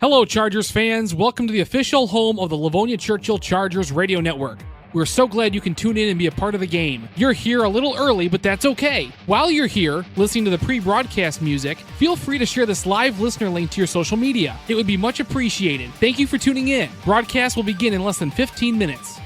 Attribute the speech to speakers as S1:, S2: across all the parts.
S1: Hello, Chargers fans. Welcome to the official home of the Livonia Churchill Chargers radio network. We're so glad you can tune in and be a part of the game. You're here a little early, but that's okay. While you're here, listening to the pre-broadcast music, feel free to share this live listener link to your social media. It would be much appreciated. Thank you for tuning in. Broadcast will begin in less than 15 minutes.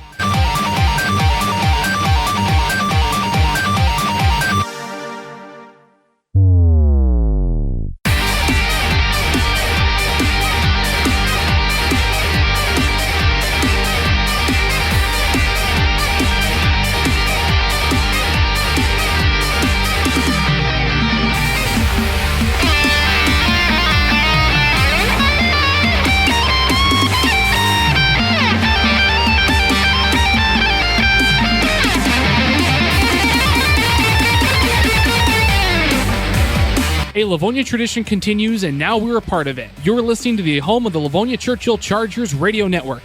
S1: A Livonia tradition continues, and now we're a part of it. You're listening to the home of the Livonia Churchill Chargers radio network.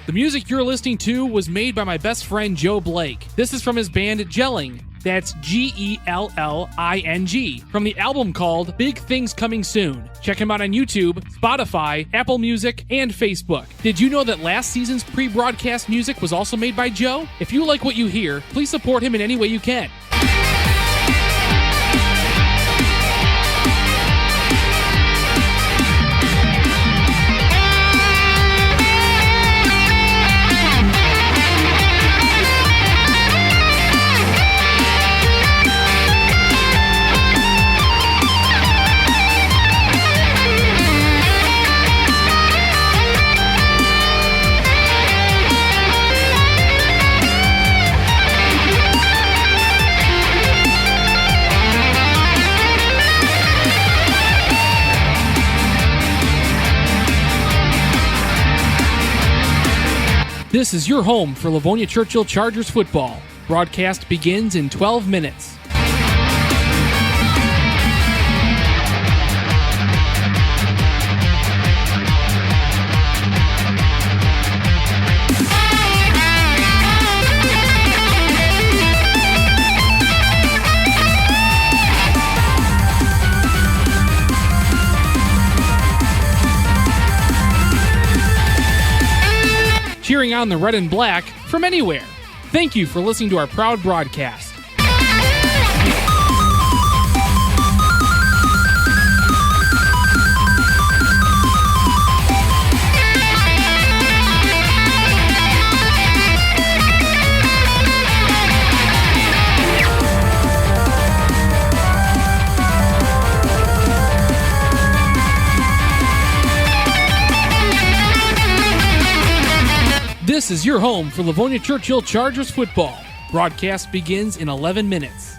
S1: The music you're listening to was made by my best friend Joe Blake. This is from his band Gelling. That's Gelling, from the album called Big Things Coming Soon. Check him out on YouTube, Spotify, Apple Music, and Facebook. Did you know that last season's pre-broadcast music was also made by Joe? If you like what you hear, please support him in any way you can. This is your home for Livonia Churchill Chargers football. Broadcast begins in 12 minutes. Cheering on the red and black from anywhere. Thank you for listening to our proud broadcast. This is your home for Livonia Churchill Chargers football. Broadcast begins in 11 minutes.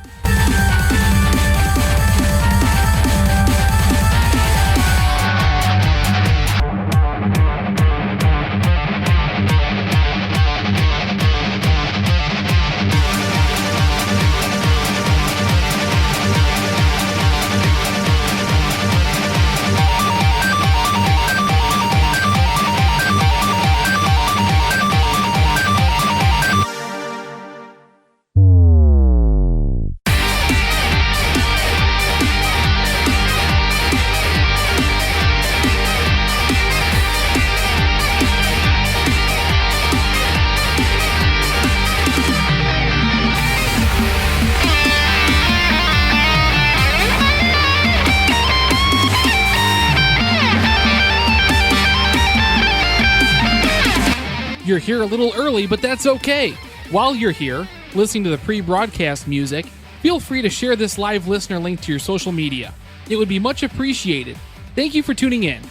S1: You're here a little early, but that's okay. While you're here, listening to the pre-broadcast music, feel free to share this live listener link to your social media. It would be much appreciated. Thank you for tuning in.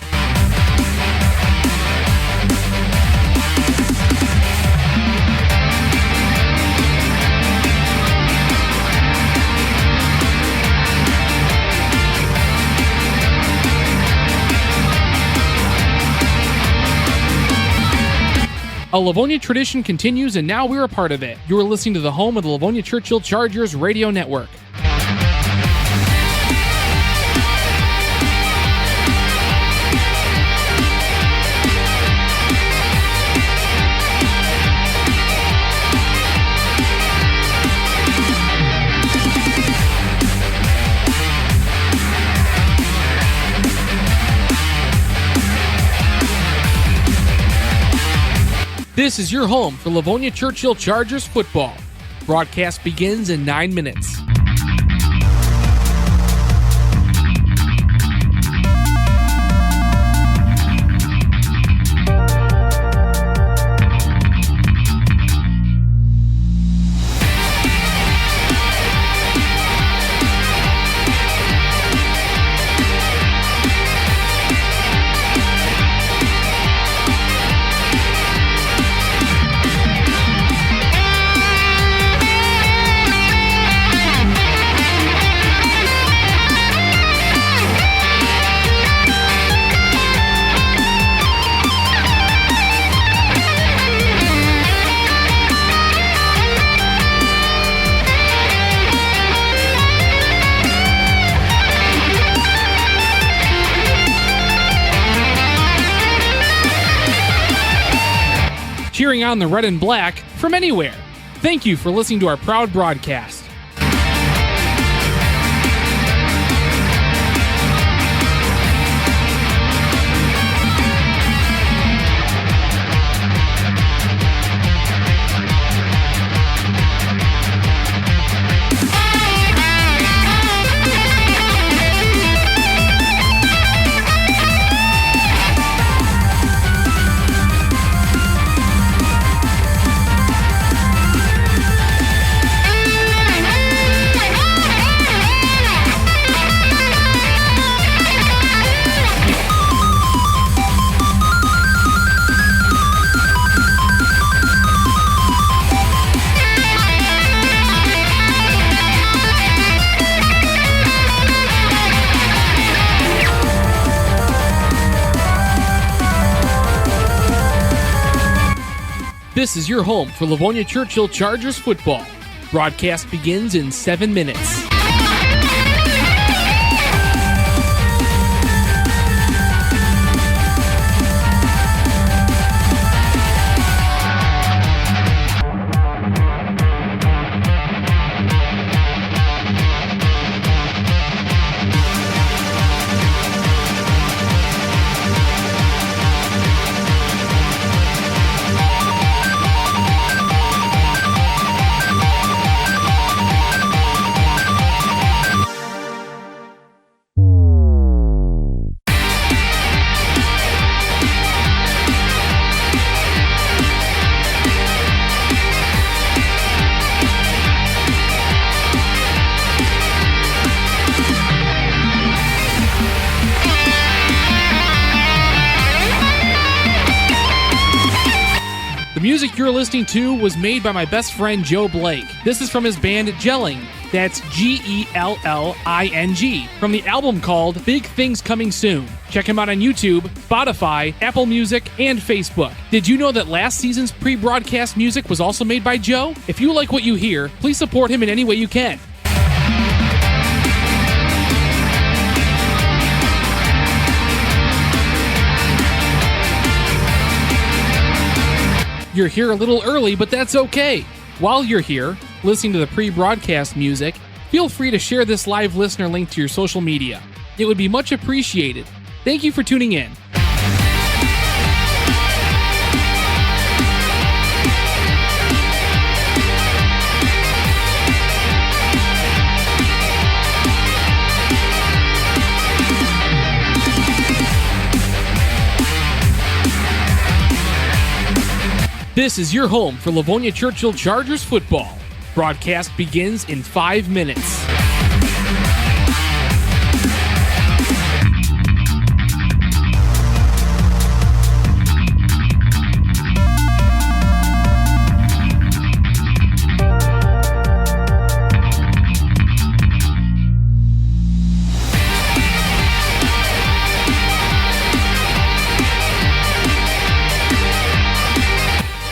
S1: A Livonia tradition continues, and now we're a part of it. You are listening to the home of the Livonia Churchill Chargers radio network. This is your home for Livonia Churchill Chargers football. Broadcast begins in 9 minutes. Cheering on the red and black from anywhere. Thank you for listening to our proud broadcast. This is your home for Livonia Churchill Chargers football. Broadcast begins in 7 minutes. The music you're listening to was made by my best friend Joe Blake. This is from his band Gelling. That's Gelling, from the album called Big Things Coming Soon. Check him out on YouTube, Spotify, Apple Music, and Facebook. Did you know that last season's pre-broadcast music was also made by Joe? If you like what you hear, please support him in any way you can. You're here a little early, but that's okay. While you're here, listening to the pre-broadcast music, feel free to share this live listener link to your social media. It would be much appreciated. Thank you for tuning in. This is your home for Livonia Churchill Chargers football. Broadcast begins in 5 minutes.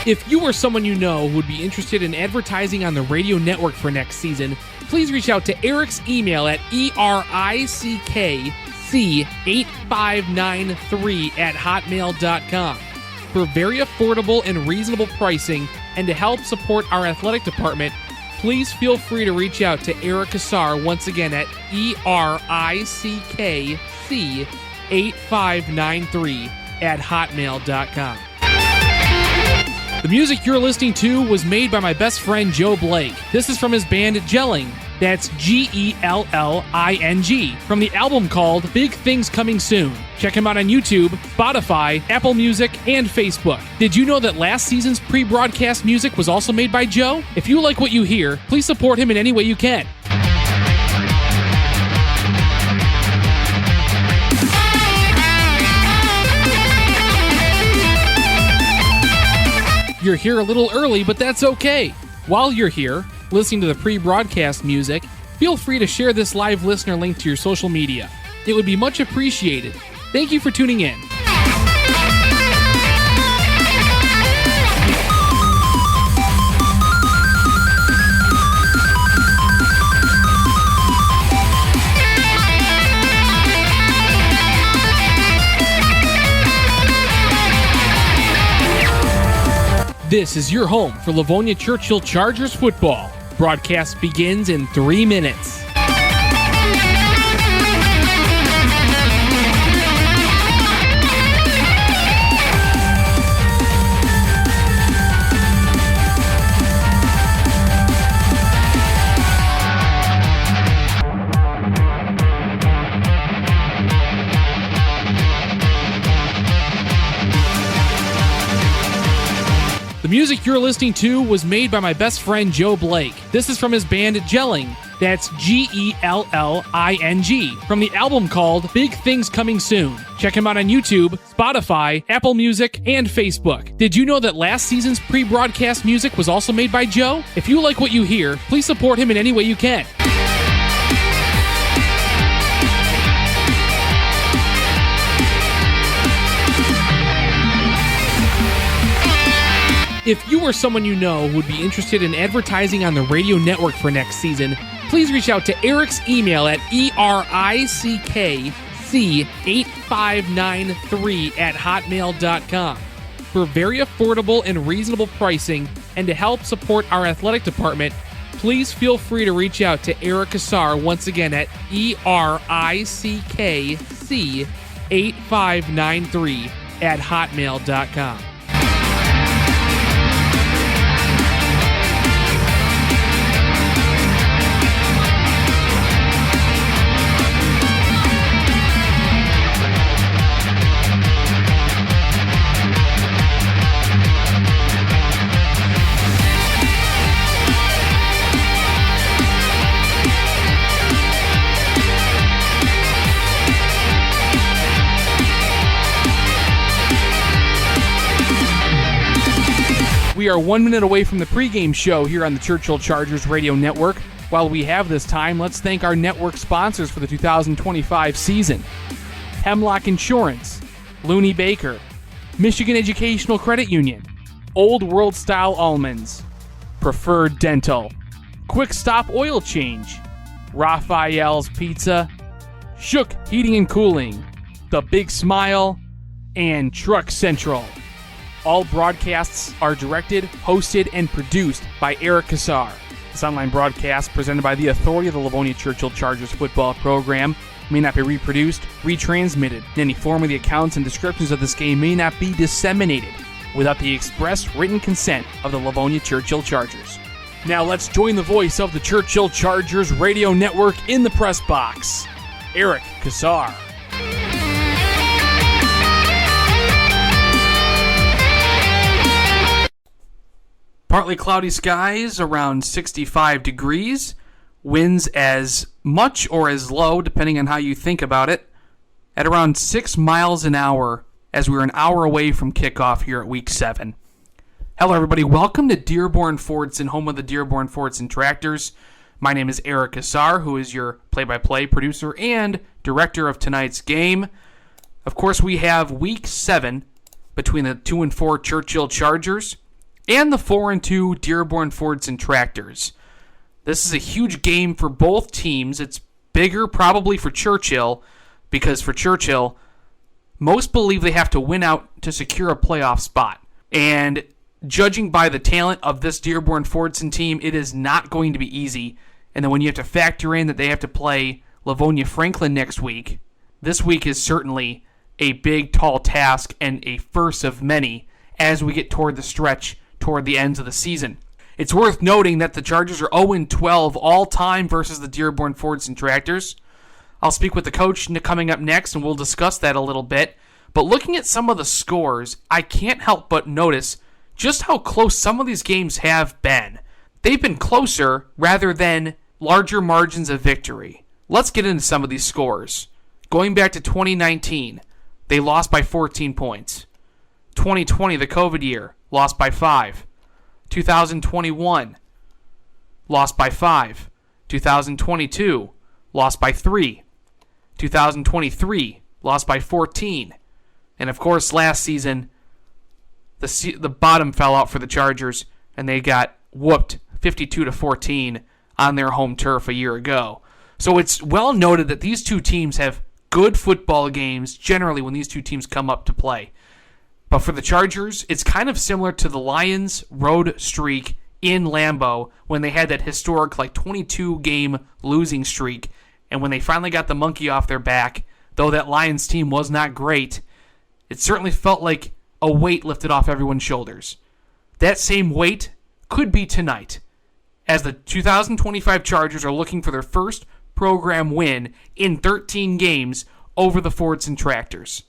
S1: If you or someone you know who would be interested in advertising on the radio network for next season, please reach out to Eric's email at erickc8593@hotmail.com. For very affordable and reasonable pricing and to help support our athletic department, please feel free to reach out to Eric Kassar once again at erickc8593@hotmail.com. The music you're listening to was made by my best friend Joe Blake. This is from his band Gelling. That's Gelling, from the album called Big Things Coming Soon. Check him out on YouTube, Spotify, Apple Music, and Facebook. Did you know that last season's pre-broadcast music was also made by Joe? If you like what you hear, please support him in any way you can. You're here a little early, but that's okay. While you're here, listening to the pre-broadcast music, feel free to share this live listener link to your social media. It would be much appreciated. Thank you for tuning in. This is your home for Livonia Churchill Chargers football. Broadcast begins in 3 minutes. The music you're listening to was made by my best friend Joe Blake. This is from his band Gelling. That's Gelling, from the album called Big Things Coming Soon. Check him out on YouTube, Spotify, Apple Music, and Facebook. Did you know that last season's pre-broadcast music was also made by Joe? If you like what you hear, please support him in any way you can. If you or someone you know who would be interested in advertising on the radio network for next season, please reach out to Eric's email at erickc8593@hotmail.com. For very affordable and reasonable pricing and to help support our athletic department, please feel free to reach out to Eric Kassar once again at erickc8593@hotmail.com. We are 1 minute away from the pregame show here on the Churchill Chargers Radio Network. While we have this time, let's thank our network sponsors for the 2025 season. Hemlock Insurance, Looney Baker, Michigan Educational Credit Union, Old World Style Almonds, Preferred Dental, Quick Stop Oil Change, Raffaele's Pizza, Shook Heating and Cooling, The Big Smile, and Truck Central. All broadcasts are directed, hosted, and produced by Eric Kassar. This online broadcast, presented by the authority of the Livonia Churchill Chargers football program, may not be reproduced, retransmitted. Any form of the accounts and descriptions of this game may not be disseminated without the express written consent of the Livonia Churchill Chargers. Now let's join the voice of the Churchill Chargers Radio Network in the press box, Eric Kassar.
S2: Partly cloudy skies, around 65 degrees. Winds as much or as low, depending on how you think about it, at around 6 miles an hour as we're an hour away from kickoff here at Week 7. Hello, everybody. Welcome to Dearborn Fordson, home of the Dearborn Fordson Tractors. My name is Eric Kassar, who is your play-by-play producer and director of tonight's game. Of course, we have Week 7 between the 2-4 Churchill Chargers and the 4-2 Dearborn Fordson Tractors. This is a huge game for both teams. It's bigger probably for Churchill, because for Churchill, most believe they have to win out to secure a playoff spot. And judging by the talent of this Dearborn Fordson team, it is not going to be easy. And then when you have to factor in that they have to play Livonia Franklin next week, this week is certainly a big, tall task and a first of many as we get toward the stretch, toward the ends of the season. It's worth noting that the Chargers are 0-12 all-time versus the Dearborn Fordson Tractors. I'll speak with the coach coming up next, and we'll discuss that a little bit. But looking at some of the scores, I can't help but notice just how close some of these games have been. They've been closer rather than larger margins of victory. Let's get into some of these scores. Going back to 2019, they lost by 14 points. 2020, the COVID year, lost by 5. 2021, lost by 5. 2022, lost by 3. 2023, lost by 14. And of course, last season, the bottom fell out for the Chargers, and they got whooped 52-14 on their home turf a year ago. So it's well noted that these two teams have good football games generally when these two teams come up to play. But for the Chargers, it's kind of similar to the Lions' road streak in Lambeau when they had that historic 22-game losing streak. And when they finally got the monkey off their back, though that Lions team was not great, it certainly felt like a weight lifted off everyone's shoulders. That same weight could be tonight, as the 2025 Chargers are looking for their first program win in 13 games over the Fordson Tractors.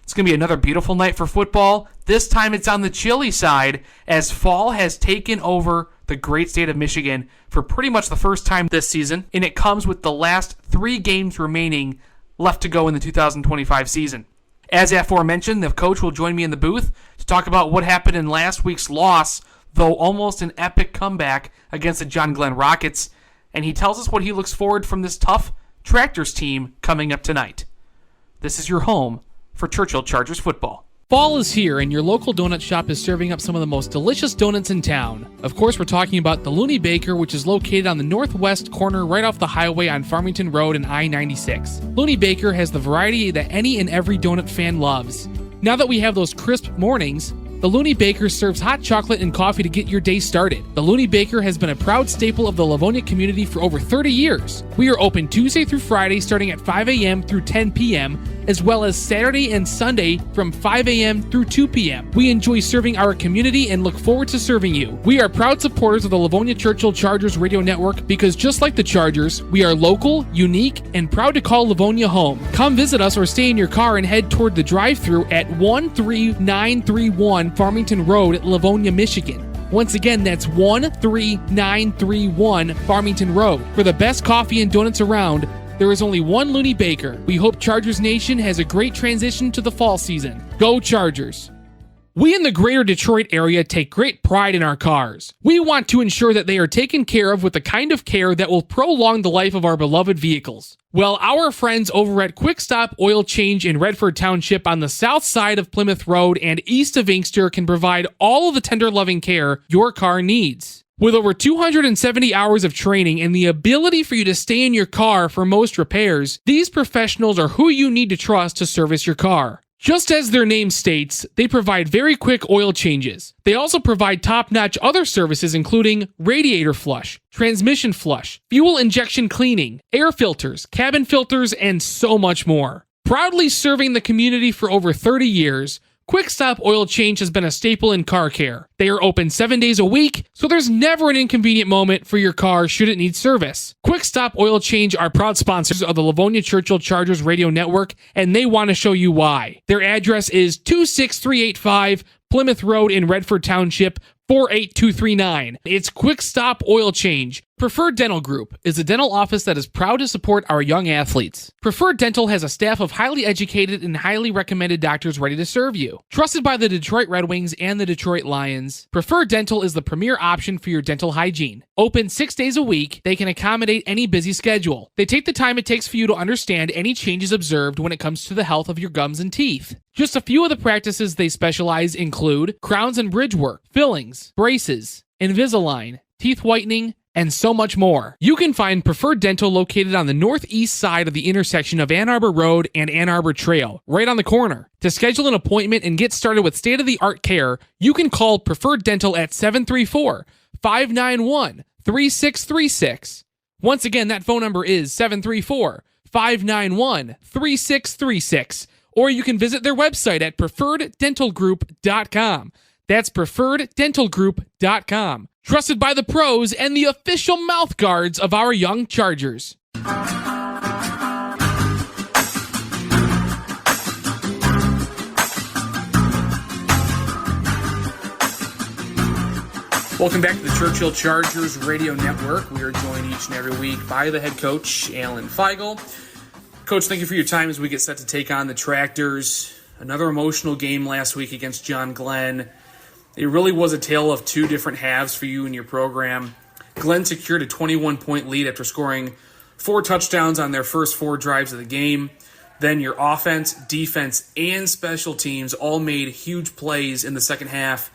S2: It's going to be another beautiful night for football. This time it's on the chilly side, as fall has taken over the great state of Michigan for pretty much the first time this season, and it comes with the last 3 games remaining left to go in the 2025 season. As aforementioned, the coach will join me in the booth to talk about what happened in last week's loss, though almost an epic comeback against the John Glenn Rockets, and he tells us what he looks forward from this tough Tractors team coming up tonight. This is your home for Churchill Chargers football.
S1: Fall is here, and your local donut shop is serving up some of the most delicious donuts in town. Of course, we're talking about the Looney Baker, which is located on the northwest corner right off the highway on Farmington Road and I-96. Looney Baker has the variety that any and every donut fan loves. Now that we have those crisp mornings, the Looney Baker serves hot chocolate and coffee to get your day started. The Looney Baker has been a proud staple of the Livonia community for over 30 years. We are open Tuesday through Friday starting at 5 a.m. through 10 p.m., as well as Saturday and Sunday from 5 a.m. through 2 p.m. We enjoy serving our community and look forward to serving you. We are proud supporters of the Livonia Churchill Chargers radio network because just like the Chargers, we are local, unique, and proud to call Livonia home. Come visit us or stay in your car and head toward the drive-thru at 13931 Farmington Road at Livonia, Michigan. Once again, that's 13931 Farmington Road. For the best coffee and donuts around, there is only one Looney Baker. We hope Chargers Nation has a great transition to the fall season. Go Chargers! We in the greater Detroit area take great pride in our cars. We want to ensure that they are taken care of with the kind of care that will prolong the life of our beloved vehicles. Well, our friends over at Quick Stop Oil Change in Redford Township on the south side of Plymouth Road and east of Inkster can provide all of the tender loving care your car needs. With over 270 hours of training and the ability for you to stay in your car for most repairs, these professionals are who you need to trust to service your car. Just as their name states, they provide very quick oil changes. They also provide top-notch other services including radiator flush, transmission flush, fuel injection cleaning, air filters, cabin filters, and so much more. Proudly serving the community for over 30 years, Quick Stop Oil Change has been a staple in car care. They are open 7 days a week, so there's never an inconvenient moment for your car should it need service. Quick Stop Oil Change are proud sponsors of the Livonia Churchill Chargers radio network, and they want to show you why. Their address is 26385 Plymouth Road in Redford Township, 48239. It's Quick Stop Oil Change. Preferred Dental Group is a dental office that is proud to support our young athletes. Preferred Dental has a staff of highly educated and highly recommended doctors ready to serve you. Trusted by the Detroit Red Wings and the Detroit Lions, Preferred Dental is the premier option for your dental hygiene. Open 6 days a week, they can accommodate any busy schedule. They take the time it takes for you to understand any changes observed when it comes to the health of your gums and teeth. Just a few of the practices they specialize include crowns and bridge work, fillings, braces, Invisalign, teeth whitening, and so much more. You can find Preferred Dental located on the northeast side of the intersection of Ann Arbor Road and Ann Arbor Trail, right on the corner. To schedule an appointment and get started with state-of-the-art care, you can call Preferred Dental at 734-591-3636. Once again, that phone number is 734-591-3636. Or you can visit their website at preferreddentalgroup.com. That's preferreddentalgroup.com. Trusted by the pros and the official mouth guards of our young Chargers.
S2: Welcome back to the Churchill Chargers Radio Network. We are joined each and every week by the head coach, Alan Feigl. Coach, thank you for your time as we get set to take on the Tractors. Another emotional game last week against John Glenn. It really was a tale of two different halves for you and your program. Glenn secured a 21-point lead after scoring 4 touchdowns on their first 4 drives of the game. Then your offense, defense, and special teams all made huge plays in the second half,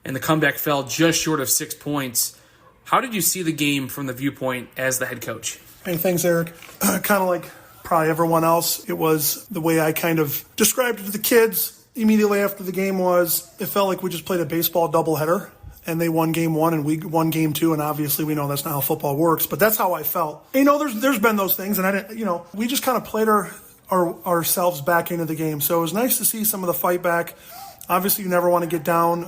S2: and the comeback fell just short of 6 points. How did you see the game from the viewpoint as the head coach?
S3: Hey, thanks, Eric. Kind of like probably everyone else, it was the way I kind of described it to the kids immediately after the game was it felt like we just played a baseball doubleheader, and they won game 1 and we won game 2, and obviously we know that's not how football works, but that's how I felt. And, there's been those things, and I didn't, we just kind of played ourselves back into the game. So it was nice to see some of the fight back. Obviously, you never want to get down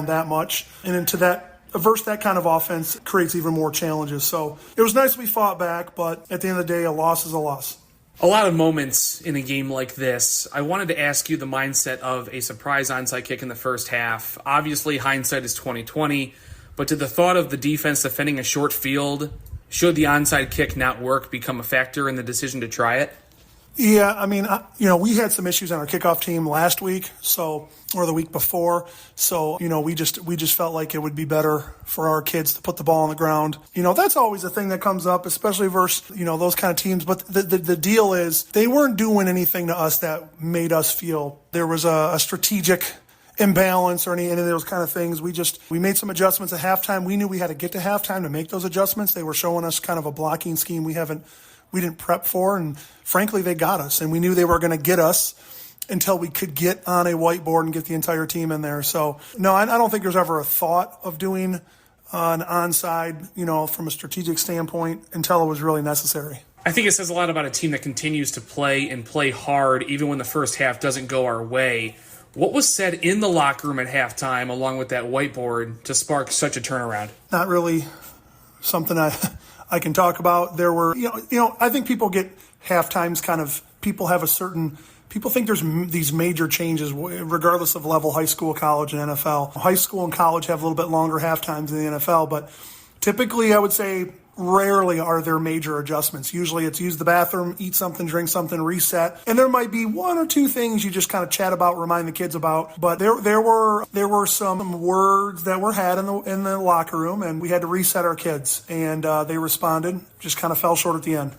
S3: that much, and into that. Versus that kind of offense creates even more challenges. So it was nice we fought back, but at the end of the day, a loss is a loss.
S2: A lot of moments in a game like this. I wanted to ask you the mindset of a surprise onside kick in the first half. Obviously, hindsight is 20/20, but did the thought of the defense defending a short field, should the onside kick not work, become a factor in the decision to try it?
S3: Yeah, I mean, we had some issues on our kickoff team last week, or the week before. So, we just felt like it would be better for our kids to put the ball on the ground. That's always a thing that comes up, especially versus, those kind of teams. But the deal is they weren't doing anything to us that made us feel there was a strategic imbalance or any of those kind of things. We made some adjustments at halftime. We knew we had to get to halftime to make those adjustments. They were showing us kind of a blocking scheme we didn't prep for, and frankly, they got us, and we knew they were going to get us until we could get on a whiteboard and get the entire team in there. So, no, I don't think there's ever a thought of doing an onside, from a strategic standpoint until it was really necessary.
S2: I think it says a lot about a team that continues to play hard even when the first half doesn't go our way. What was said in the locker room at halftime along with that whiteboard to spark such a turnaround?
S3: Not really something I can talk about. There were, I think people get halftimes people think there's these major changes regardless of level, high school, college, and NFL. High school and college have a little bit longer halftimes than the NFL, but typically I would say rarely are there major adjustments. Usually it's use the bathroom, eat something, drink something, reset. And there might be 1 or 2 things you just kind of chat about, remind the kids about. But there were some words that were had in the locker room, and we had to reset our kids. And they responded, just kind of fell short at the end.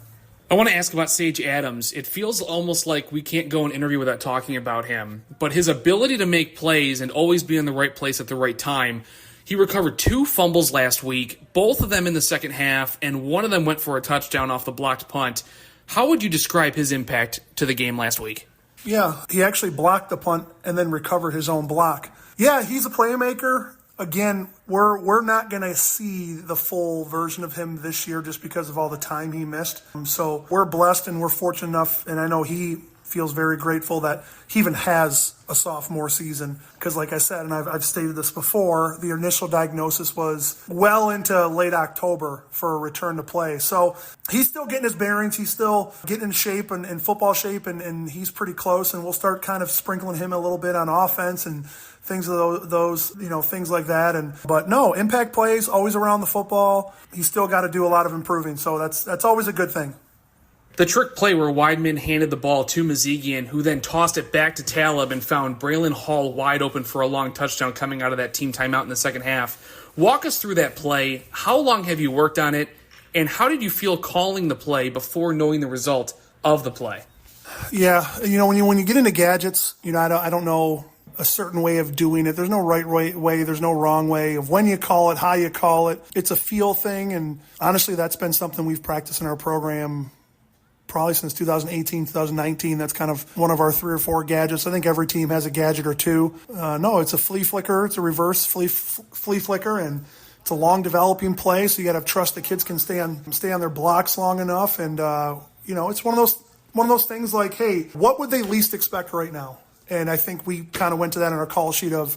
S2: I want to ask about Sage Adams. It feels almost like we can't go an interview without talking about him. But his ability to make plays and always be in the right place at the right time. He recovered 2 fumbles last week, both of them in the second half, and one of them went for a touchdown off the blocked punt. How would you describe his impact to the game last week?
S3: Yeah, he actually blocked the punt and then recovered his own block. Yeah, he's a playmaker. Again, we're not going to see the full version of him this year just because of all the time he missed. So we're blessed and we're fortunate enough, and I know he feels very grateful that he even has a sophomore season. Because like I said, and I've stated this before, the initial diagnosis was well into late October for a return to play. So he's still getting his bearings. He's still getting in shape and in football shape, and he's pretty close. And we'll start kind of sprinkling him a little bit on offense and things of those, things like that. But no, impact plays, always around the football. He's still got to do a lot of improving, so that's always a good thing.
S1: The trick play where Weidman handed the ball to Mazigian, who then tossed it back to Talib and found Braylon Hall wide open for a long touchdown coming out of that team timeout in the second half. Walk us through that play. How long have you worked on it, and how did you feel calling the play before knowing the result of the play?
S3: Yeah, when you get into gadgets, I don't know a certain way of doing it. There's no right way, there's no wrong way of when you call it, how you call it. It's a feel thing, and honestly, that's been something we've practiced in our program probably since 2018, 2019. That's kind of one of our 3 or 4 gadgets. I think every team has a gadget or two. No, it's a flea flicker. It's a reverse flea flicker, and it's a long developing play, so you got to trust the kids can stay on their blocks long enough. And, it's one of those things like, hey, what would they least expect right now? And I think we kind of went to that in our call sheet of,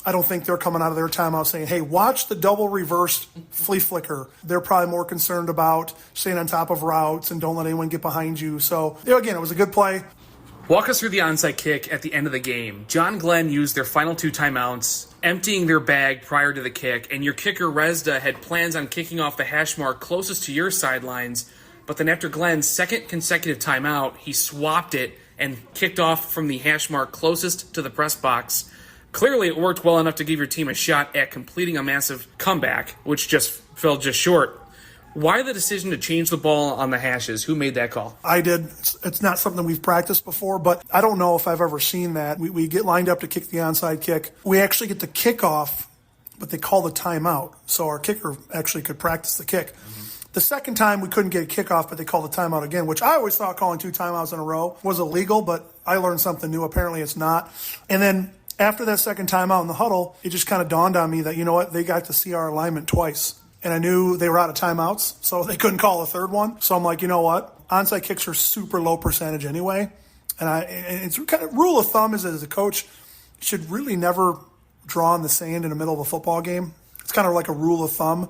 S3: I don't think they're coming out of their timeout saying, hey, watch the double reverse flea flicker. They're probably more concerned about staying on top of routes and don't let anyone get behind you. So, again, it was a good play.
S1: Walk us through the onside kick at the end of the game. John Glenn used their final 2 timeouts, emptying their bag prior to the kick, and your kicker, Rezda, had plans on kicking off the hash mark closest to your sidelines, but then after Glenn's second consecutive timeout, he swapped it and kicked off from the hash mark closest to the press box. Clearly, it worked well enough to give your team a shot at completing a massive comeback, which just fell just short. Why the decision to change the ball on the hashes? Who made that call?
S3: I did. It's not something we've practiced before, but I don't know if I've ever seen that. We get lined up to kick the onside kick. We actually get the kickoff, but they call the timeout, so our kicker actually could practice the kick. The second time we couldn't get a kickoff, but they called the timeout again, which I always thought calling 2 timeouts in a row was illegal, but I learned something new. Apparently it's not. And then after that second timeout in the huddle, it just kind of dawned on me that, you know what, they got to see our alignment twice. And I knew they were out of timeouts, so they couldn't call a third one. So I'm like, you know what, onside kicks are super low percentage anyway. And it's kind of rule of thumb is that as a coach, you should really never draw in the sand in the middle of a football game. It's kind of like a rule of thumb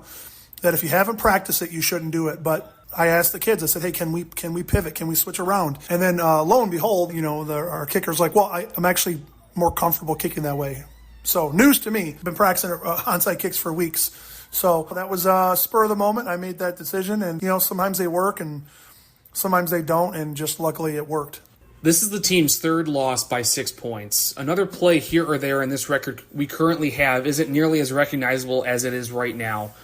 S3: that if you haven't practiced it, you shouldn't do it. But I asked the kids, I said, hey, can we pivot? Can we switch around? And then lo and behold, our kicker's like, well, I'm actually more comfortable kicking that way. So news to me. I've been practicing onside kicks for weeks. So that was spur of the moment. I made that decision. And, sometimes they work and sometimes they don't. And just luckily it worked.
S1: This is the team's 3rd loss by 6 points. Another play here or there in this record we currently have isn't nearly as recognizable as it is right now.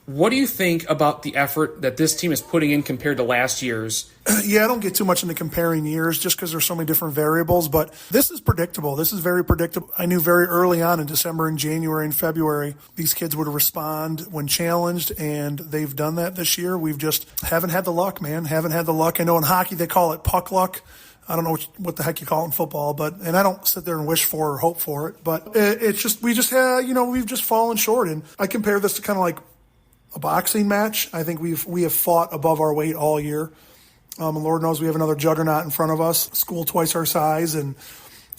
S1: What do you think about the effort that this team is putting in compared to last year's?
S3: Yeah, I don't get too much into comparing years just because there's so many different variables, but this is predictable. This is very predictable. I knew very early on in December and January and February, these kids would respond when challenged, and they've done that this year. We've just haven't had the luck, man. Haven't had the luck. I know in hockey they call it puck luck. I don't know what the heck you call it in football, and I don't sit there and wish for or hope for it, but it's just, we've just fallen short. And I compare this to kind of like a boxing match. I think we have fought above our weight all year. And Lord knows we have another juggernaut in front of us, school twice our size and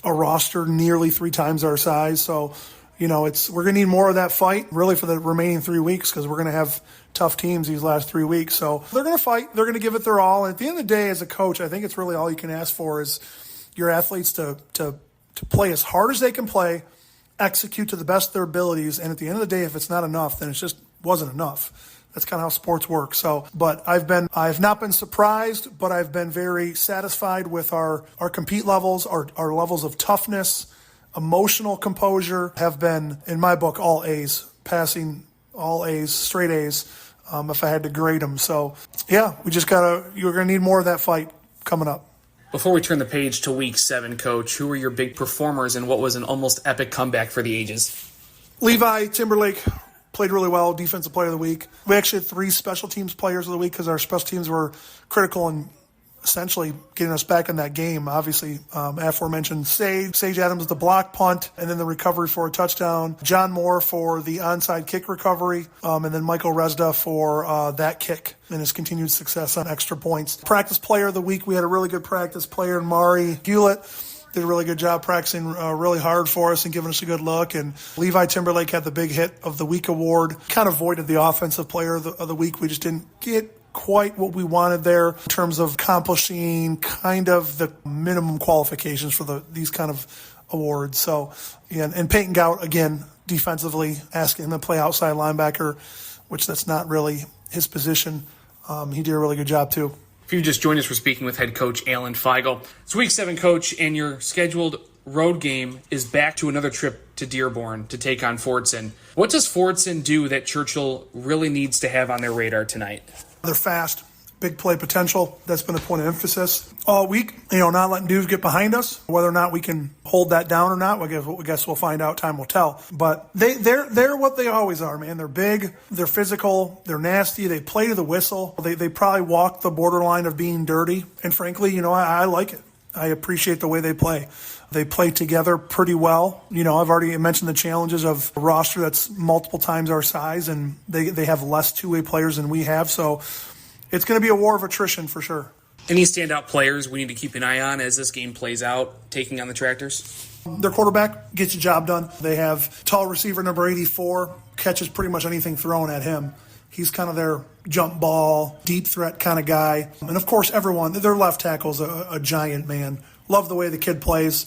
S3: a roster nearly 3 times our size. So, we're going to need more of that fight really for the remaining 3 weeks because we're going to have tough teams these last 3 weeks. So they're going to fight. They're going to give it their all. And at the end of the day, as a coach, I think it's really all you can ask for is your athletes to play as hard as they can play, execute to the best of their abilities. And at the end of the day, if it's not enough, then it just wasn't enough. That's kind of how sports work. So, but I've not been surprised, but I've been very satisfied with our compete levels, our levels of toughness, emotional composure have been, in my book, all A's, passing all A's, straight A's, if I had to grade them. So, yeah, you're going to need more of that fight coming up.
S1: Before we turn the page to week 7, Coach, who were your big performers in what was an almost epic comeback for the ages?
S3: Levi Timberlake played really well, defensive player of the week. We actually had 3 special teams players of the week because our special teams were critical in essentially getting us back in that game. Obviously, aforementioned Sage Adams with the block punt, and then the recovery for a touchdown. John Moore for the onside kick recovery, and then Michael Rezda for that kick and his continued success on extra points. Practice player of the week, we had a really good practice player, Mari Hewlett. Did a really good job practicing really hard for us and giving us a good look. And Levi Timberlake had the big hit of the week award. Kind of voided the offensive player of the week. We just didn't get quite what we wanted there in terms of accomplishing kind of the minimum qualifications for these kind of awards. So, and Peyton Gout, again, defensively, asking him to play outside linebacker, which that's not really his position. He did a really good job, too.
S1: If you just joined us, we're speaking with head coach Alan Feigl. It's week 7, coach, and your scheduled road game is back to another trip to Dearborn to take on Fordson. What does Fordson do that Churchill really needs to have on their radar tonight?
S3: They're fast, big play potential. That's been a point of emphasis all week. Not letting dudes get behind us. Whether or not we can hold that down or not, I guess we'll find out. Time will tell. But they're what they always are, man. They're big, they're physical, they're nasty. They play to the whistle. They probably walk the borderline of being dirty. And frankly, I like it. I appreciate the way they play. They play together pretty well. I've already mentioned the challenges of a roster that's multiple times our size, and they have less two-way players than we have. So it's going to be a war of attrition for sure.
S1: Any standout players we need to keep an eye on as this game plays out, taking on the Tractors?
S3: Their quarterback gets the job done. They have tall receiver number 84, catches pretty much anything thrown at him. He's kind of their jump ball, deep threat kind of guy. And, of course, their left tackle's a giant, man. Love the way the kid plays.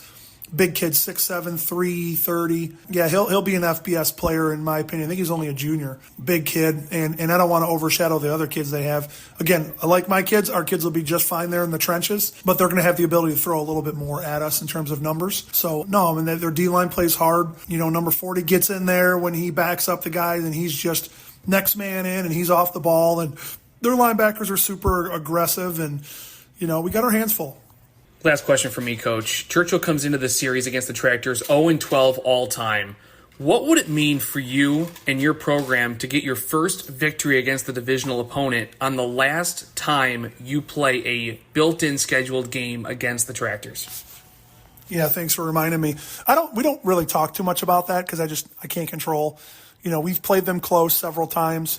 S3: Big kid, 6'7", 330. Yeah, he'll be an FBS player, in my opinion. I think he's only a junior. Big kid, and I don't want to overshadow the other kids they have. Again, I like my kids. Our kids will be just fine there in the trenches, but they're going to have the ability to throw a little bit more at us in terms of numbers. So, no, their D-line plays hard. Number 40 gets in there when he backs up the guys, and he's just next man in, and he's off the ball. And their linebackers are super aggressive, and, we got our hands full.
S1: Last question for me, Coach. Churchill comes into this series against the Tractors 0-12 all-time. What would it mean for you and your program to get your first victory against the divisional opponent on the last time you play a built-in scheduled game against the Tractors?
S3: Yeah, thanks for reminding me. We don't really talk too much about that because I can't control. We've played them close several times,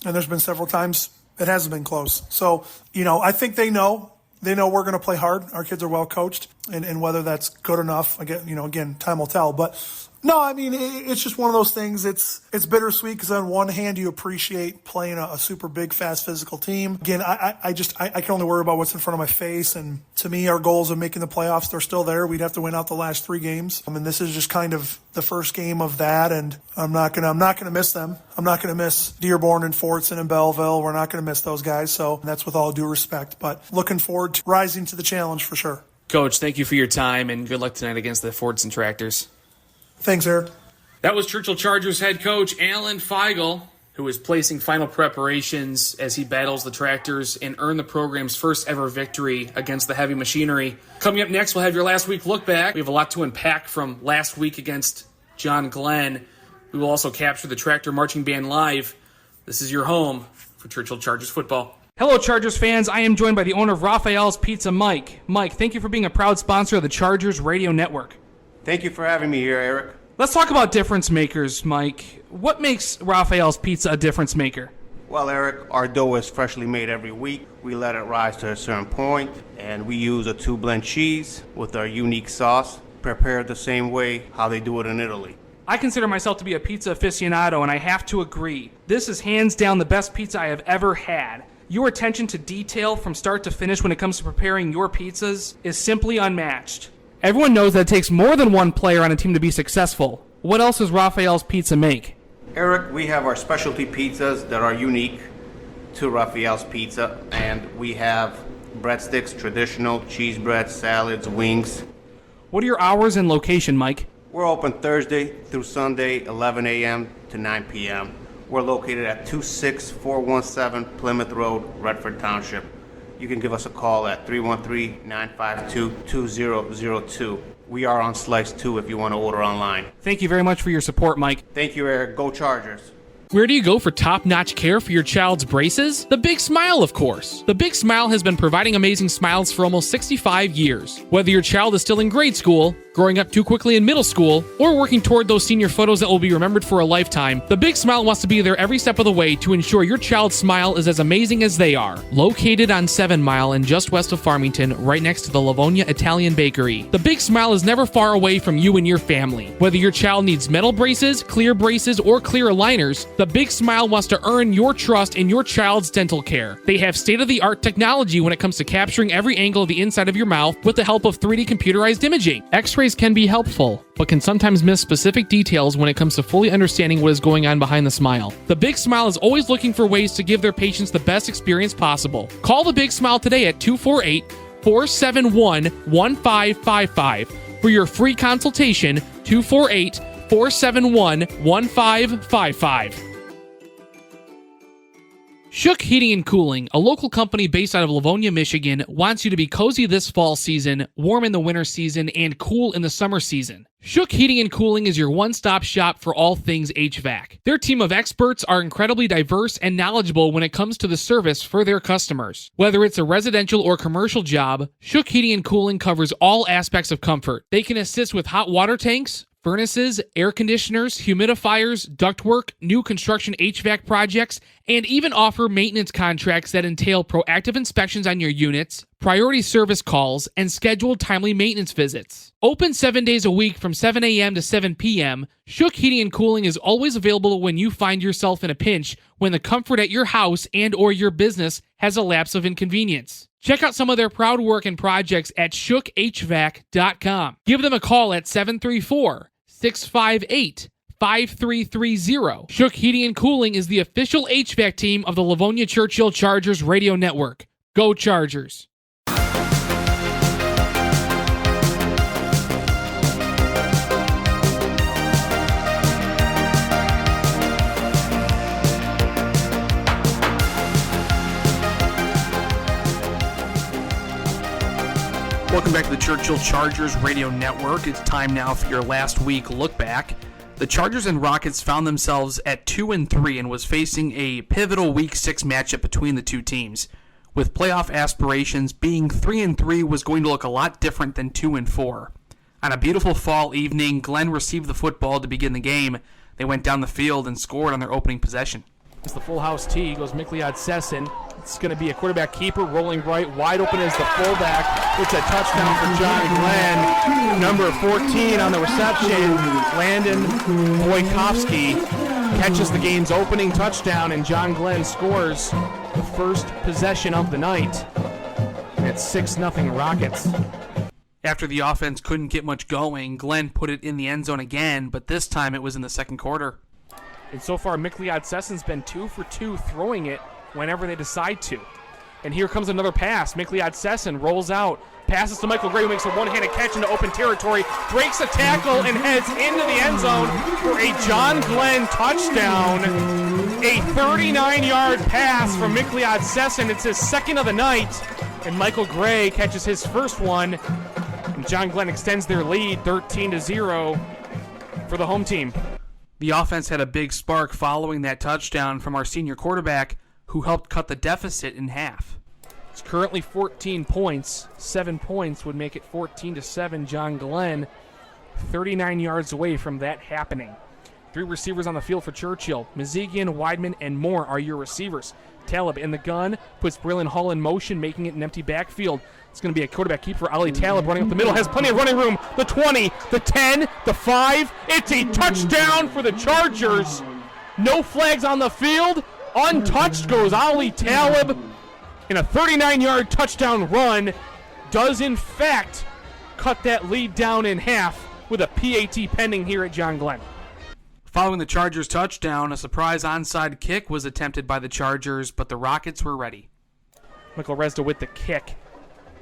S3: and there's been several times it hasn't been close. So, I think they know. They know we're going to play hard. Our kids are well coached, and whether that's good enough, again, time will tell. But no, it's just one of those things. It's bittersweet because on one hand you appreciate playing a super big, fast, physical team. Again, I can only worry about what's in front of my face. And to me, our goals of making the playoffs, they're still there. We'd have to win out the last 3 games. This is just kind of the first game of that, and I'm not gonna miss them. I'm not gonna miss Dearborn and Fordson and Belleville. We're not gonna miss those guys. So that's with all due respect. But looking forward to rising to the challenge for sure.
S1: Coach, thank you for your time, and good luck tonight against the Fordson Tractors.
S3: Thanks, Eric.
S1: That was Churchill Chargers head coach Alan Feigl, who is placing final preparations as he battles the Tractors and earn the program's first ever victory against the heavy machinery. Coming up next, we'll have your last week look back. We have a lot to unpack from last week against John Glenn. We will also capture the Tractor Marching Band live. This is your home for Churchill Chargers football. Hello, Chargers fans. I am joined by the owner of Raffaele's Pizza, Mike. Mike, thank you for being a proud sponsor of the Chargers Radio Network.
S4: Thank you for having me here, Eric.
S1: Let's talk about difference makers, Mike. What makes Raffaele's Pizza a difference maker?
S4: Well, Eric, our dough is freshly made every week. We let it rise to a certain point, and we use a 2-blend cheese with our unique sauce, prepared the same way how they do it in Italy.
S1: I consider myself to be a pizza aficionado, and I have to agree. This is hands down the best pizza I have ever had. Your attention to detail from start to finish when it comes to preparing your pizzas is simply unmatched. Everyone knows that it takes more than one player on a team to be successful. What else does Raffaele's Pizza make?
S4: Eric, we have our specialty pizzas that are unique to Raffaele's Pizza, and we have breadsticks, traditional, cheese breads, salads, wings.
S1: What are your hours and location, Mike?
S4: We're open Thursday through Sunday, 11 a.m. to 9 p.m. We're located at 26417 Plymouth Road, Redford Township. You can give us a call at 313-952-2002. We are on Slice 2 if you want to order online.
S1: Thank you very much for your support, Mike.
S4: Thank you, Eric. Go Chargers.
S1: Where do you go for top-notch care for your child's braces? The Big Smile, of course. The Big Smile has been providing amazing smiles for almost 65 years. Whether your child is still in grade school, growing up too quickly in middle school, or working toward those senior photos that will be remembered for a lifetime, the Big Smile wants to be there every step of the way to ensure your child's smile is as amazing as they are. Located on 7 Mile and just west of Farmington, right next to the Livonia Italian Bakery, the Big Smile is never far away from you and your family. Whether your child needs metal braces, clear braces, or clear aligners, the Big Smile wants to earn your trust in your child's dental care. They have state-of-the-art technology when it comes to capturing every angle of the inside of your mouth with the help of 3D computerized imaging. X-ray X-rays can be helpful, but can sometimes miss specific details when it comes to fully understanding what is going on behind the smile. The Big Smile is always looking for ways to give their patients the best experience possible. Call the Big Smile today at 248-471-1555 for your free consultation. 248-471-1555. Shook Heating and Cooling, a local company based out of Livonia, Michigan, wants you to be cozy this fall season, warm in the winter season, and cool in the summer season. Shook Heating and Cooling is your one-stop shop for all things HVAC. Their team of experts are incredibly diverse and knowledgeable when it comes to the service for their customers. Whether it's a residential or commercial job, Shook Heating and Cooling covers all aspects of comfort. They can assist with hot water tanks, furnaces, air conditioners, humidifiers, ductwork, new construction HVAC projects, and even offer maintenance contracts that entail proactive inspections on your units, priority service calls, and scheduled timely maintenance visits. Open 7 days a week from 7 a.m. to 7 p.m., Shook Heating and Cooling is always available when you find yourself in a pinch when the comfort at your house and or your business has a lapse of inconvenience. Check out some of their proud work and projects at shookhvac.com. Give them a call at 734-658-5330. Shook Heating and Cooling is the official HVAC team of the Livonia Churchill Chargers radio network. Go Chargers!
S2: Welcome back to the Churchill Chargers radio network. It's time now for your last week look back. The Chargers and Rockets found themselves at 2-3 and was facing a pivotal Week 6 matchup between the two teams. With playoff aspirations, being 3-3 was going to look a lot different than 2-4. On a beautiful fall evening, Glenn received the football to begin the game. They went down the field and scored on their opening possession.
S1: It's the full house tee. Goes Mikliad Sesson. It's going to be a quarterback keeper rolling right. Wide open is the fullback. It's a touchdown for John Glenn. Number 14 on the reception. Landon Wojtkowski catches the game's opening touchdown, and John Glenn scores the first possession of the night. And it's 6-0 Rockets.
S2: After the offense couldn't get much going, Glenn put it in the end zone again, but this time it was in the second quarter.
S1: And so far, Mikliad Sesson's been 2 for 2 throwing it whenever they decide to. And here comes another pass. Mikliad Sesson rolls out, passes to Michael Gray, who makes a one-handed catch into open territory, breaks a tackle, and heads into the end zone for a John Glenn touchdown. A 39-yard pass from Mikliad Sesson. It's his second of the night, and Michael Gray catches his first one. And John Glenn extends their lead 13-0 for the home team.
S2: The offense had a big spark following that touchdown from our senior quarterback, who helped cut the deficit in half.
S1: It's currently 14 points. 7 points would make it 14-7. John Glenn, 39 yards away from that happening. 3 receivers on the field for Churchill. Mazigian, Weidman, and Moore are your receivers. Talib in the gun, puts Braylon Hall in motion, making it an empty backfield. It's going to be a quarterback keep for Ali Talib running up the middle, has plenty of running room. The 20, the 10, the 5. It's a touchdown for the Chargers. No flags on the field. Untouched goes Ali Talib. And a 39-yard touchdown run does, in fact, cut that lead down in half with a PAT pending here at John Glenn.
S2: Following the Chargers' touchdown, a surprise onside kick was attempted by the Chargers, but the Rockets were ready.
S1: Michael Resda with the kick.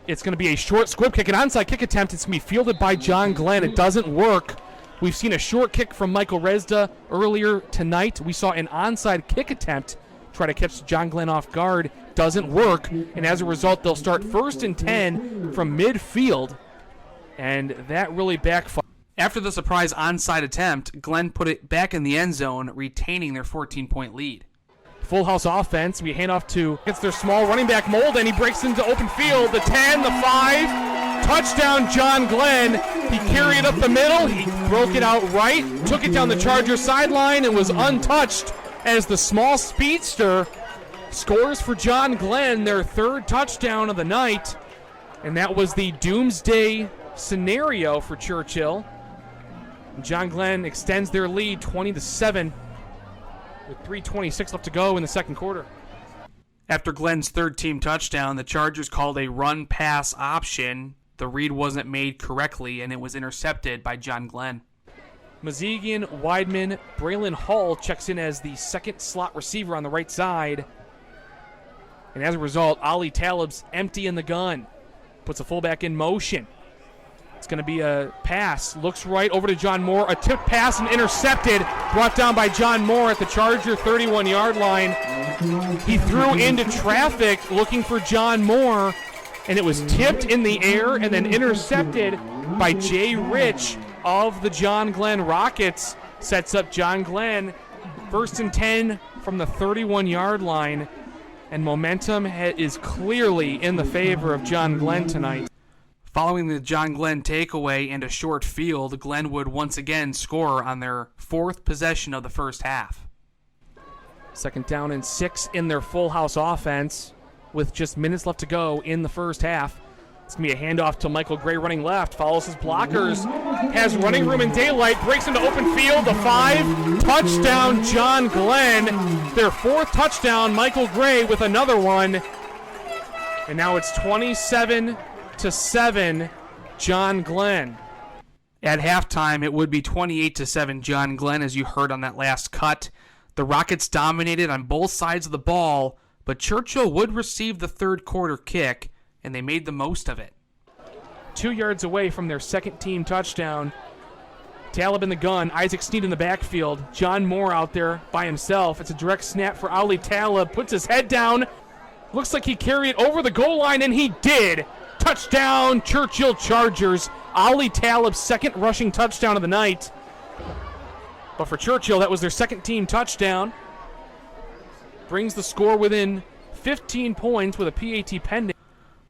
S1: It's going to be a short squib kick, an onside kick attempt. It's going to be fielded by John Glenn. It doesn't work. We've seen a short kick from Michael Resda earlier tonight. We saw an onside kick attempt try to catch John Glenn off guard. Doesn't work, and as a result, they'll start 1st and 10 from midfield, and that really backfired.
S2: After the surprise onside attempt, Glenn put it back in the end zone, retaining their 14-point lead.
S1: Full house offense. We hand off to gets their small running back Mold, and he breaks into open field. The 10, the 5, touchdown John Glenn. He carried it up the middle. He broke it out right, took it down the Charger sideline, and was untouched as the small speedster scores for John Glenn their 3rd touchdown of the night. And that was the doomsday scenario for Churchill. John Glenn extends their lead 20-7 with 3:26 left to go in the second quarter.
S2: After Glenn's 3rd team touchdown, the Chargers called a run-pass option the read wasn't made correctly, and it was intercepted by John Glenn.
S1: Mazigian, Weidman, Braylon Hall checks in as the second slot receiver on the right side. And as a result, Ali Talib's empty in the gun. Puts a fullback in motion. It's going to be a pass. Looks right over to John Moore. A tipped pass and intercepted. Brought down by John Moore at the Charger 31-yard line. He threw into traffic looking for John Moore, and it was tipped in the air and then intercepted by Jay Rich of the John Glenn Rockets. Sets up John Glenn. 1st and 10 from the 31-yard line. And momentum is clearly in the favor of John Glenn tonight.
S2: Following the John Glenn takeaway and a short field, Glenn would once again score on their 4th possession of the first half.
S1: 2nd down and 6 in their full house offense with just minutes left to go in the first half. It's going to be a handoff to Michael Gray running left, follows his blockers, has running room in daylight, breaks into open field, the 5, touchdown John Glenn. Their 4th touchdown, Michael Gray with another one. And now it's 27-7, John Glenn.
S2: At halftime, it would be 28-7 John Glenn, as you heard on that last cut. The Rockets dominated on both sides of the ball, but Churchill would receive the third quarter kick, and they made the most of it.
S1: 2 yards away from their second team touchdown. Talib in the gun, Isaac Snead in the backfield, John Moore out there by himself. It's a direct snap for Ali Talib, puts his head down. Looks like he carried it over the goal line, and he did. Touchdown, Churchill Chargers. Ali Talib's second rushing touchdown of the night. But for Churchill, that was their second team touchdown. Brings the score within 15 points with a PAT pending.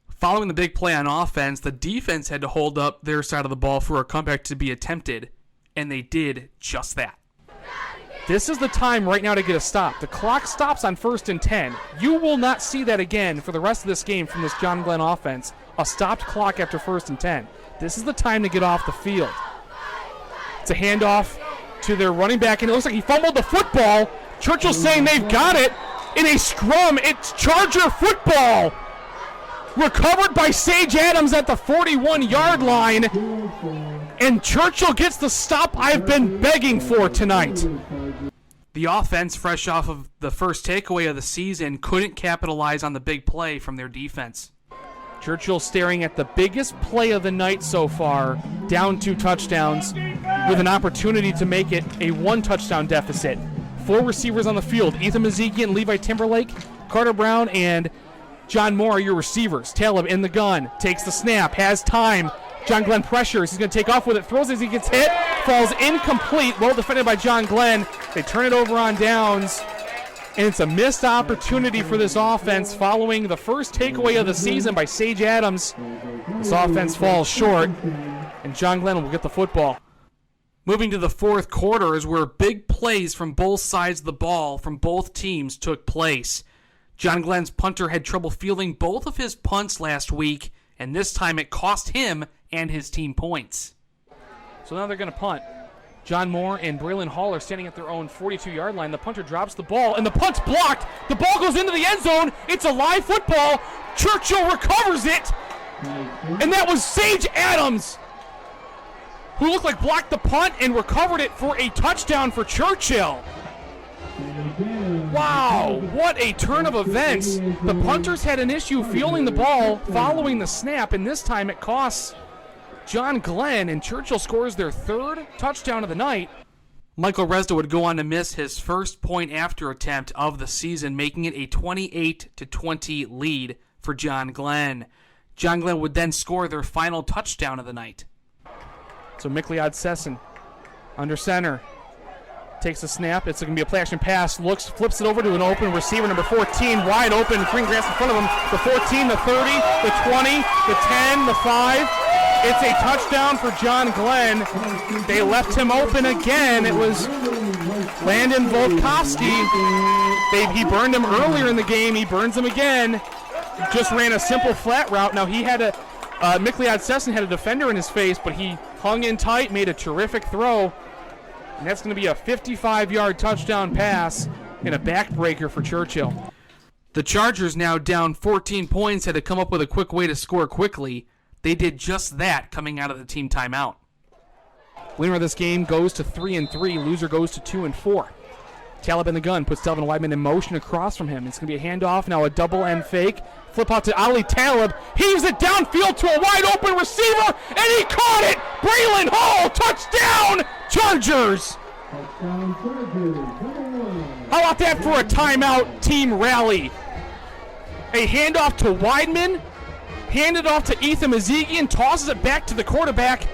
S2: Following the big play on offense, the defense had to hold up their side of the ball for a comeback to be attempted, and they did just that.
S1: This is the time right now to get a stop. The clock stops on 1st and 10. You will not see that again for the rest of this game from this John Glenn offense. A stopped clock after 1st and 10. This is the time to get off the field. It's a handoff to their running back, and it looks like he fumbled the football. Churchill saying they've got it. In a scrum, it's Charger football. Recovered by Sage Adams at the 41-yard line. And Churchill gets the stop I've been begging for tonight.
S2: The offense, fresh off of the first takeaway of the season, couldn't capitalize on the big play from their defense.
S1: Churchill staring at the biggest play of the night so far, down 2 touchdowns, with an opportunity to make it a 1-touchdown deficit. 4 receivers on the field, Ethan Mazigian, Levi Timberlake, Carter Brown, and John Moore are your receivers. Talib in the gun, takes the snap, has time. John Glenn pressures, he's going to take off with it, throws as he gets hit, falls incomplete, well defended by John Glenn. They turn it over on downs, and it's a missed opportunity for this offense following the first takeaway of the season by Sage Adams. This offense falls short, and John Glenn will get the football.
S2: Moving to the fourth quarter is where big plays from both sides of the ball from both teams took place. John Glenn's punter had trouble fielding both of his punts last week, and this time it cost him and his team points.
S1: So now they're going to punt. John Moore and Braylon Hall are standing at their own 42-yard line. The punter drops the ball, and the punt's blocked. The ball goes into the end zone. It's a live football. Churchill recovers it, and that was Sage Adams, who looked like blocked the punt and recovered it for a touchdown for Churchill. Wow, what a turn of events. The punters had an issue fielding the ball following the snap, and this time it costs John Glenn, and Churchill scores their 3rd touchdown of the night.
S2: Michael Resda would go on to miss his first point after attempt of the season, making it a 28-20 lead for John Glenn. John Glenn would then score their final touchdown of the night.
S1: So Mikliad Sesson under center. Takes a snap. It's going to be a play-action pass. Looks, flips it over to an open receiver, number 14, wide open, green grass in front of him. The 14, the 30, the 20, the 10, the 5. It's a touchdown for John Glenn. They left him open again. It was Landon Volkovsky. He burned him earlier in the game. He burns him again. Just ran a simple flat route. Now he had Mikliad Sesson had a defender in his face, but he hung in tight, made a terrific throw. And that's going to be a 55-yard touchdown pass and a backbreaker for Churchill.
S2: The Chargers, now down 14 points, had to come up with a quick way to score quickly. They did just that coming out of the team timeout.
S1: Winner of this game goes to 3-3. Loser goes to 2-4. Talib in the gun puts Delvin Weidman in motion across from him. It's going to be a handoff. Now a double end fake. Flip out to Ali Talib. Heaves it downfield to a wide open receiver, and he caught it. Braylon Hall, touchdown, Chargers. How about that for a timeout team rally? A handoff to Weidman. Handed off to Ethan Mazigian. Tosses it back to the quarterback.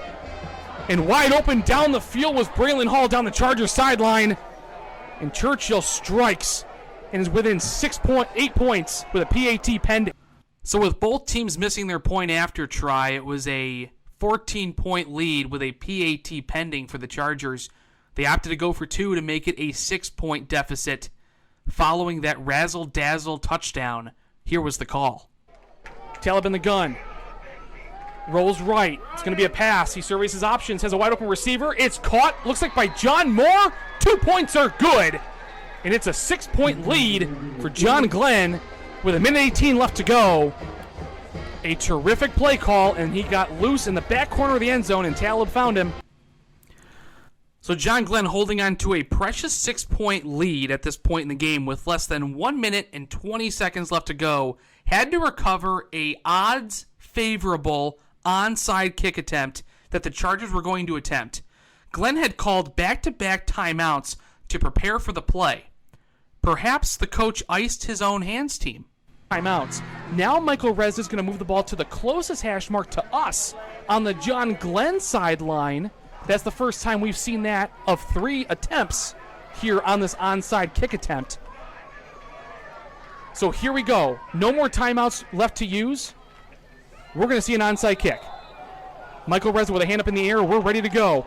S1: And wide open down the field was Braylon Hall down the Chargers sideline. And Churchill strikes and is within 8 points with a PAT pending.
S2: So with both teams missing their point after try, it was a 14-point lead with a PAT pending for the Chargers. They opted to go for 2 to make it a 6-point deficit. Following that razzle-dazzle touchdown, here was the call.
S1: Talib in the gun. Rolls right. It's going to be a pass. He surveys his options. Has a wide open receiver. It's caught. Looks like by John Moore. 2 points are good. And it's a 6-point lead for John Glenn with 1:18 left to go. A terrific play call, and he got loose in the back corner of the end zone, and Talib found him.
S2: So John Glenn holding on to a precious 6-point lead at this point in the game with less than 1 minute and 20 seconds left to go. Had to recover a odds-favorable onside kick attempt that the Chargers were going to attempt. Glenn had called back-to-back timeouts to prepare for the play. Perhaps the coach iced his own hands team.
S1: Timeouts. Now Michael Rez is going to move the ball to the closest hash mark to us on the John Glenn sideline. That's the first time we've seen that of 3 attempts here on this onside kick attempt. So here we go. No more timeouts left to use. We're going to see an onside kick. Michael Reza with a hand up in the air. We're ready to go.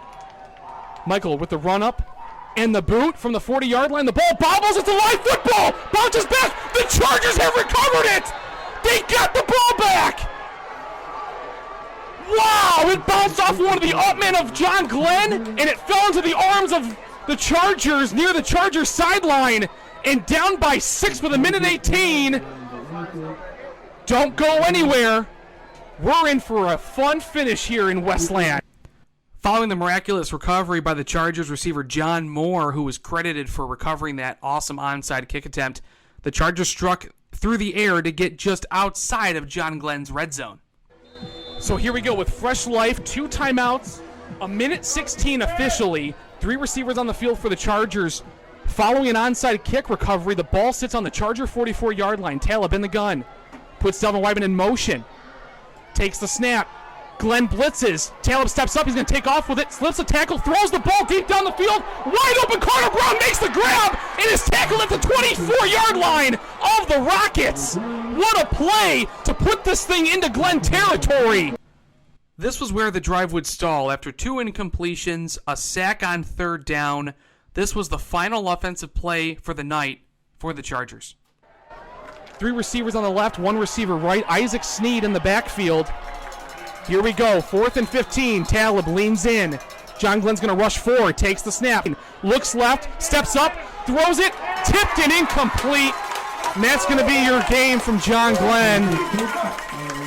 S1: Michael with the run up and the boot from the 40-yard line. The ball bobbles. It's a live football. Bounces back. The Chargers have recovered it. They got the ball back. Wow, it bounced off one of the upmen of John Glenn, and it fell into the arms of the Chargers near the Chargers sideline, and down by 6 with 1:18. Don't go anywhere. We're in for a fun finish here in Westland.
S2: Following the miraculous recovery by the Chargers receiver John Moore, who was credited for recovering that awesome onside kick attempt, the Chargers struck through the air to get just outside of John Glenn's red zone.
S1: So here we go with fresh life, 2 timeouts, 1:16 officially, 3 receivers on the field for the Chargers. Following an onside kick recovery, the ball sits on the Charger 44-yard line. Talib in the gun, puts Delvin Weidman in motion, takes the snap. Glenn blitzes. Talib steps up. He's going to take off with it. Slips a tackle. Throws the ball deep down the field. Wide open. Carter Brown makes the grab and is tackled at the 24-yard line of the Rockets. What a play to put this thing into Glenn territory.
S2: This was where the drive would stall. After 2 incompletions, a sack on 3rd down, this was the final offensive play for the night for the Chargers.
S1: 3 receivers on the left, 1 receiver right. Isaac Sneed in the backfield. Here we go, 4th and 15. Talib leans in. John Glenn's going to rush forward, takes the snap, looks left, steps up, throws it, tipped and incomplete. And that's going to be your game from John Glenn.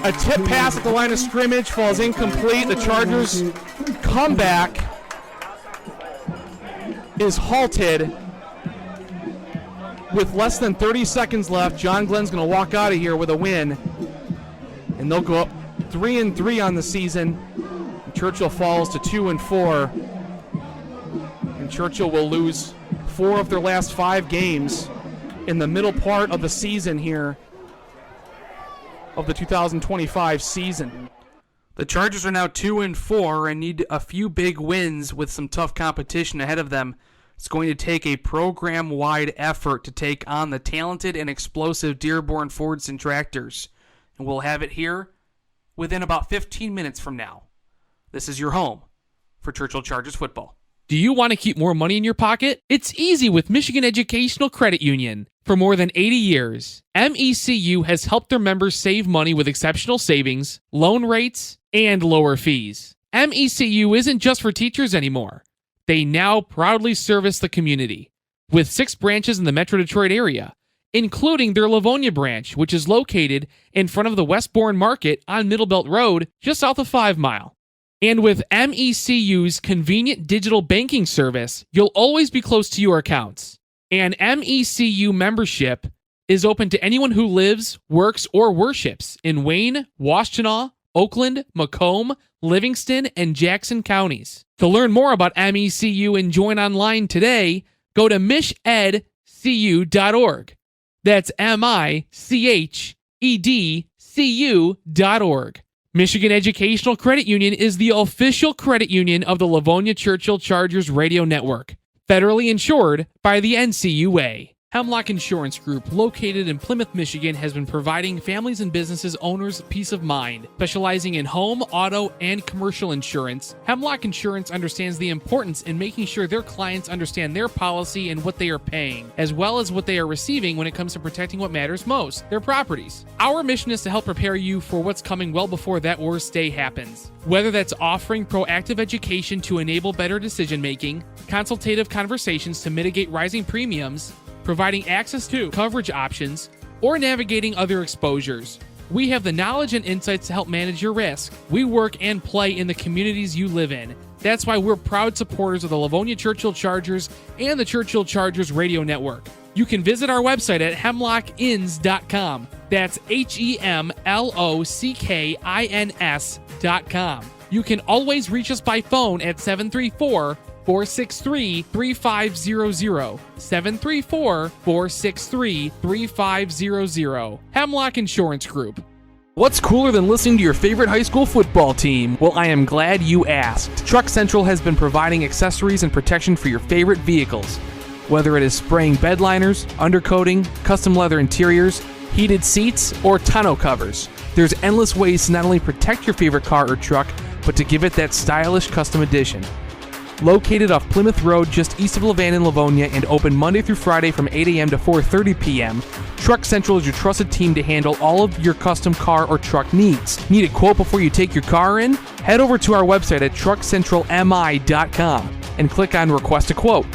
S1: A tip pass at the line of scrimmage falls incomplete. The Chargers' comeback is halted with less than 30 seconds left. John Glenn's going to walk out of here with a win, and they'll go up 3-3 on the season. And Churchill falls to 2-4, and Churchill will lose 4 of their last 5 games in the middle part of the season here of the 2025 season.
S2: The Chargers are now 2-4 and need a few big wins with some tough competition ahead of them. It's going to take a program-wide effort to take on the talented and explosive Dearborn Fordson Tractors. And we'll have it here within about 15 minutes from now. This is your home for Churchill Chargers football.
S1: Do you want to keep more money in your pocket? It's easy with Michigan Educational Credit Union. For more than 80 years, MECU has helped their members save money with exceptional savings, loan rates, and lower fees. MECU isn't just for teachers anymore. They now proudly service the community. With 6 branches in the Metro Detroit area, including their Livonia branch, which is located in front of the Westbourne Market on Middlebelt Road, just south of 5 Mile. And with MECU's convenient digital banking service, you'll always be close to your accounts. And MECU membership is open to anyone who lives, works, or worships in Wayne, Washtenaw, Oakland, Macomb, Livingston, and Jackson counties. To learn more about MECU and join online today, go to mishedcu.org. That's MICHEDCU.org. Michigan Educational Credit Union is the official credit union of the Livonia Churchill Chargers radio network, federally insured by the NCUA. Hemlock Insurance Group, located in Plymouth, Michigan, has been providing families and businesses owners peace of mind. Specializing in home, auto, and commercial insurance, Hemlock Insurance understands the importance in making sure their clients understand their policy and what they are paying, as well as what they are receiving when it comes to protecting what matters most, their properties. Our mission is to help prepare you for what's coming well before that worst day happens. Whether that's offering proactive education to enable better decision-making, consultative conversations to mitigate rising premiums, providing access to coverage options, or navigating other exposures. We have the knowledge and insights to help manage your risk. We work and play in the communities you live in. That's why we're proud supporters of the Livonia Churchill Chargers and the Churchill Chargers radio network. You can visit our website at hemlockins.com. That's HEMLOCKINS.com. You can always reach us by phone at 734-463-3500. 734-463-3500. Hemlock Insurance Group. What's cooler than listening to your favorite high school football team? Well, I am glad you asked. Truck Central has been providing accessories and protection for your favorite vehicles. Whether it is spraying bed liners, undercoating, custom leather interiors, heated seats, or tonneau covers, there's endless ways to not only protect your favorite car or truck, but to give it that stylish custom edition. Located off Plymouth Road just east of Levan in Livonia and open Monday through Friday from 8 a.m. to 4:30 p.m., Truck Central is your trusted team to handle all of your custom car or truck needs. Need a quote before you take your car in? Head over to our website at truckcentralmi.com and click on Request a Quote.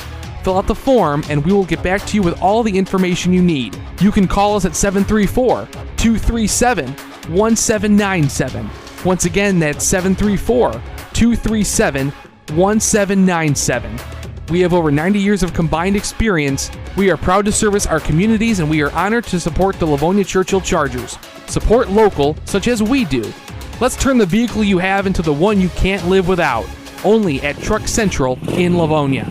S1: Fill out the form and we will get back to you with all the information you need. You can call us at 734-237-1797. Once again, that's 734-237-1797. We have over 90 years of combined experience. We are proud to service our communities, and we are honored to support the Livonia Churchill Chargers. Support local, such as we do. Let's turn the vehicle you have into the one you can't live without. Only at Truck Central in Livonia.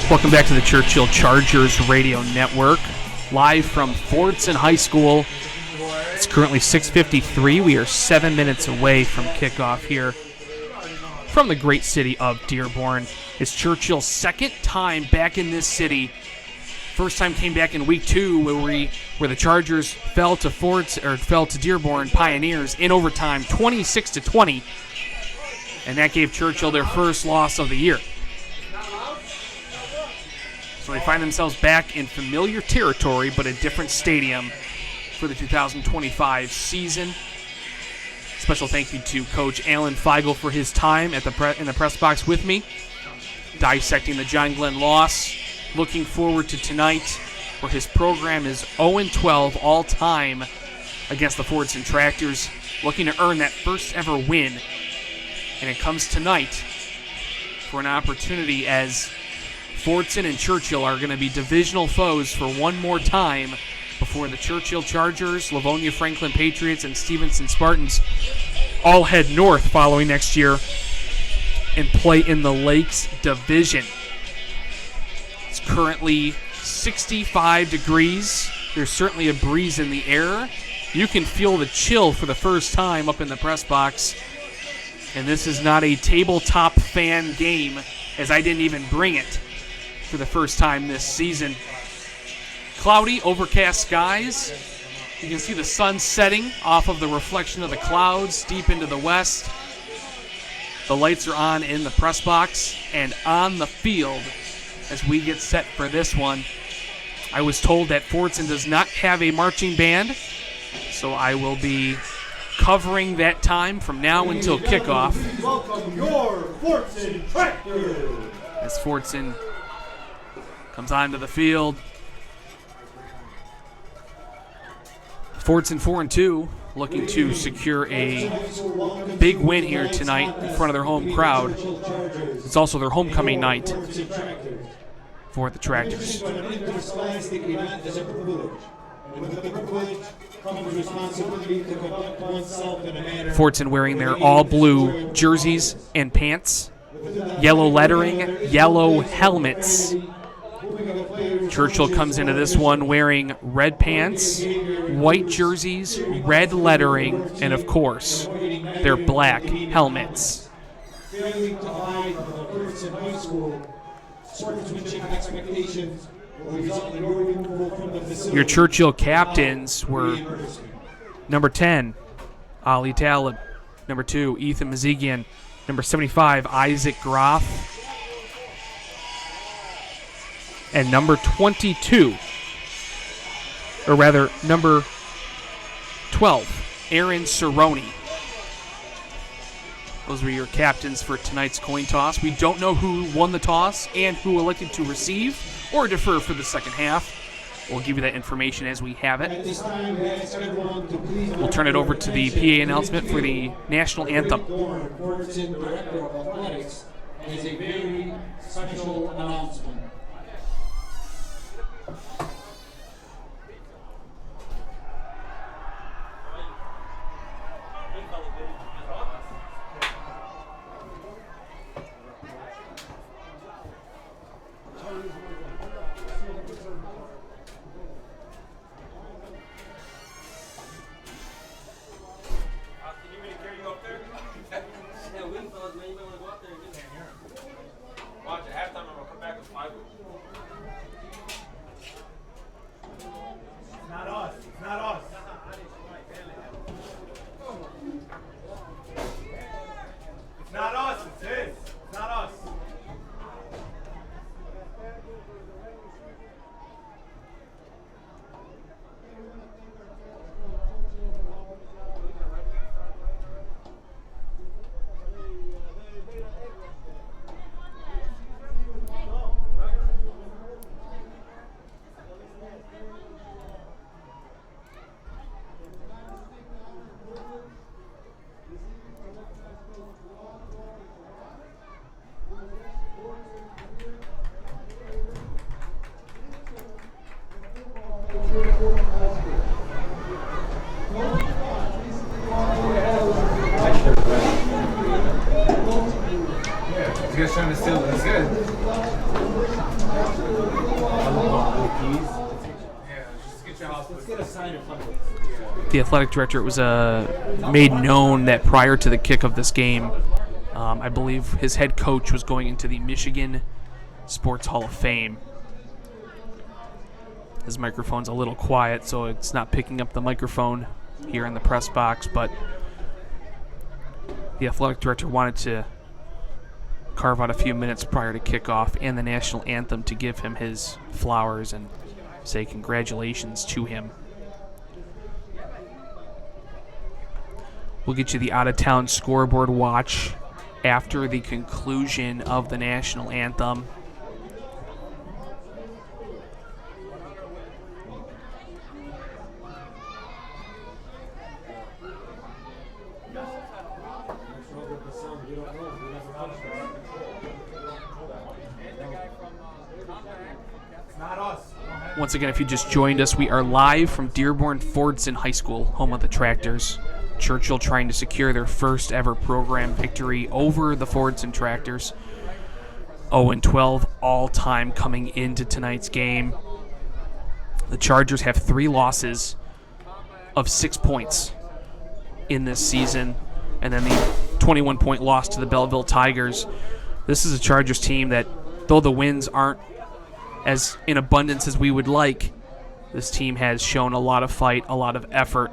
S1: Welcome back to the Churchill Chargers Radio Network, live from Fordson High School. It's currently 6:53. We are 7 minutes away from kickoff here from the great city of Dearborn. It's Churchill's second time back in this city. First time came back in week 2 where the Chargers fell to Dearborn Pioneers in overtime, 26-20, and that gave Churchill their first loss of the year. So they find themselves back in familiar territory, but a different stadium for the 2025 season. Special thank you to Coach Alan Feigl for his time at in the press box with me, dissecting the John Glenn loss. Looking forward to tonight, where his program is 0-12 all-time against the Fordson Tractors, looking to earn that first ever win. And it comes tonight for an opportunity as Fordson and Churchill are going to be divisional foes for one more time before the Churchill Chargers, Livonia Franklin Patriots, and Stevenson Spartans all head north following next year and play in the Lakes Division. It's currently 65 degrees. There's certainly a breeze in the air. You can feel the chill for the first time up in the press box. And this is not a tabletop fan game, as I didn't even bring it for the first time this season. Cloudy, overcast skies. You can see the sun setting off of the reflection of the clouds deep into the west. The lights are on in the press box and on the field as we get set for this one. I was told that Fordson does not have a marching band, so I will be covering that time from now until kickoff.
S5: Welcome your Fordson Tractors.
S1: As Fordson comes onto the field. Fordson 4-2, looking to secure a big win here tonight in front of their home crowd. It's also their homecoming night for the Tractors. Fordson wearing their all-blue jerseys and pants, yellow lettering, yellow helmets. Churchill comes into this one wearing red pants, white jerseys, red lettering, and of course, their black helmets.
S5: Failing to hide the Fordson High School sportsmanship expectations will result in your removal from the facility.
S1: Your Churchill captains were number 10, Ali Talib, number 2, Ethan Mazigian, number 75, Isaac Groff, and number 22, or rather, number 12, Aaron Cerrone. Those were your captains for tonight's coin toss. We don't know who won the toss and who elected to receive or defer for the second half. We'll give you that information as we have it. We'll turn it over to the PA announcement for the national anthem.
S5: Fordson Director of Athletics has a very special announcement.
S1: The athletic director, it was made known that prior to the kick of this game, I believe his head coach was going into the Michigan Sports Hall of Fame. His microphone's a little quiet, so it's not picking up the microphone here in the press box, but the athletic director wanted to carve out a few minutes prior to kickoff and the national anthem to give him his flowers and say congratulations to him. We'll get you the out-of-town scoreboard watch after the conclusion of the national anthem. Once again, if you just joined us, we are live from Dearborn Fordson High School, home of the Tractors. Churchill trying to secure their first ever program victory over the Fordson Tractors. 0-12 all-time coming into tonight's game. The Chargers have 3 losses of 6 points in this season, and then the 21-point loss to the Belleville Tigers. This is a Chargers team that, though the wins aren't as in abundance as we would like, this team has shown a lot of fight, a lot of effort,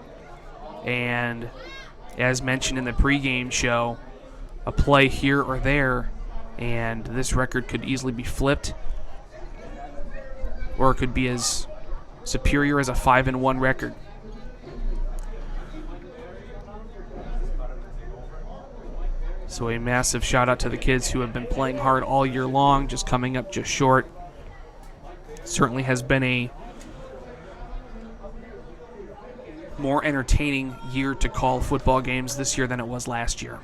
S1: and as mentioned in the pregame show, a play here or there, and this record could easily be flipped.
S2: or it could be as superior as a 5-1 record. So a massive shout out to the kids who have been playing hard all year long, just coming up just short. Certainly has been a more entertaining year to call football games this year than it was last year.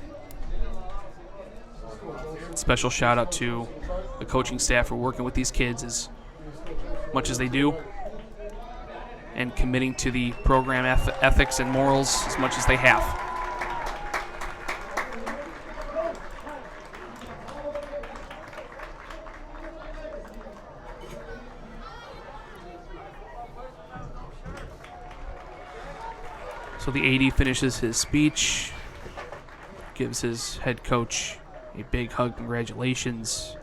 S2: Special shout out to the coaching staff for working with these kids as much as they do and committing to the program ethics and morals as much as they have. So the AD finishes his speech, gives his head coach a big hug, congratulations.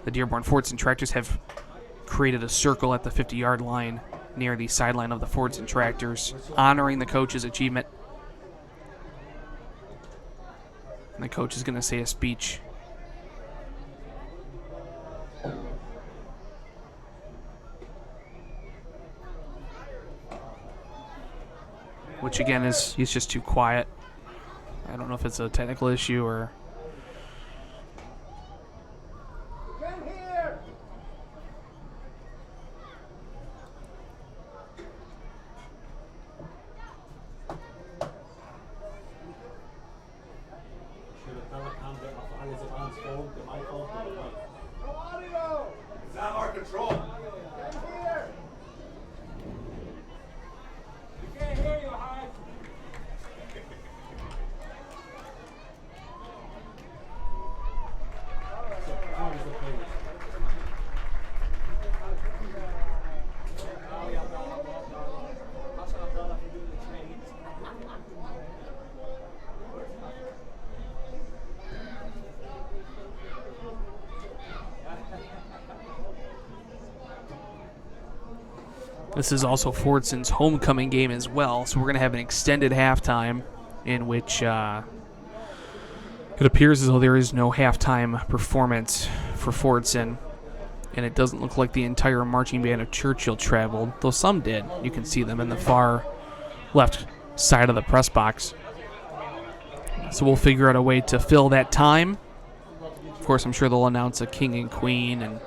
S2: The Dearborn Fordson Tractors have created a circle at the 50-yard line near the sideline of the Fordson Tractors, honoring the coach's achievement. And the coach is going to say a speech. Which again he's just too quiet. I don't know if it's a technical issue or...
S5: It's out of our control.
S2: This is also Fordson's homecoming game as well, so we're going to have an extended halftime in which it appears as though there is no halftime performance for Fordson, and it doesn't look like the entire marching band of Churchill traveled, though some did. You can see them in the far left side of the press box. So we'll figure out a way to fill that time. Of course, I'm sure they'll announce a king and queen and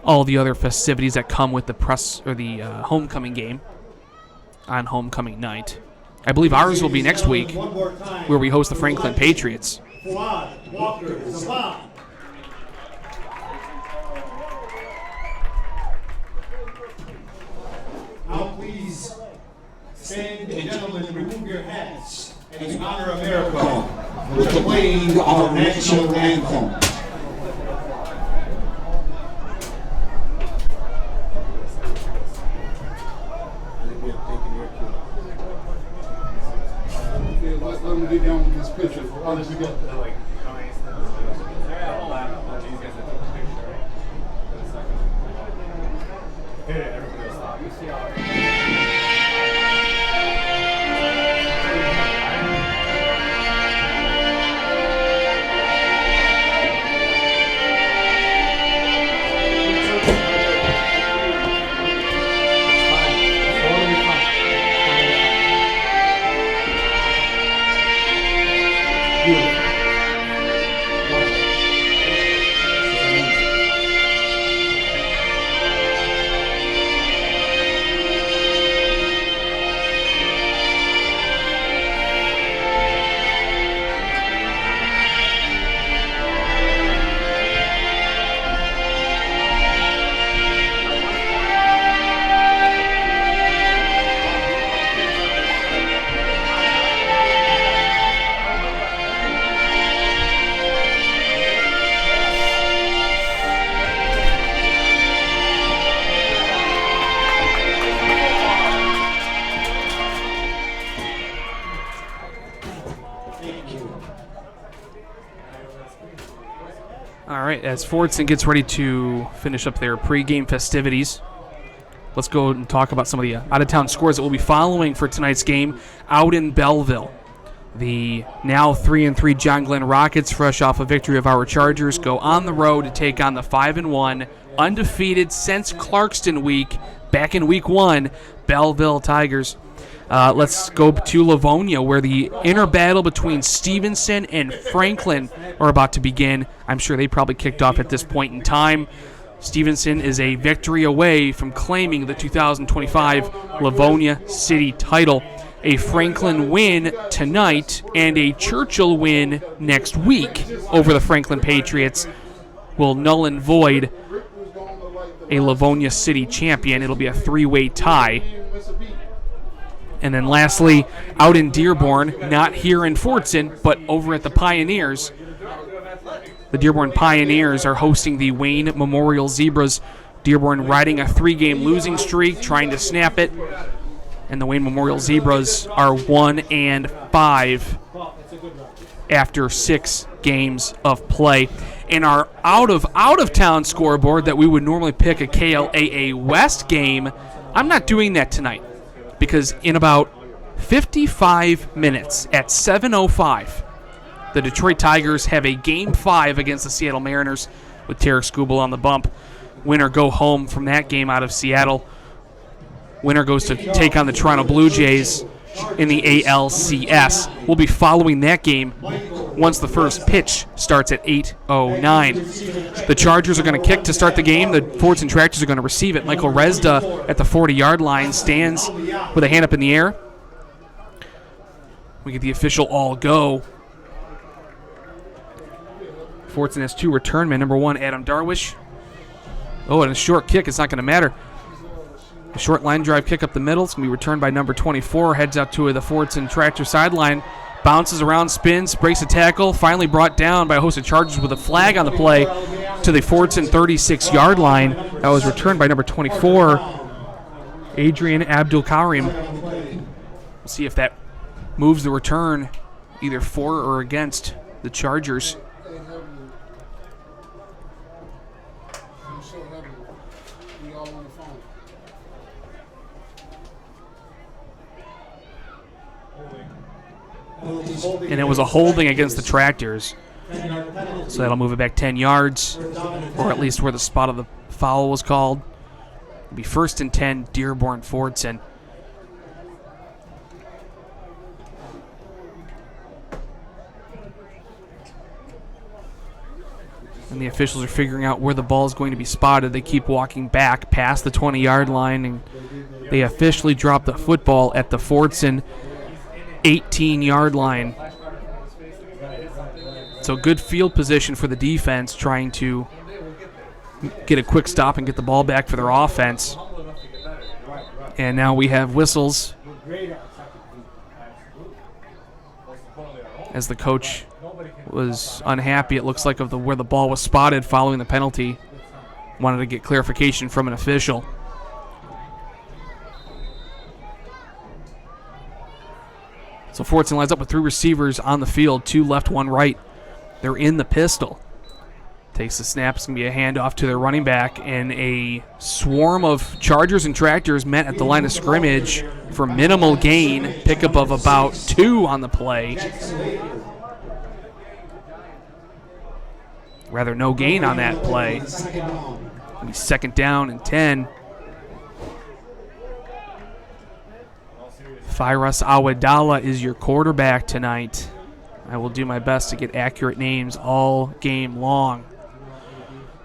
S2: all the other festivities that come with the press or the homecoming game on homecoming night. I believe ours will be next week, where we host the Franklin Patriots.
S5: Fuad, Walker, Saban. Now please stand and gentlemen remove your hats and honor America with playing our national anthem.
S6: Let them get down with this picture.
S2: All right, as Fordson gets ready to finish up their pregame festivities, let's go and talk about some of the out-of-town scores that we'll be following for tonight's game out in Belleville. The now 3-3 John Glenn Rockets, fresh off a victory of our Chargers, go on the road to take on the 5-1, undefeated since Clarkston week, back in week 1, Belleville Tigers. Let's go to Livonia, where the inner battle between Stevenson and Franklin are about to begin. I'm sure they probably kicked off at this point in time. Stevenson is a victory away from claiming the 2025 Livonia City title. A Franklin win tonight and a Churchill win next week over the Franklin Patriots will null and void a Livonia City champion. It'll be a 3-way tie. And then lastly, out in Dearborn, not here in Fordson, but over at the Pioneers, the Dearborn Pioneers are hosting the Wayne Memorial Zebras. Dearborn riding a 3-game losing streak, trying to snap it. And the Wayne Memorial Zebras are 1-5 after 6 games of play. In our out of town scoreboard that we would normally pick a KLAA West game, I'm not doing that tonight because in about 55 minutes at 7:05, the Detroit Tigers have a Game 5 against the Seattle Mariners with Tarek Skubal on the bump. Winner go home from that game out of Seattle. Winner goes to take on the Toronto Blue Jays in the ALCS. We'll be following that game once the first pitch starts at 8:09. The Chargers are going to kick to start the game. The Fordson Tractors are going to receive it. Michael Resda at the 40-yard line stands with a hand up in the air. We get the official all go. Fordson has 2 return men. Number 1, Adam Darwish. Oh, and a short kick. It's not going to matter. A short line drive kick up the middle. It's going to be returned by number 24. Heads out to the Fordson Tractor sideline. Bounces around, spins, breaks a tackle. Finally brought down by a host of Chargers with a flag on the play to the Fordson 36-yard line. That was returned by number 24, Adrian Abdul Karim. We'll see if that moves the return either for or against the Chargers. And it was a holding against the Tractors. So that'll move it back 10 yards, or at least where the spot of the foul was called. It'll be 1st and 10, Dearborn Fordson. And the officials are figuring out where the ball is going to be spotted. They keep walking back past the 20-yard line, and they officially drop the football at the Fordson 18-yard line. So good field position for the defense, trying to get a quick stop and get the ball back for their offense. And now we have whistles as the coach was unhappy, it looks like, of where the ball was spotted following the penalty. Wanted to get clarification from an official. So Fordson lines up with 3 receivers on the field, 2 left, 1 right. They're in the pistol. Takes the snap. It's going to be a handoff to their running back, and a swarm of Chargers and Tractors met at the line of scrimmage for minimal gain. Pickup of about 2 on the play. Rather, no gain on that play. It'll be 2nd down and 10. Firas Awadala is your quarterback tonight. I will do my best to get accurate names all game long.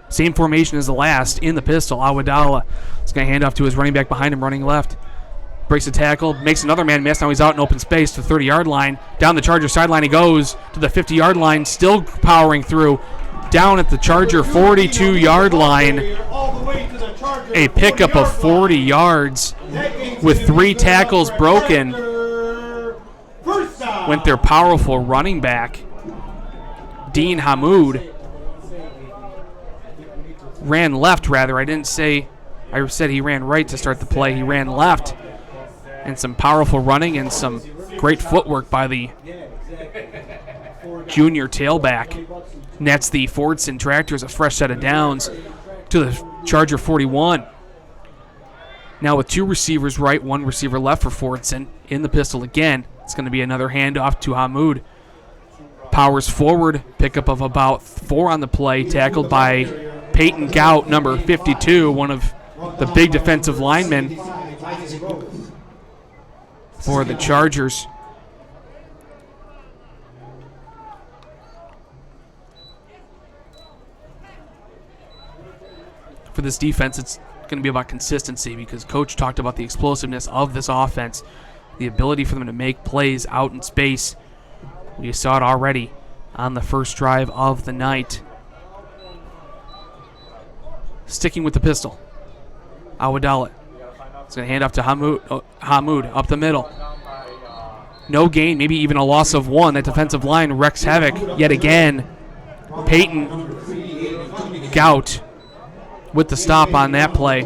S2: Same formation as the last in the pistol. Awadala is going to hand off to his running back behind him, running left. Breaks a tackle, makes another man miss. Now he's out in open space to the 30-yard line. Down the Charger sideline he goes to the 50-yard line, still powering through. Down at the Charger 42-yard line. A pickup of 40 yards with 3 tackles broken. Went their powerful running back, Dean Hamoud. Ran left, rather. I said he ran right to start the play. He ran left. And some powerful running and some great footwork by the junior tailback. Nets the Fordson Tractors a fresh set of downs to the Charger 41. Now with 2 receivers right, 1 receiver left for Fordson. In the pistol again. It's going to be another handoff to Hamoud. Powers forward, pickup of about 4 on the play, tackled by Peyton Gout, number 52, one of the big defensive linemen for the Chargers. For this defense, it's going to be about consistency because Coach talked about the explosiveness of this offense, the ability for them to make plays out in space. We saw it already on the first drive of the night. Sticking with the pistol. Awadallah. It's going to hand off to Hamoud up the middle. No gain, maybe even a loss of 1. That defensive line wreaks havoc yet again. Peyton Gout with the stop on that play.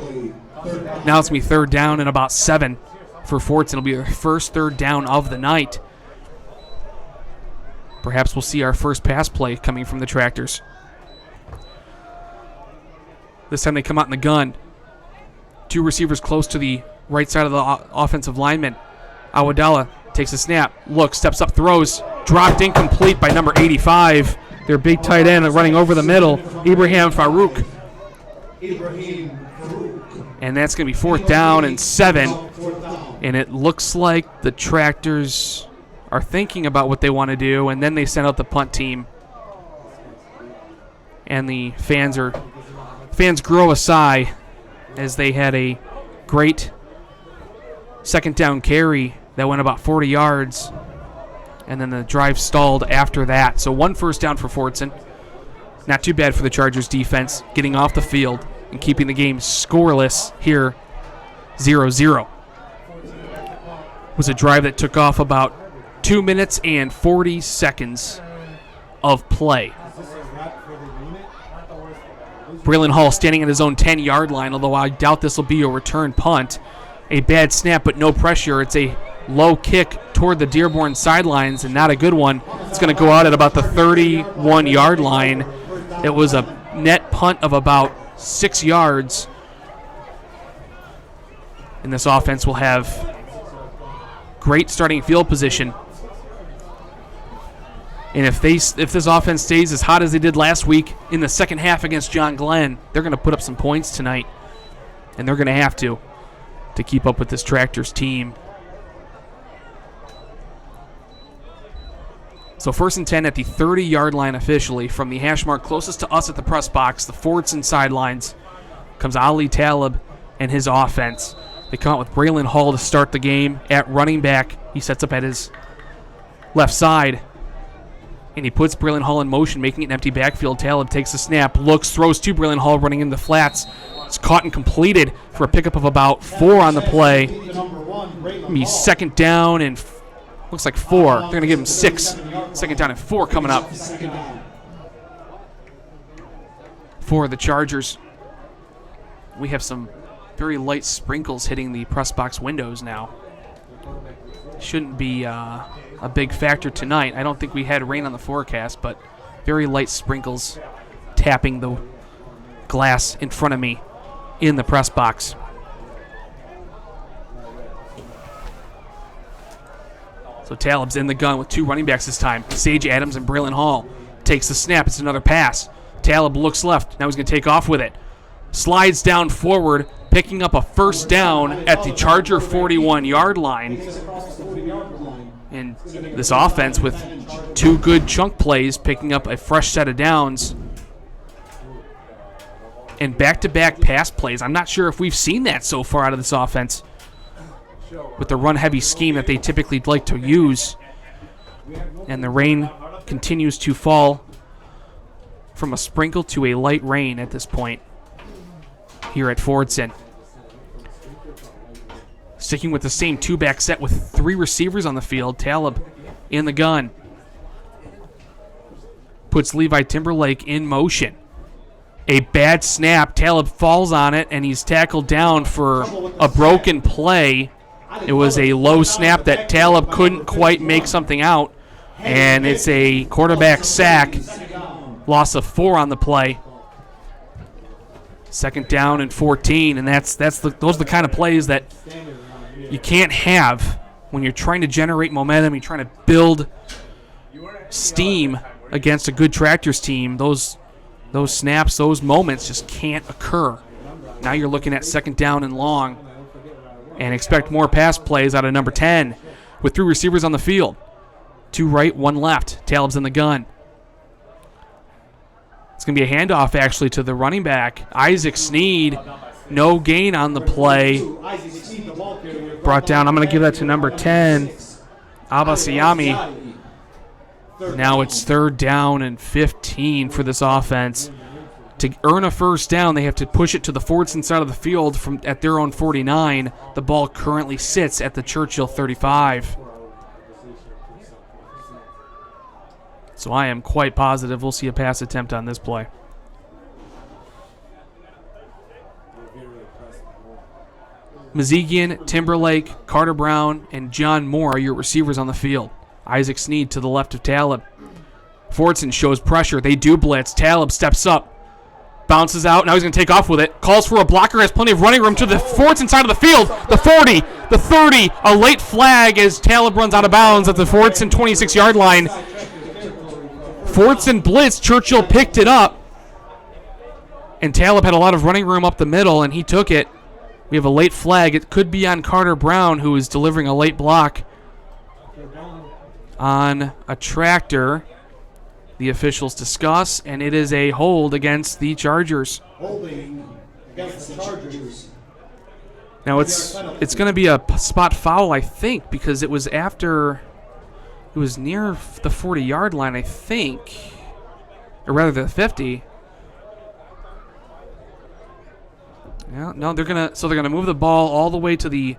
S2: Now it's going to be 3rd down and about 7 for Fordson. It'll be their first 3rd down of the night. Perhaps we'll see our first pass play coming from the Tractors. This time they come out in the gun. 2 receivers close to the right side of the offensive lineman. Awadallah takes a snap, looks, steps up, throws. Dropped incomplete by number 85. Their big tight end running over the middle, Ibrahim Farouk. And that's going to be 4th down and 7. And it looks like the Tractors are thinking about what they want to do, and then they send out the punt team. And the fans grow a sigh as they had a great 2nd down carry that went about 40 yards, and then the drive stalled after that. So 1 first down for Fordson. Not too bad for the Chargers defense, getting off the field and keeping the game scoreless here, 0-0. It was a drive that took off about 2 minutes and 40 seconds of play. Braylon Hall standing at his own 10-yard line, although I doubt this will be a return punt. A bad snap, but no pressure. It's a low kick toward the Dearborn sidelines, and not a good one. It's going to go out at about the 31-yard line. It was a net punt of about 6 yards. And this offense will have great starting field position. And if this offense stays as hot as they did last week in the second half against John Glenn, they're going to put up some points tonight. And they're going to have to keep up with this Tractors team. So 1st and 10 at the 30-yard line officially from the hash mark closest to us at the press box, the Fordson sidelines, comes Ali Talib and his offense. They come out with Braylon Hall to start the game at running back. He sets up at his left side, and he puts Braylon Hall in motion, making it an empty backfield. Talib takes the snap, looks, throws to Braylon Hall, running into the flats. It's caught and completed for a pickup of about 4 on the play. Be 2nd down and looks like 4. They're going to give him 6. 2nd down and 4 coming up for the Chargers. We have some very light sprinkles hitting the press box windows now. Shouldn't be a big factor tonight. I don't think we had rain on the forecast, but very light sprinkles tapping the glass in front of me in the press box. So Talib's in the gun with 2 running backs this time. Sage Adams and Braylon Hall. Takes the snap. It's another pass. Talib looks left. Now he's going to take off with it. Slides down forward, picking up a 1st down at the Charger 41-yard line. And this offense with 2 good chunk plays, picking up a fresh set of downs. And back-to-back pass plays. I'm not sure if we've seen that so far out of this offense with the run-heavy scheme that they typically like to use. And the rain continues to fall from a sprinkle to a light rain at this point here at Fordson. Sticking with the same 2-back set with 3 receivers on the field. Talib in the gun. Puts Levi Timberlake in motion. A bad snap. Talib falls on it, and he's tackled down for a broken play. It was a low snap that Talib couldn't quite make something out, and it's a quarterback sack. Loss of 4 on the play.
S1: 2nd down and 14, and those are the kind of plays that you can't have when you're trying to generate momentum, you're trying to build steam against a good Tractors team. Those snaps, those moments just can't occur. Now you're looking at 2nd down and long, and expect more pass plays out of number 10 with 3 receivers on the field. 2 right, 1 left. Taleb's in the gun. It's going to be a handoff, actually, to the running back. Isaac Sneed, no gain on the play. Brought down. I'm going to give that to number 10, Abasiyami. Now it's 3rd down and 15 for this offense. To earn a 1st down, they have to push it to the Fordson side of the field at their own 49. The ball currently sits at the Churchill 35. So I am quite positive we'll see a pass attempt on this play. Mazigian, Timberlake, Carter Brown, and John Moore are your receivers on the field. Isaac Sneed to the left of Taleb. Fordson shows pressure. They do blitz. Taleb steps up. Bounces out. Now he's going to take off with it. Calls for a blocker. Has plenty of running room to the Fordson side of the field. The 40, the 30. A late flag as Taleb runs out of bounds at the Fordson 26-yard line. Fordson blitzed. Churchill picked it up. And Taleb had a lot of running room up the middle, and he took it. We have a late flag. It could be on Carter Brown, who is delivering a late block on a Tractor. The officials discuss, and it is a hold against the Chargers.
S5: Holding against the Chargers.
S1: Now it's going to be a spot foul, I think, because it was near the 40-yard line, I think, or rather the 50. Yeah, no, they're gonna move the ball all the way to the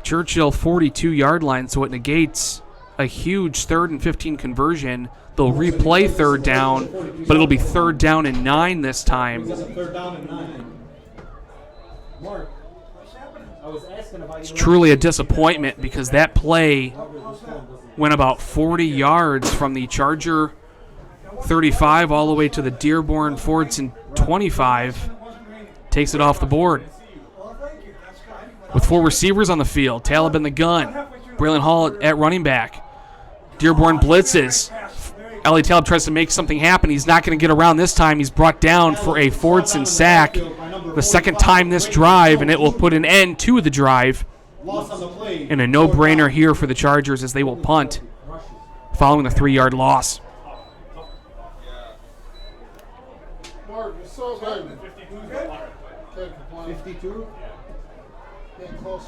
S1: Churchill 42-yard line, so it negates a huge 3rd and 15 conversion. They'll replay 3rd down, but it'll be 3rd down and 9 this time. It's truly a disappointment because that play went about 40 yards from the Charger 35 all the way to the Dearborn Fordson 25. Takes it off the board. With 4 receivers on the field, Taleb in the gun, Braylon Hall at running back. Dearborn blitzes. Ellie Taleb tries to make something happen. He's not going to get around this time. He's brought down for a Fordson sack. The 2nd time this drive, and it will put an end to the drive. And a no-brainer here for the Chargers as they will punt following the 3-yard loss.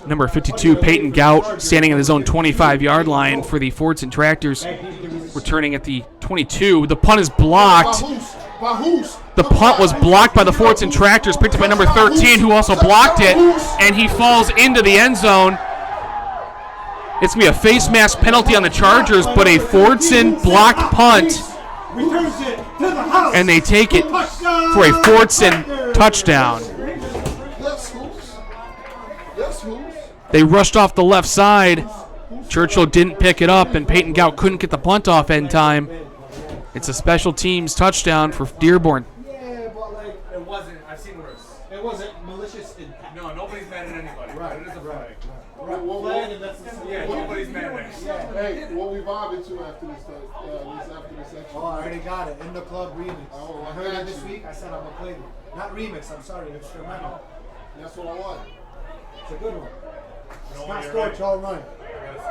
S1: Number 52, Peyton Gout, standing on his own 25-yard line for the Fordson Tractors, returning at the 22. The punt is blocked. The punt was blocked by the Fordson Tractors, picked up by number 13, who also blocked it, and he falls into the end zone. It's going to be a face mask penalty on the Chargers, but a Fordson blocked punt, and they take it for a Fordson touchdown. They rushed off the left side. Churchill didn't pick it up, and Peyton Gout couldn't get the punt off in time. It's a special teams touchdown for Dearborn.
S5: Yeah, but like it wasn't. I've seen worse. It wasn't malicious intent. No, nobody's mad at anybody. Right. It is a flag. Right. Nobody's mad at us.
S6: Hey, what we vibing to after this section?
S5: Oh, I already got it. In the club remix.
S6: Oh,
S5: I heard that this week. I said I'm gonna play it. Not remix. I'm sorry. Instrumental.
S6: That's what I want.
S5: It's a good one. Scott Storch all night.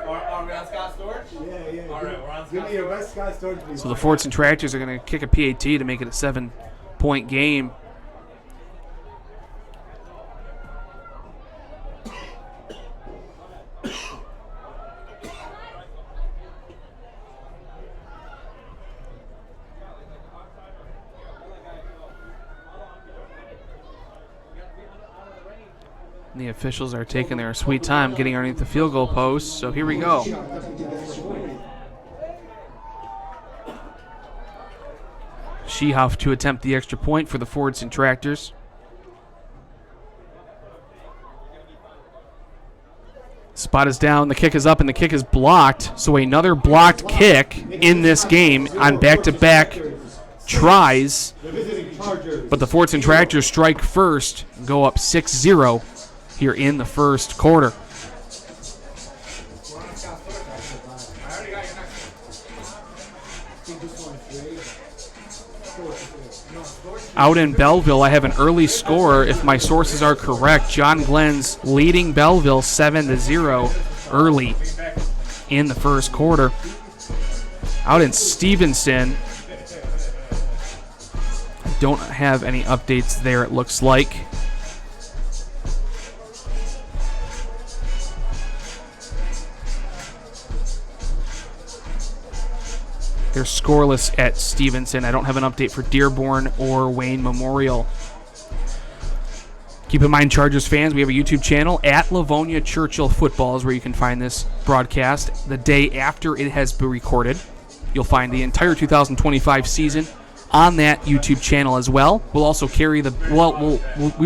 S7: Are we on Scott Storch?
S5: Yeah.
S7: All right, we're on Scott
S5: Give me your best Scott Storch, please.
S1: So the Fordson Tractors are going to kick a PAT to make it a 7-point game. The officials are taking their sweet time getting underneath the field goal post, so here we go. Sheehoff to attempt the extra point for the Fordson Tractors. Spot is down, the kick is up, and the kick is blocked. So another blocked kick in this game on back-to-back tries. But But the Fordson Tractors strike first, go up 6-0 here in the first quarter. Out in Belleville, I have an early score. If my sources are correct, John Glenn's leading Belleville 7-0 early in the first quarter. Out in Stevenson, don't have any updates there, it looks like. They're scoreless at Stevenson. I don't have an update for Dearborn or Wayne Memorial. Keep in mind, Chargers fans, we have a YouTube channel at Livonia Churchill Football is where you can find this broadcast. The day after it has been recorded, you'll find the entire 2025 season on that YouTube channel as well. We'll also carry we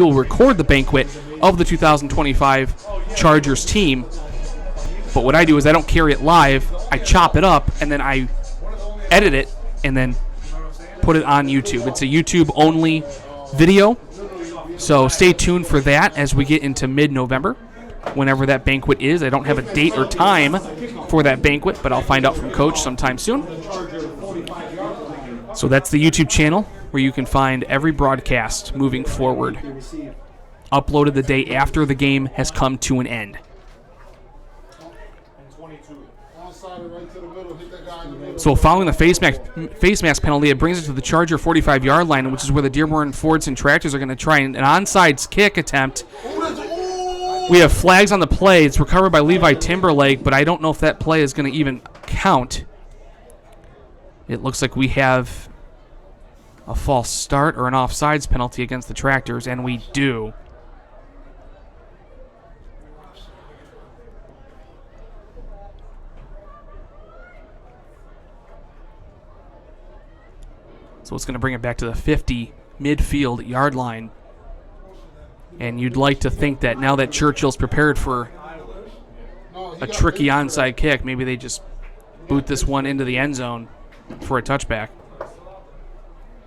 S1: will record the banquet of the 2025 Chargers team. But what I do is I don't carry it live. I chop it up and then I edit it and then put it on YouTube. It's a YouTube-only video, so stay tuned for that as we get into mid-November, whenever that banquet is. I don't have a date or time for that banquet, but I'll find out from Coach sometime soon. So that's the YouTube channel where you can find every broadcast moving forward, uploaded the day after the game has come to an end. So following the face mask penalty, it brings it to the Charger 45-yard line, which is where the Dearborn Fordson Tractors are going to try an onside kick attempt. We have flags on the play. It's recovered by Levi Timberlake, but I don't know if that play is going to even count. It looks like we have a false start or an offsides penalty against the Tractors, and we do. So it's going to bring it back to the 50 midfield yard line. And you'd like to think that now that Churchill's prepared for a tricky onside kick, maybe they just boot this one into the end zone for a touchback.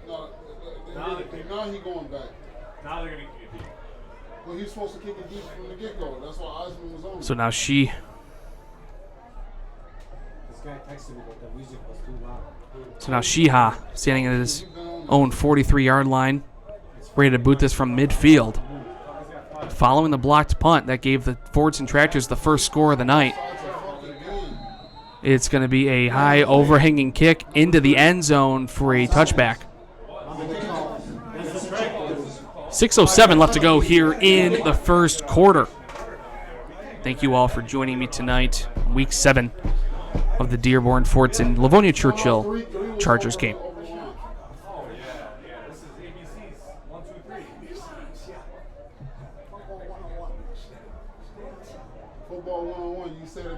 S6: Now he's going back.
S7: Now they're going to kick it deep.
S6: Well, he's supposed to kick it deep from the get-go. That's why Osmond was on.
S1: So now she...
S5: This guy texted me that the music was too loud.
S1: So now Sheeha standing at his own 43-yard line, ready to boot this from midfield. Following the blocked punt that gave the Fordson Tractors the first score of the night, it's going to be a high overhanging kick into the end zone for a touchback. 6:07 left to go here in the first quarter. Thank you all for joining me tonight, week 7 of the Dearborn Fordson Livonia Churchill Chargers game.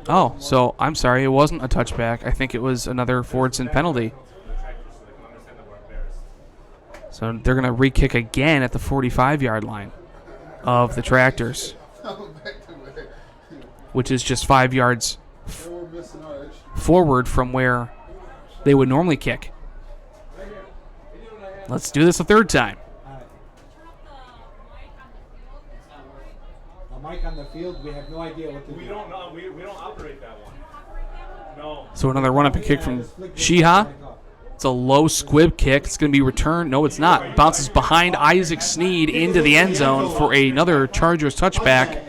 S1: Oh, so I'm sorry, it wasn't a touchback. I think it was another Fordson penalty. So they're going to re-kick again at the 45-yard line of the Tractors, which is just 5 yards forward from where they would normally kick. Let's do this a third time.
S5: The mic on the field, we have no idea what to do.
S7: We don't know. We don't operate that one. No.
S1: So another run-up and kick from Sheeha. It's a low squib kick. It's going to be returned. No, it's not. It bounces behind Isaac Sneed into the end zone for another Chargers touchback.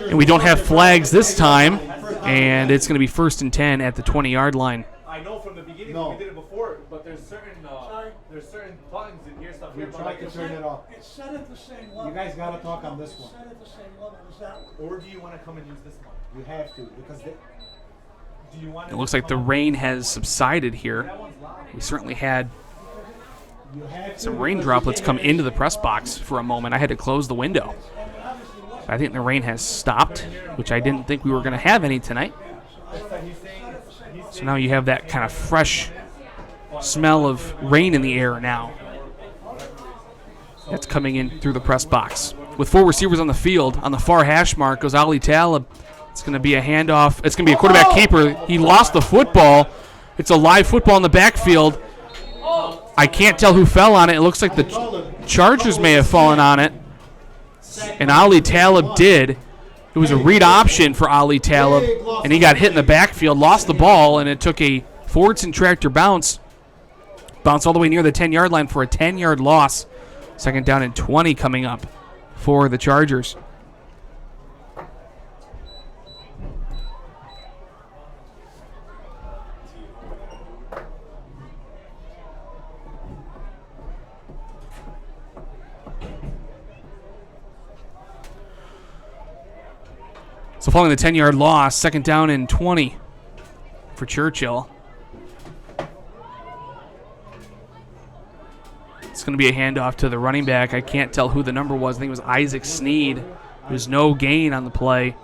S1: And we don't have flags this time. And it's going to be 1st and 10 at the 20-yard line.
S7: I know from the beginning we did it before, but there's certain buttons in here stuff.
S5: We tried to turn it off.
S8: It's set at the same level.
S5: You guys got to talk on this one.
S8: Set at the same level as that one.
S7: Or do you want to come and use this one?
S5: You have to because
S7: Do you want?
S1: It looks like the rain has subsided here. We certainly had some rain droplets come into the press box for a moment. I had to close the window. I think the rain has stopped, which I didn't think we were going to have any tonight. So now you have that kind of fresh smell of rain in the air now. That's coming in through the press box. With 4 receivers on the field, on the far hash mark goes Ali Talib. It's going to be a handoff. It's going to be a quarterback keeper. He lost the football. It's a live football in the backfield. I can't tell who fell on it. It looks like the Chargers may have fallen on it. And Ali Talib did. It was a read option for Ali Talib, and he got hit in the backfield, lost the ball, and it took a Fordson Tractor bounce all the way near the 10-yard line for a 10-yard loss. Second down and 20 coming up for the Chargers. So following the 10-yard loss, second down and 20 for Churchill. It's going to be a handoff to the running back. I can't tell who the number was. I think it was Isaac Sneed. There was no gain on the play.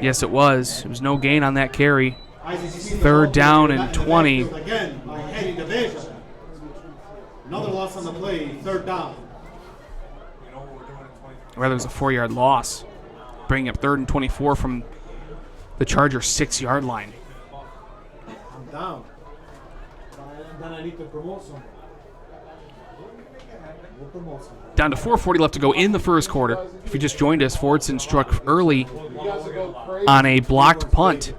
S1: Yes, it was. It was no gain on that carry. Third down and 20.
S5: Again, by heading the vision. Another loss on the play. Third down.
S1: Rather, it was a 4-yard loss, bringing up third and 24 from the Chargers' 6-yard line.
S5: I'm down. And then I need to promote someone.
S1: Down to 4:40 left to go in the first quarter. If you just joined us, Fordson struck early on a blocked punt,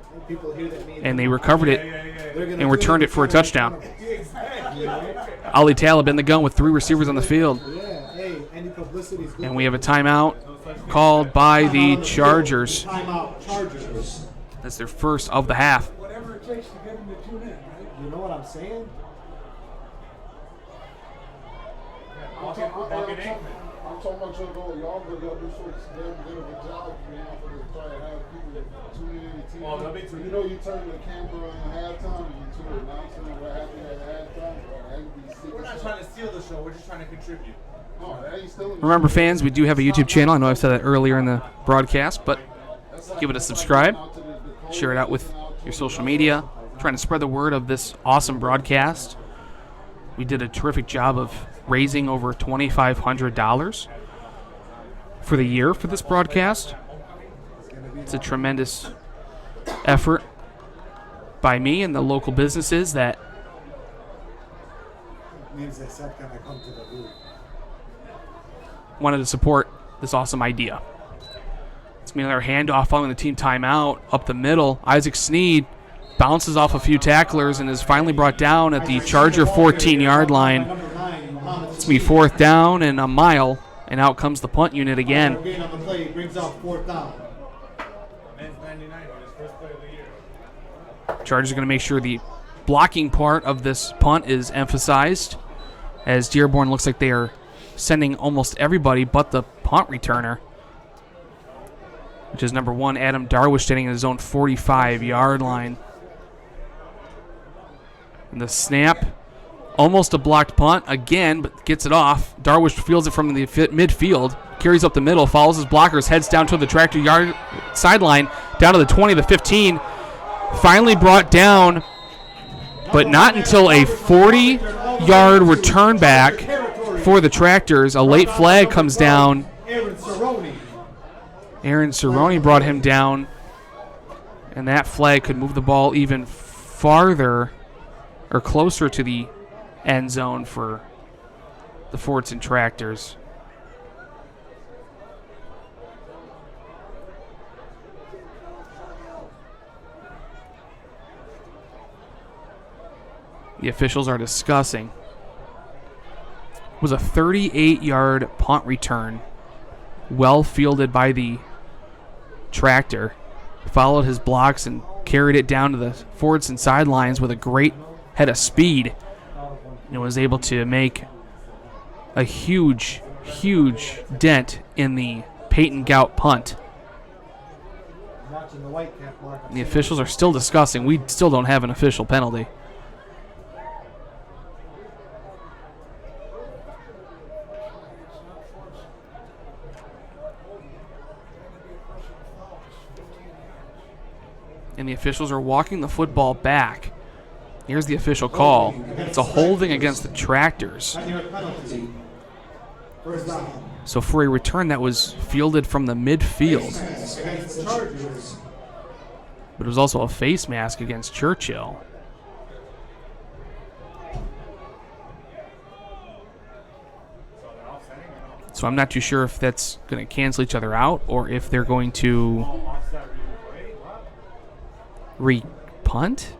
S1: and they recovered it and returned it for a touchdown. Ali Talib in the gun with 3 receivers on the field. And we have a timeout called by the Chargers. That's their first of the half.
S8: Whatever it takes to get them to tune in, right?
S5: You know what I'm saying?
S6: I'm talking about y'all do so damn good of a job for try to have people tune in the TV. You know, you turn the camera on halftime and you tune the announcement what happened at halftime.
S7: We're not trying to steal the show. We're just trying to contribute.
S1: Remember, fans, we do have a YouTube channel. I know I've said that earlier in the broadcast, but give it a subscribe. Share it out with your social media. Trying to spread the word of this awesome broadcast. We did a terrific job of raising over $2,500 for the year for this broadcast. It's a tremendous effort by me and the local businesses that wanted to support this awesome idea. It's me another handoff following the team timeout up the middle. Isaac Sneed bounces off a few tacklers and is finally brought down at the Charger 14-yard line. It's me fourth down and a mile, and out comes the punt unit again. Chargers are going to make sure the blocking part of this punt is emphasized, as Dearborn looks like they are sending almost everybody but the punt returner, which is number 1, Adam Darwish, standing in his own 45-yard line. And the snap, almost a blocked punt again, but gets it off. Darwish fields it from the midfield, carries up the middle, follows his blockers, heads down to the Tractor yard sideline, down to the 20, the 15. Finally brought down, but not until a 40-yard return back for the Tractors. A late flag comes down. Aaron Cerrone brought him down, and that flag could move the ball even farther or closer to the end zone for the Fordson Tractors. The officials are discussing. It was a 38-yard punt return, well fielded by the Tractor. Followed his blocks and carried it down to the Fordson sidelines with a great head of speed, and was able to make a huge, huge dent in the Peyton Gout punt. And the officials are still discussing. We still don't have an official penalty. And the officials are walking the football back. Here's the official call. It's a holding against the Tractors. So for a return that was fielded from the midfield. But it was also a face mask against Churchill. So I'm not too sure if that's going to cancel each other out or if they're going to re-punt.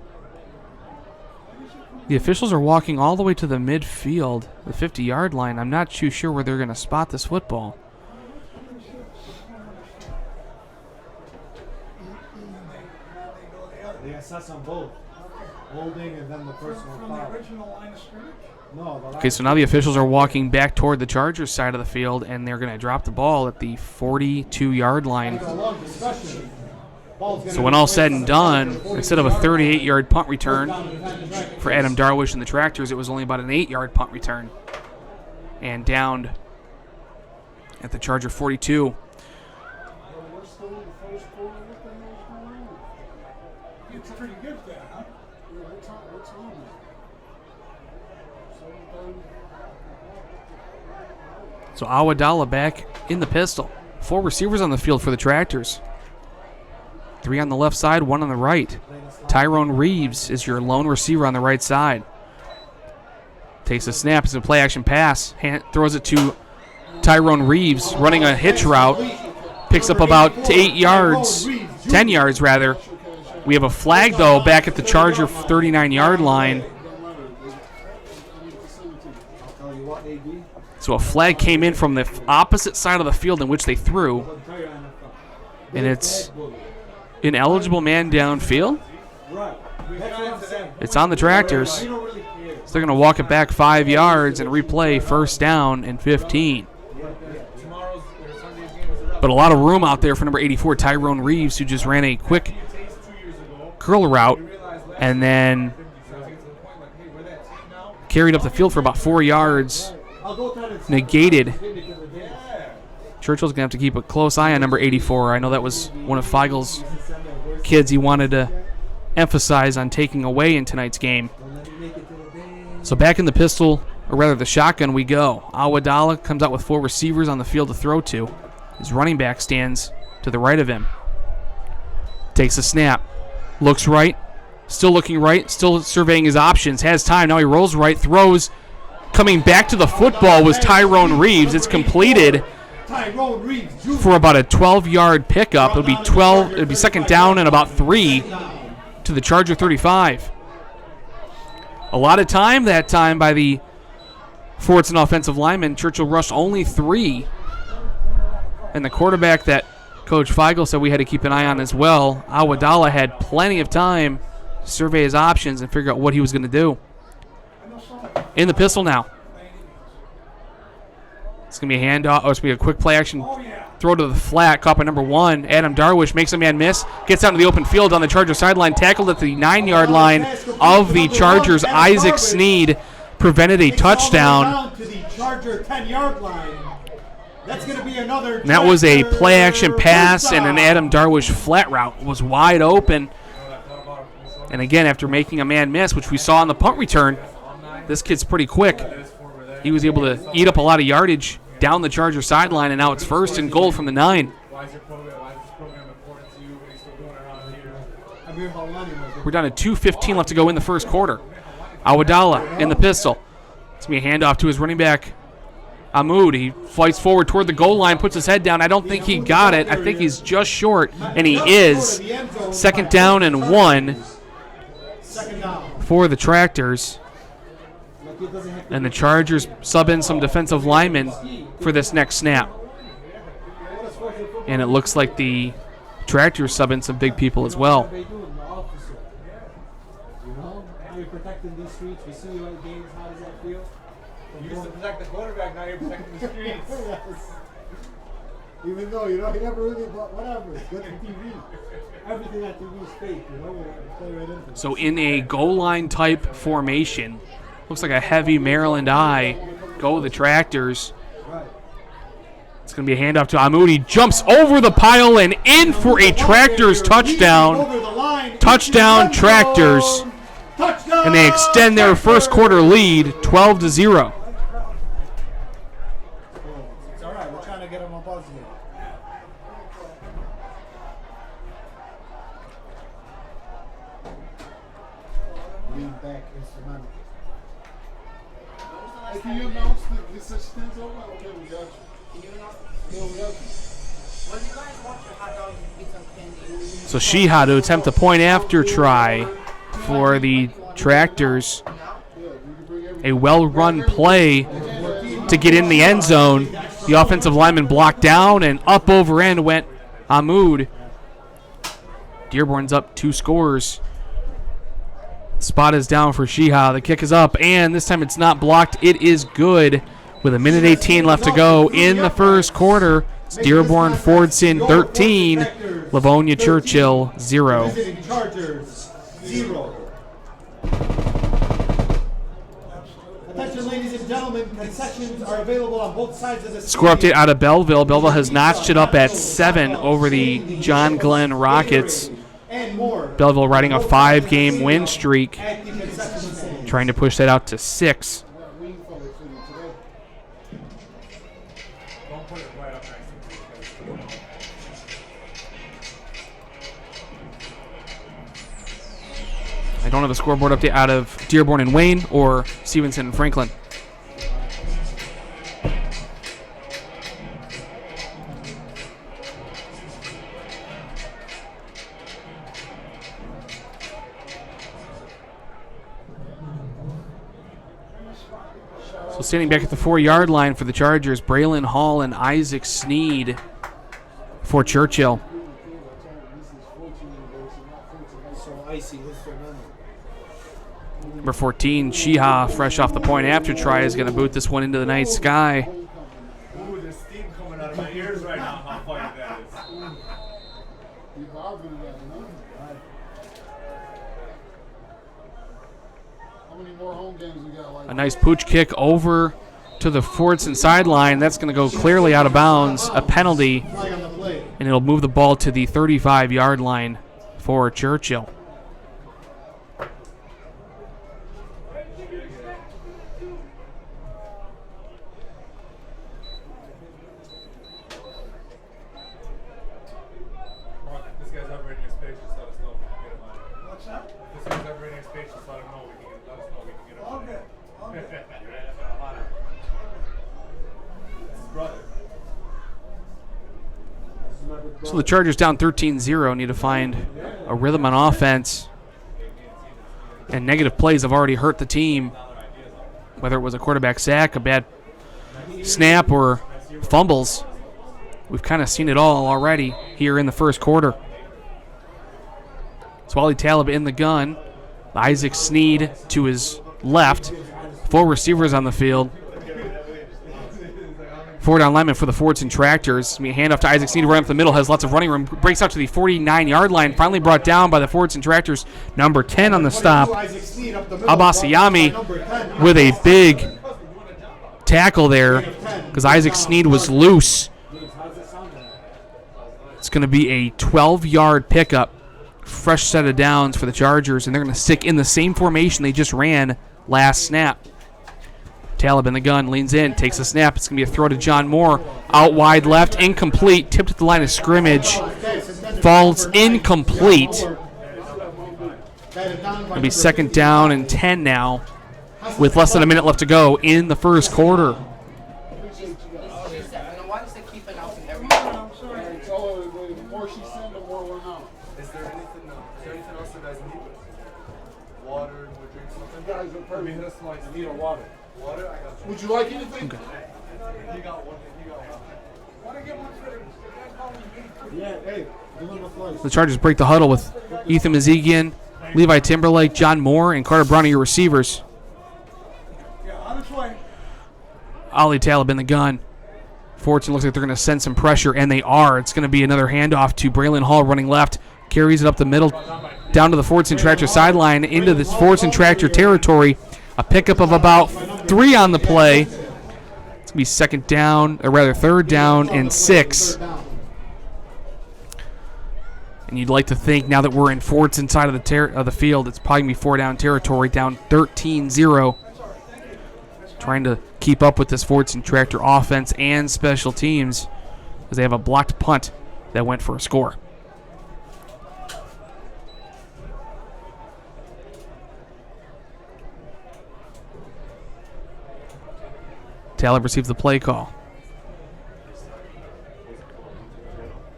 S1: The officials are walking all the way to the midfield, the 50-yard line. I'm not too sure where they're going to spot this football.
S7: They assess on both. Holding and then the personal foul. From the original line of scrimmage? No.
S1: Okay, so now the officials are walking back toward the Chargers side of the field, and they're going to drop the ball at the 42-yard line. So when all's said and done, instead of a 38-yard punt return for Adam Darwish and the Tractors, it was only about an 8-yard punt return. And downed at the Charger 42.
S8: It's pretty good there, huh?
S1: So Awadala back in the pistol. 4 receivers on the field for the Tractors. 3 on the left side, 1 on the right. Tyrone Reeves is your lone receiver on the right side. Takes a snap. It's a play-action pass. Throws it to Tyrone Reeves, running a hitch route. Picks up about 8 yards, 10 yards rather. We have a flag, though, back at the Charger 39-yard line. So a flag came in from the opposite side of the field in which they threw. And it's ineligible man downfield. It's on the Tractors. So they're going to walk it back 5 yards and replay first down and 15. But a lot of room out there for number 84, Tyrone Reeves, who just ran a quick curl route and then carried up the field for about 4 yards. Negated. Churchill's going to have to keep a close eye on number 84. I know that was one of Feigel's kids he wanted to emphasize on taking away in tonight's game. So back in the pistol, or rather the shotgun we go. Awadala comes out with 4 receivers on the field to throw to. His running back stands to the right of him. Takes a snap. Looks right. Still looking right. Still surveying his options. Has time. Now he rolls right. Throws. Coming back to the football was Tyrone Reeves. It's completed for about a 12-yard pickup. It'll be second down and about 3 to the Charger 35. A lot of time that time by the Fordson offensive lineman. Churchill rushed only 3. And the quarterback that Coach Feigl said we had to keep an eye on as well, Awadala, had plenty of time to survey his options and figure out what he was going to do. In the pistol now. It's going to be a handoff. It's going to be a quick play action throw to the flat. Caught by number 1. Adam Darwish makes a man miss. Gets out to the open field on the Charger sideline. Tackled at the 9-yard line of the Chargers. Isaac Sneed prevented a touchdown.
S7: To the Charger 10-yard line. That's going to be another.
S1: And that was a play action pass, and an Adam Darwish flat route was wide open. And again, after making a man miss, which we saw on the punt return, this kid's pretty quick. He was able to eat up a lot of yardage down the Charger sideline, and now it's first and goal from the 9. We're down to 2:15 left to go in the first quarter. Awadala in the pistol. It's going to be a handoff to his running back, Ahmoud. He fights forward toward the goal line, puts his head down. I don't think he got it. I think he's just short, and he is. Second down and 1 for the Tractors. And the Chargers sub in some defensive linemen for this next snap. And it looks like the Tractors sub in some big people as well.
S7: You used to protect the quarterback, now you're protecting the streets.
S6: Even though, he never really, but whatever. It's good for TV. Everything on TV is fake, Play right into it.
S1: So in a goal line type formation, looks like a heavy Maryland eye. Go the Tractors. It's going to be a handoff to Ahmoud. He jumps over the pile and in for a Tractors touchdown. Touchdown Tractors. And they extend their first quarter lead 12-0.
S7: It's all right. We're trying to get him a buzz here.
S6: Lean back instrumental. Hey, can you announce the such things over? Okay, we got you.
S1: So Sheeha to attempt a point after try for the Tractors. A well-run play to get in the end zone. The offensive lineman blocked down, and up over end went Ahmoud. Dearborn's up 2 scores. Spot is down for Sheeha. The kick is up, and this time it's not blocked. It is good with 1:18 left to go in the first quarter. It's Dearborn Fordson 13, Livonia Churchill 0.
S7: Chargers 0. Attention, ladies and gentlemen, concessions are available on both sides of the
S1: Score update out of Belleville. Belleville has notched it up at 7 over the John Glenn Rockets.
S7: and more.
S1: Belleville riding a 5-game win streak, trying to push that out to 6. I don't have a scoreboard update out of Dearborn and Wayne or Stevenson and Franklin. So standing back at the 4-yard line for the Chargers, Braylon Hall and Isaac Sneed for Churchill. Number 14, Sheeha, fresh off the point after try, is going to boot this one into the night sky.
S5: Ooh, there's steam coming out of my ears right now. How funny that is.
S6: How many more home games we got?
S1: A nice pooch kick over to the Fordson sideline. That's going to go clearly out of bounds, a penalty, and it'll move the ball to the 35-yard line for Churchill. So the Chargers down 13-0, need to find a rhythm on offense. And negative plays have already hurt the team, whether it was a quarterback sack, a bad snap, or fumbles. We've kind of seen it all already here in the first quarter. Swally Talib in the gun. Isaac Sneed to his left. 4 receivers on the field. 4-down lineman for the Fordson Tractors. Handoff to Isaac Sneed right up the middle. Has lots of running room. Breaks out to the 49-yard line. Finally brought down by the Fordson Tractors. Number 10 on the stop. Abbas Ayami with a big tackle there because Isaac Sneed was loose. It's going to be a 12-yard pickup. Fresh set of downs for the Chargers, and they're going to stick in the same formation they just ran last snap. Talib in the gun, leans in, takes a snap. It's going to be a throw to John Moore. Out wide left, incomplete. Tipped at the line of scrimmage. Falls incomplete. It'll be 2nd down and 10 now with less than a minute left to go in the first quarter.
S6: Would you like anything?
S1: Okay.
S5: You got one.
S6: Yeah, hey, give him a slice.
S1: The Chargers break the huddle with Ethan Mazigian, Levi Timberlake, John Moore, and Carter Brown are your receivers.
S8: Yeah, on its way.
S1: Ali Talib in the gun. Fordson looks like they're going to send some pressure, and they are. It's going to be another handoff to Braylon Hall running left. Carries it up the middle, down to the Fordson Tractor sideline, into the Fordson Tractor territory. A pickup of about 3 on the play. It's going to be 3rd down and 6. And you'd like to think now that we're in Fordson side of the field, it's probably going to be 4-down territory, down 13-0. Trying to keep up with this Fordson Tractor offense and special teams as they have a blocked punt that went for a score. Talib receives the play call.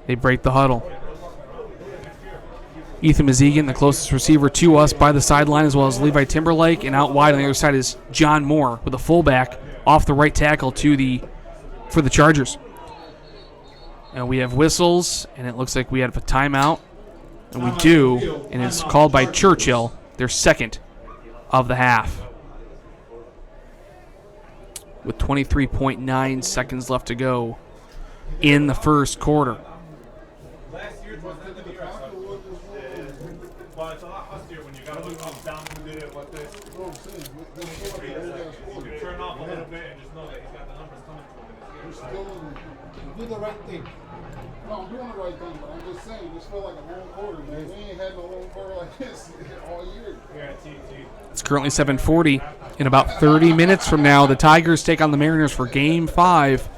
S1: They break the huddle. Ethan Mazegan, the closest receiver to us by the sideline, as well as Levi Timberlake, and out wide on the other side is John Moore with a fullback off the right tackle for the Chargers. And we have whistles, and it looks like we have a timeout. And we do, and it's called by Churchill, their second of the half. With 23.9 seconds left to go in the first quarter.
S5: Last year it was the year. But it's a lot huskier when you got to look up, down, who did it, what this. You can turn off a little bit and just know that he's got the numbers coming to him.
S6: Do the right thing. No, I'm doing the right thing, but I'm just saying, this felt like a long quarter, man. We ain't had no long quarter like this all year.
S5: Yeah,
S1: it's currently 7:40. In about 30 minutes from now, the Tigers take on the Mariners for Game 5.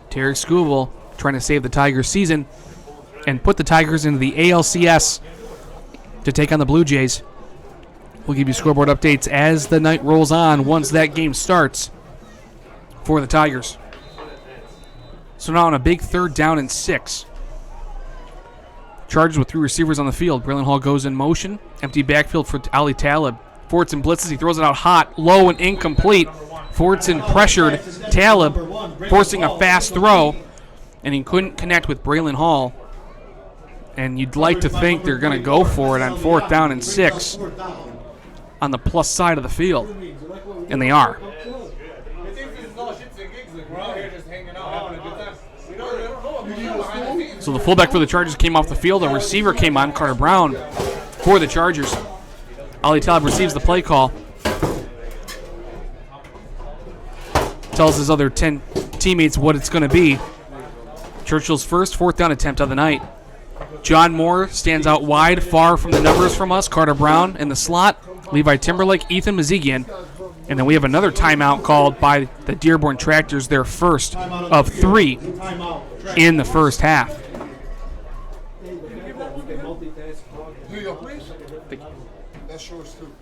S1: Tarek Skubal trying to save the Tigers' season and put the Tigers into the ALCS to take on the Blue Jays. We'll give you scoreboard updates as the night rolls on once that game starts for the Tigers. So now on a big 3rd down and 6. Chargers with 3 receivers on the field. Braylon Hall goes in motion. Empty backfield for Ali Talib. Fordson blitzes. He throws it out hot, low, and incomplete. Fordson pressured Talib, forcing a fast throw, and he couldn't connect with Braylon Hall. And you'd like to think they're going to go for it on 4th down and 6 on the plus side of the field. And they are. So the fullback for the Chargers came off the field. A receiver came on, Carter Brown, for the Chargers. Ali Talib receives the play call. Tells his other 10 teammates what it's going to be. Churchill's first 4th down attempt of the night. John Moore stands out wide, far from the numbers from us. Carter Brown in the slot. Levi Timberlake, Ethan Mazegan. And then we have another timeout called by the Dearborn Tractors, their first of 3 in the first half.
S6: That's yours too.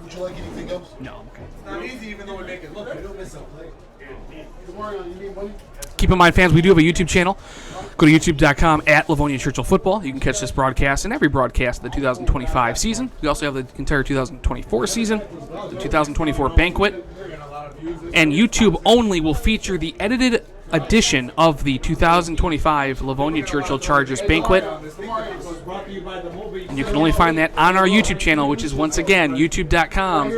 S6: Would you like anything else?
S1: No.
S5: It's not easy even though we make it look. You don't miss a play.
S6: You need money?
S1: Keep in mind, fans, we do have a YouTube channel. Go to youtube.com at Livonia Churchill Football. You can catch this broadcast and every broadcast of the 2025 season. We also have the entire 2024 season, the 2024 banquet. And YouTube only will feature the edited edition of the 2025 Livonia Churchill Chargers banquet. And you can only find that on our YouTube channel, which is once again youtube.com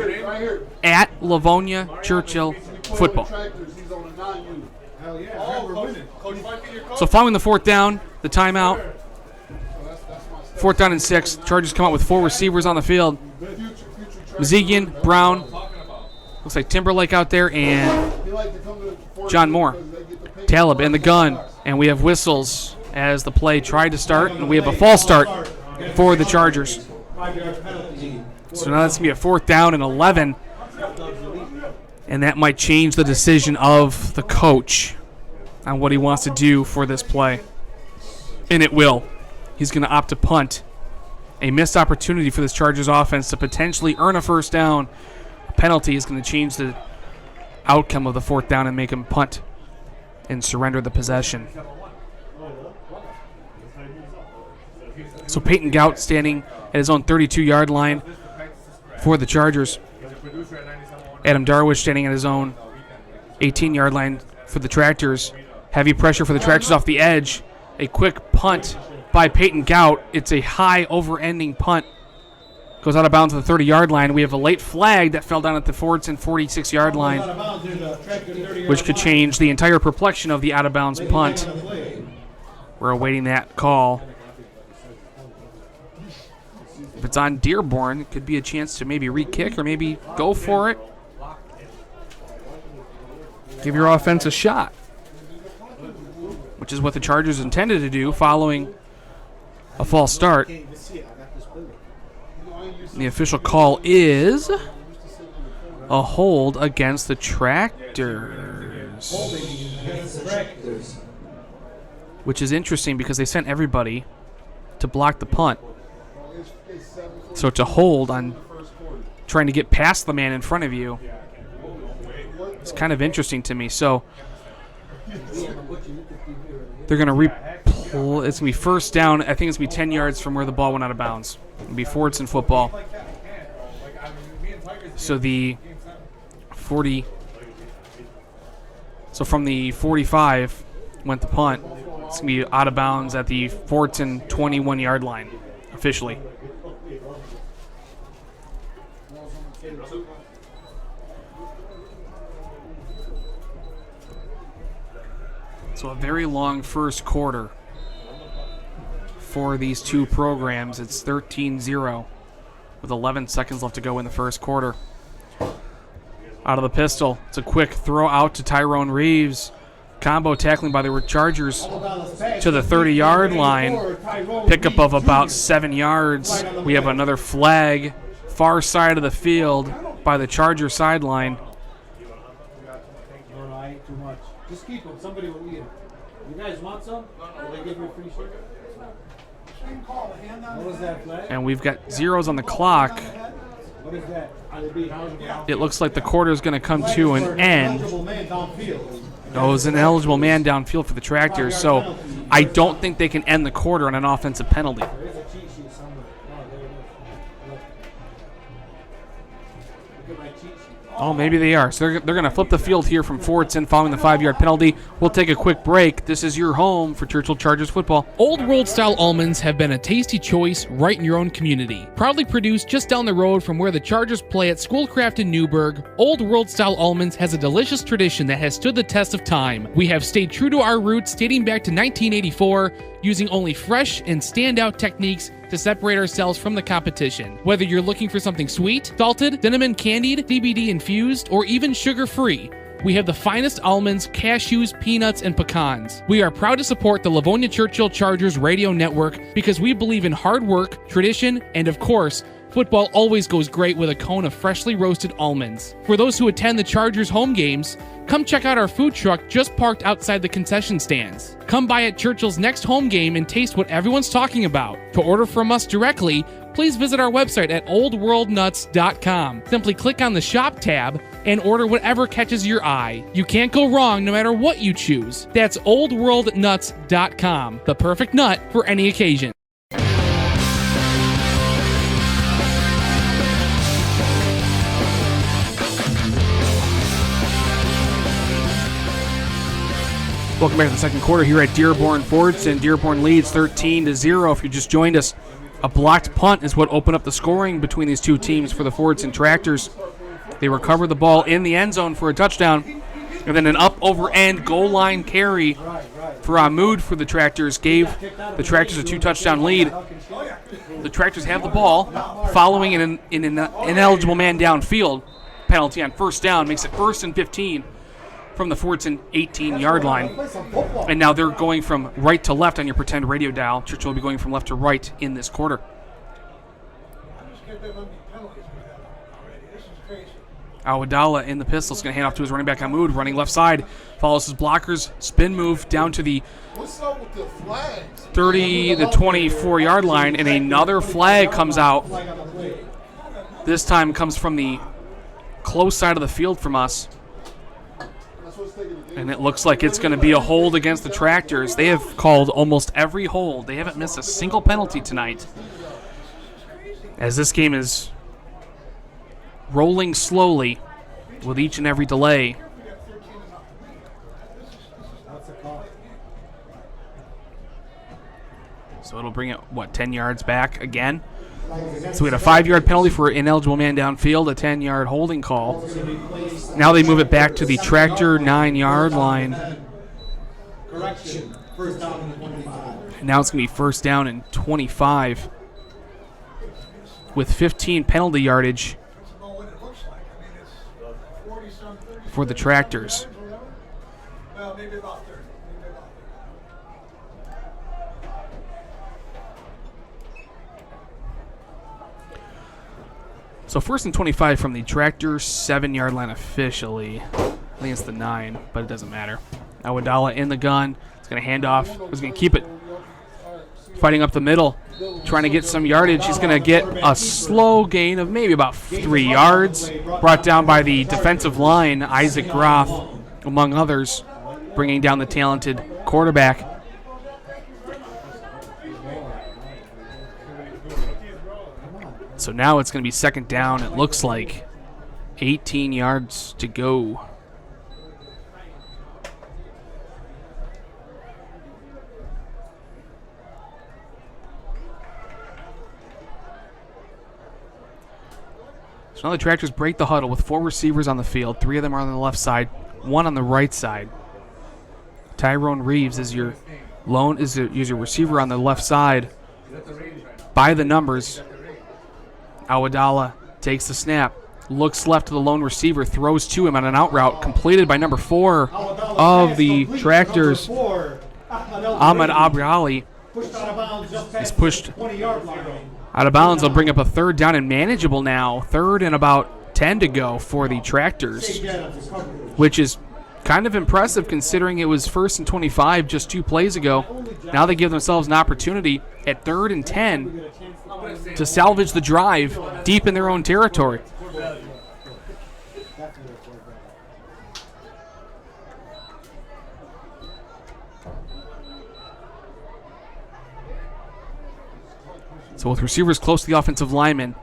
S1: at Livonia Churchill Football. So following the 4th down, the timeout, 4th down and 6, Chargers come out with 4 receivers on the field. Mazegan, Brown, looks like Timberlake out there, and John Moore. Talib in the gun, and we have whistles as the play tried to start, and we have a false start for the Chargers. So now that's going to be a 4th down and 11, and that might change the decision of the coach on what he wants to do for this play. And it will. He's going to opt to punt. A missed opportunity for this Chargers offense to potentially earn a 1st down. A penalty is going to change the outcome of the 4th down and make him punt and surrender the possession. So Peyton Gout standing at his own 32-yard line for the Chargers. Adam Darwish standing at his own 18-yard line for the Tractors. Heavy pressure for the Tractors off the edge. A quick punt by Peyton Gout. It's a high over-ending punt. Goes out of bounds to the 30-yard line. We have a late flag that fell down at the Fordson 46-yard line, which could change the entire complexion of the out-of-bounds punt. We're awaiting that call. If it's on Dearborn, it could be a chance to maybe re-kick or maybe go for it. Give your offense a shot, which is what the Chargers intended to do following a false start. And the official call is a hold against the Tractors, which is interesting because they sent everybody to block the punt. So to hold on trying to get past the man in front of you, it's kind of interesting to me. So they're going to
S2: Well, it's going to be first down. I think it's going to be 10 yards from where the ball went out of bounds. It'll be Fordson football. So the 40. So from the 45 went the punt. It's going to be out of bounds at the Fordson 21-yard line officially. So a very long first quarter for these two programs. It's 13-0 with 11 seconds left to go in the first quarter. Out of the pistol, it's a quick throw out to Tyrone Reeves. Combo tackling by the Chargers to the 30-yard line. Pickup of about 7 yards. We have another flag far side of the field by the Charger sideline.
S7: Too much. Just keep them. Somebody will eat them. You guys want some? Will they give you a free sugar? What was that flag?
S2: And we've got zeros on the clock.
S7: What is that?
S2: It looks like the quarter is going to come to an end. Oh, it was an eligible man downfield for the Tractors, so I don't think they can end the quarter on an offensive penalty. Oh, maybe they are. So they're going to flip the field here from Fordson following the 5-yard penalty. We'll take a quick break. This is your home for Churchill Chargers football.
S1: Old World style almonds have been a tasty choice right in your own community. Proudly produced just down the road from where the Chargers play at Schoolcraft in Newburgh, Old World style almonds has a delicious tradition that has stood the test of time. We have stayed true to our roots dating back to 1984, using only fresh and standout techniques to separate ourselves from the competition. Whether you're looking for something sweet, salted, cinnamon candied, CBD infused, or even sugar-free, we have the finest almonds, cashews, peanuts, and pecans. We are proud to support the Livonia Churchill Chargers radio network because we believe in hard work, tradition, and of course, football always goes great with a cone of freshly roasted almonds. For those who attend the Chargers home games, come check out our food truck just parked outside the concession stands. Come by at Churchill's next home game and taste what everyone's talking about. To order from us directly, please visit our website at oldworldnuts.com. Simply click on the shop tab and order whatever catches your eye. You can't go wrong no matter what you choose. That's oldworldnuts.com, the perfect nut for any occasion.
S2: Welcome back to the second quarter here at Dearborn Fordson. Dearborn leads 13-0. If you just joined us, a blocked punt is what opened up the scoring between these two teams for the Fordson Tractors. They recovered the ball in the end zone for a touchdown, and then an up-over-end goal line carry for Ahmoud for the Tractors gave the Tractors a 2-touchdown lead. The Tractors have the ball following an ineligible man downfield penalty on first down, makes it 1st and 15. From the Fordson 18-yard line. And now they're going from right to left on your pretend radio dial. Churchill will be going from left to right in this quarter. Awadala in the pistol is going to hand off to his running back Ahmoud, running left side. Follows his blockers, spin move down to the 30 to 24-yard line, and another flag comes out. This time comes from the close side of the field from us. And it looks like it's going to be a hold against the Tractors. They have called almost every hold. They haven't missed a single penalty tonight. As this game is rolling slowly with each and every delay. So it'll bring it, 10 yards back again? So we had a 5-yard penalty for an ineligible man downfield, a 10-yard holding call. Now they move it back to the Tractor 9-yard line. And now it's going to be first down and 25 with 15 penalty yardage for the Tractors. So 1st and 25 from the Tractor 7-yard line officially. I think it's the 9, but it doesn't matter. Awadala in the gun. It's going to hand off. He's going to keep it. Fighting up the middle. Trying to get some yardage. He's going to get a slow gain of maybe about 3 yards. Brought down by the defensive line, Isaac Groff, among others, bringing down the talented quarterback. So now it's going to be second down. It looks like 18 yards to go. So now the Tractors break the huddle with 4 receivers on the field. 3 of them are on the left side, 1 on the right side. Tyrone Reeves is your receiver on the left side. By the numbers, Awadala takes the snap, looks left to the lone receiver, throws to him on an out route completed by number 4 of the Tractors. Ahmed Abriali is pushed out of bounds. They'll bring up a third down and manageable now. Third and about 10 to go for the Tractors, which is kind of impressive considering it was 1st and 25 just 2 plays ago. Now they give themselves an opportunity at 3rd and 10 to salvage the drive deep in their own territory. So with receivers close to the offensive lineman,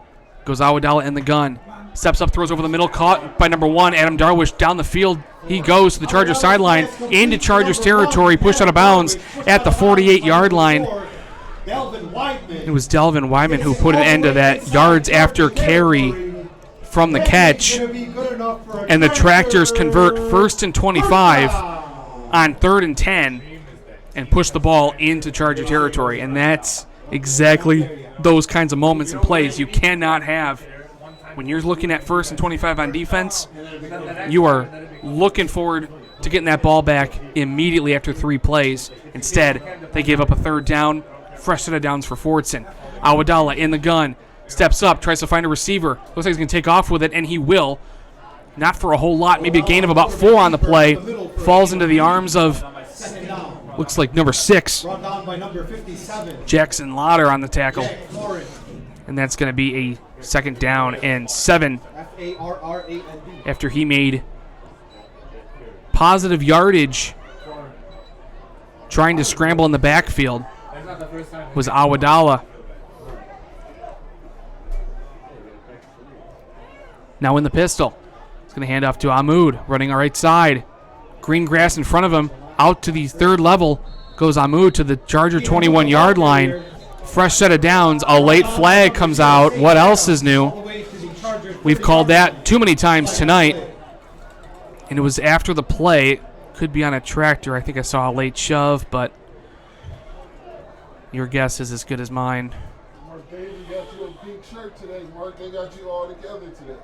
S2: goes Awadala in the gun. Steps up, throws over the middle, caught by number 1, Adam Darwish. Down the field he goes to the Chargers sideline, into Chargers territory, pushed out of bounds at the 48-yard line. It was Delvin Wyman who put an end to that yards after carry from the catch. And the Tractors convert 1st and 25 on 3rd and 10 and push the ball into Charger territory. And that's exactly those kinds of moments and plays you cannot have. When you're looking at 1st and 25 on defense, you are looking forward to getting that ball back immediately after 3 plays. Instead, they gave up a third down. Fresh set of downs for Fordson. Awadala in the gun. Steps up, tries to find a receiver. Looks like he's going to take off with it, and he will. Not for a whole lot, maybe a gain of about 4 on the play. Falls into the arms of, looks like number 6, Jackson Lauder on the tackle. And that's going to be a 2nd down and 7 after he made positive yardage trying to scramble in the backfield. Was Awadala. Now in the pistol. He's going to hand off to Ahmoud, running our right side. Green grass in front of him. Out to the 3rd level goes Ahmoud to the Charger 21-yard line. Fresh set of downs. A late flag comes out. What else is new? We've called that too many times tonight. And it was after the play. Could be on a tractor. I think I saw a late shove, but your guess is as good as mine.
S6: Mark David got you a pink shirt today. Mark, they got you all together today.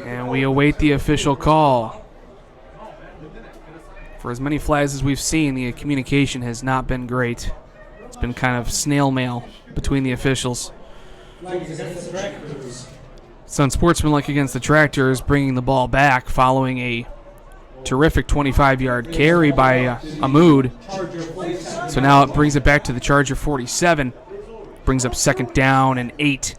S2: And we await the official call. For as many flags as we've seen, the communication has not been great. It's been kind of snail mail between the officials. So unsportsmanlike against the Tractors, bringing the ball back following a terrific 25-yard carry by Ahmoud. So now it brings it back to the Charger 47. Brings up 2nd down and 8.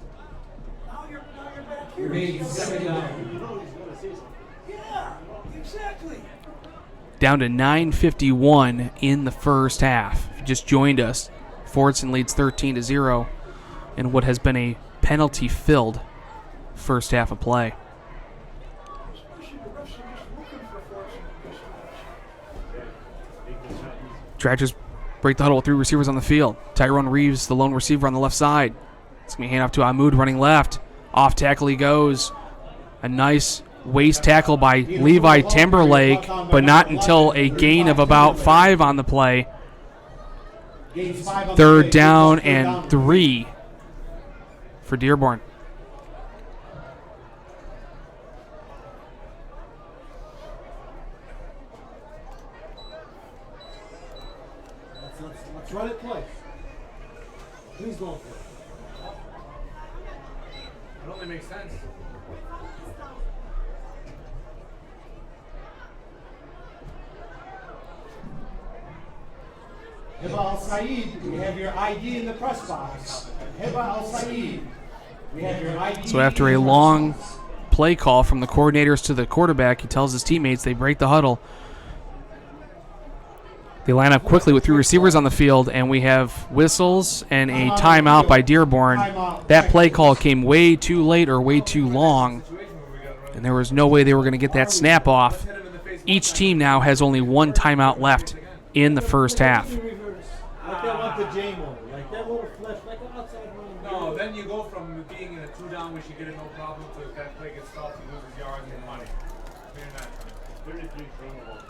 S2: Down to 9:51 in the first half. If you just joined us, Fordson leads 13-0 in what has been a penalty-filled first half of play. Tractors break the huddle with 3 receivers on the field. Tyrone Reeves, the lone receiver on the left side. It's going to be hand off to Ahmoud running left. Off tackle he goes. A nice waist tackle by Levi Timberlake, but not until a gain of about 5 on the play. 3rd down and 3 for Dearborn.
S7: Let's run it twice. Please go for it.
S5: It only makes sense.
S7: Heba Al-Said, we have your ID in the press box. Heba Al-Said, we have your ID.
S2: So after a long play call from the coordinators to the quarterback, he tells his teammates they break the huddle.
S1: They line up quickly with 3 receivers on the field, and we have whistles and a timeout by Dearborn. That play call came way too late or way too long, and there was no way they were going to get that snap off. Each team now has only 1 timeout left in the first half.
S7: Like they want the J-Mo, like that little flash, like an outside run.
S5: No, then you go from being in a 2-down, we should get it no problem, to that play gets stopped, he loses yards and money. 33 turnovers.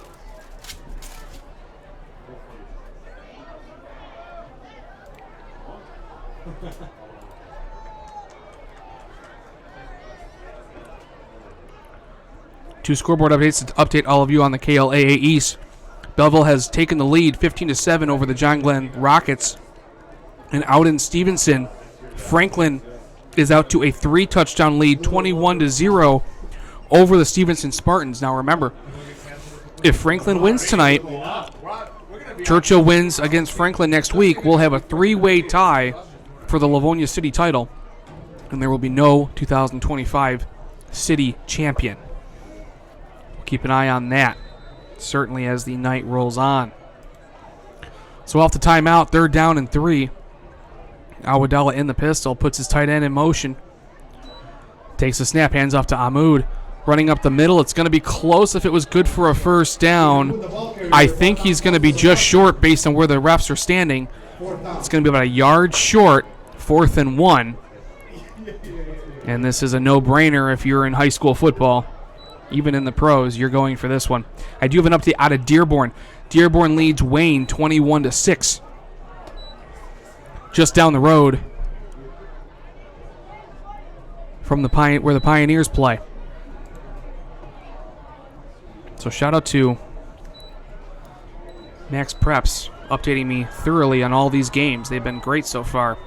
S1: Two scoreboard updates to update all of you on the KLAA East. Belleville has taken the lead 15-7 over the John Glenn Rockets. And out in Stevenson, Franklin is out to a 3-touchdown lead, 21-0 over the Stevenson Spartans. Now remember, if Franklin wins tonight, Churchill wins against Franklin next week, we'll have a 3-way tie for the Livonia City title, and there will be no 2025 city champion. We'll keep an eye on that, certainly as the night rolls on. So off the timeout, 3rd down and 3. Awadala in the pistol, puts his tight end in motion. Takes the snap, hands off to Ahmoud. Running up the middle, it's going to be close if it was good for a first down. I think he's going to be just short based on where the refs are standing. It's going to be about a yard short, 4th and 1. And this is a no-brainer if you're in high school football. Even in the pros, you're going for this one. I do have an update out of Dearborn. Dearborn leads Wayne 21-6. Just down the road from where the Pioneers play. So shout out to Max Preps updating me thoroughly on all these games. They've been great so far.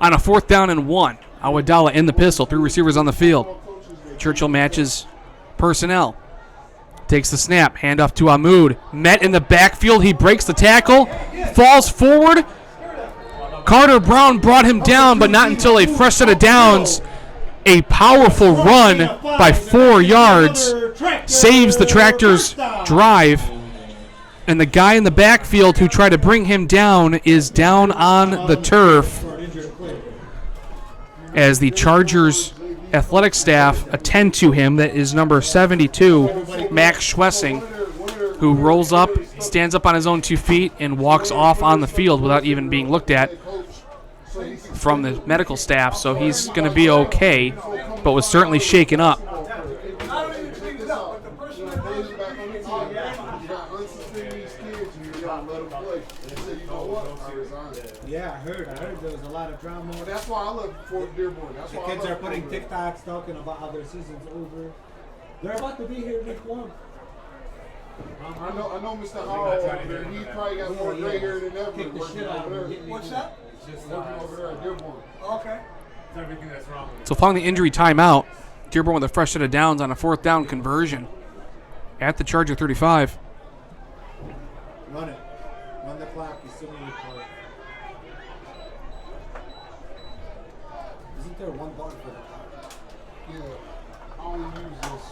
S1: On a 4th down and 1, Awadala in the pistol, 3 receivers on the field. Churchill matches personnel. Takes the snap, handoff to Ahmoud. Met in the backfield, he breaks the tackle, falls forward. Carter Brown brought him down, but not until a fresh set of downs. A powerful run by 4 yards saves the Tractors' drive. And the guy in the backfield who tried to bring him down is down on the turf as the Chargers athletic staff attend to him. That is number 72, Max Schwessing, who rolls up, stands up on his own 2 feet, and walks off on the field without even being looked at from the medical staff. So he's going to be okay, but was certainly shaken up.
S7: Yeah, I heard there was a lot of drama.
S6: That's why I love Fort Dearborn. That's
S7: The
S6: why
S7: kids are putting TikToks talking about how their season's over. They're about to be here week 1.
S6: I know Mr. Howell over there. He probably got more gray hair than ever.
S7: Kick the shit out of him.
S8: What's that?
S6: Working over there at Dearborn.
S8: Okay.
S5: It's everything that's wrong with it.
S1: So following the injury timeout, Dearborn with a fresh set of downs on a 4th down conversion at the Charger 35.
S7: Run it. Run the clock. You still need to play. Isn't there one button for the clock?
S6: Yeah. I only use this.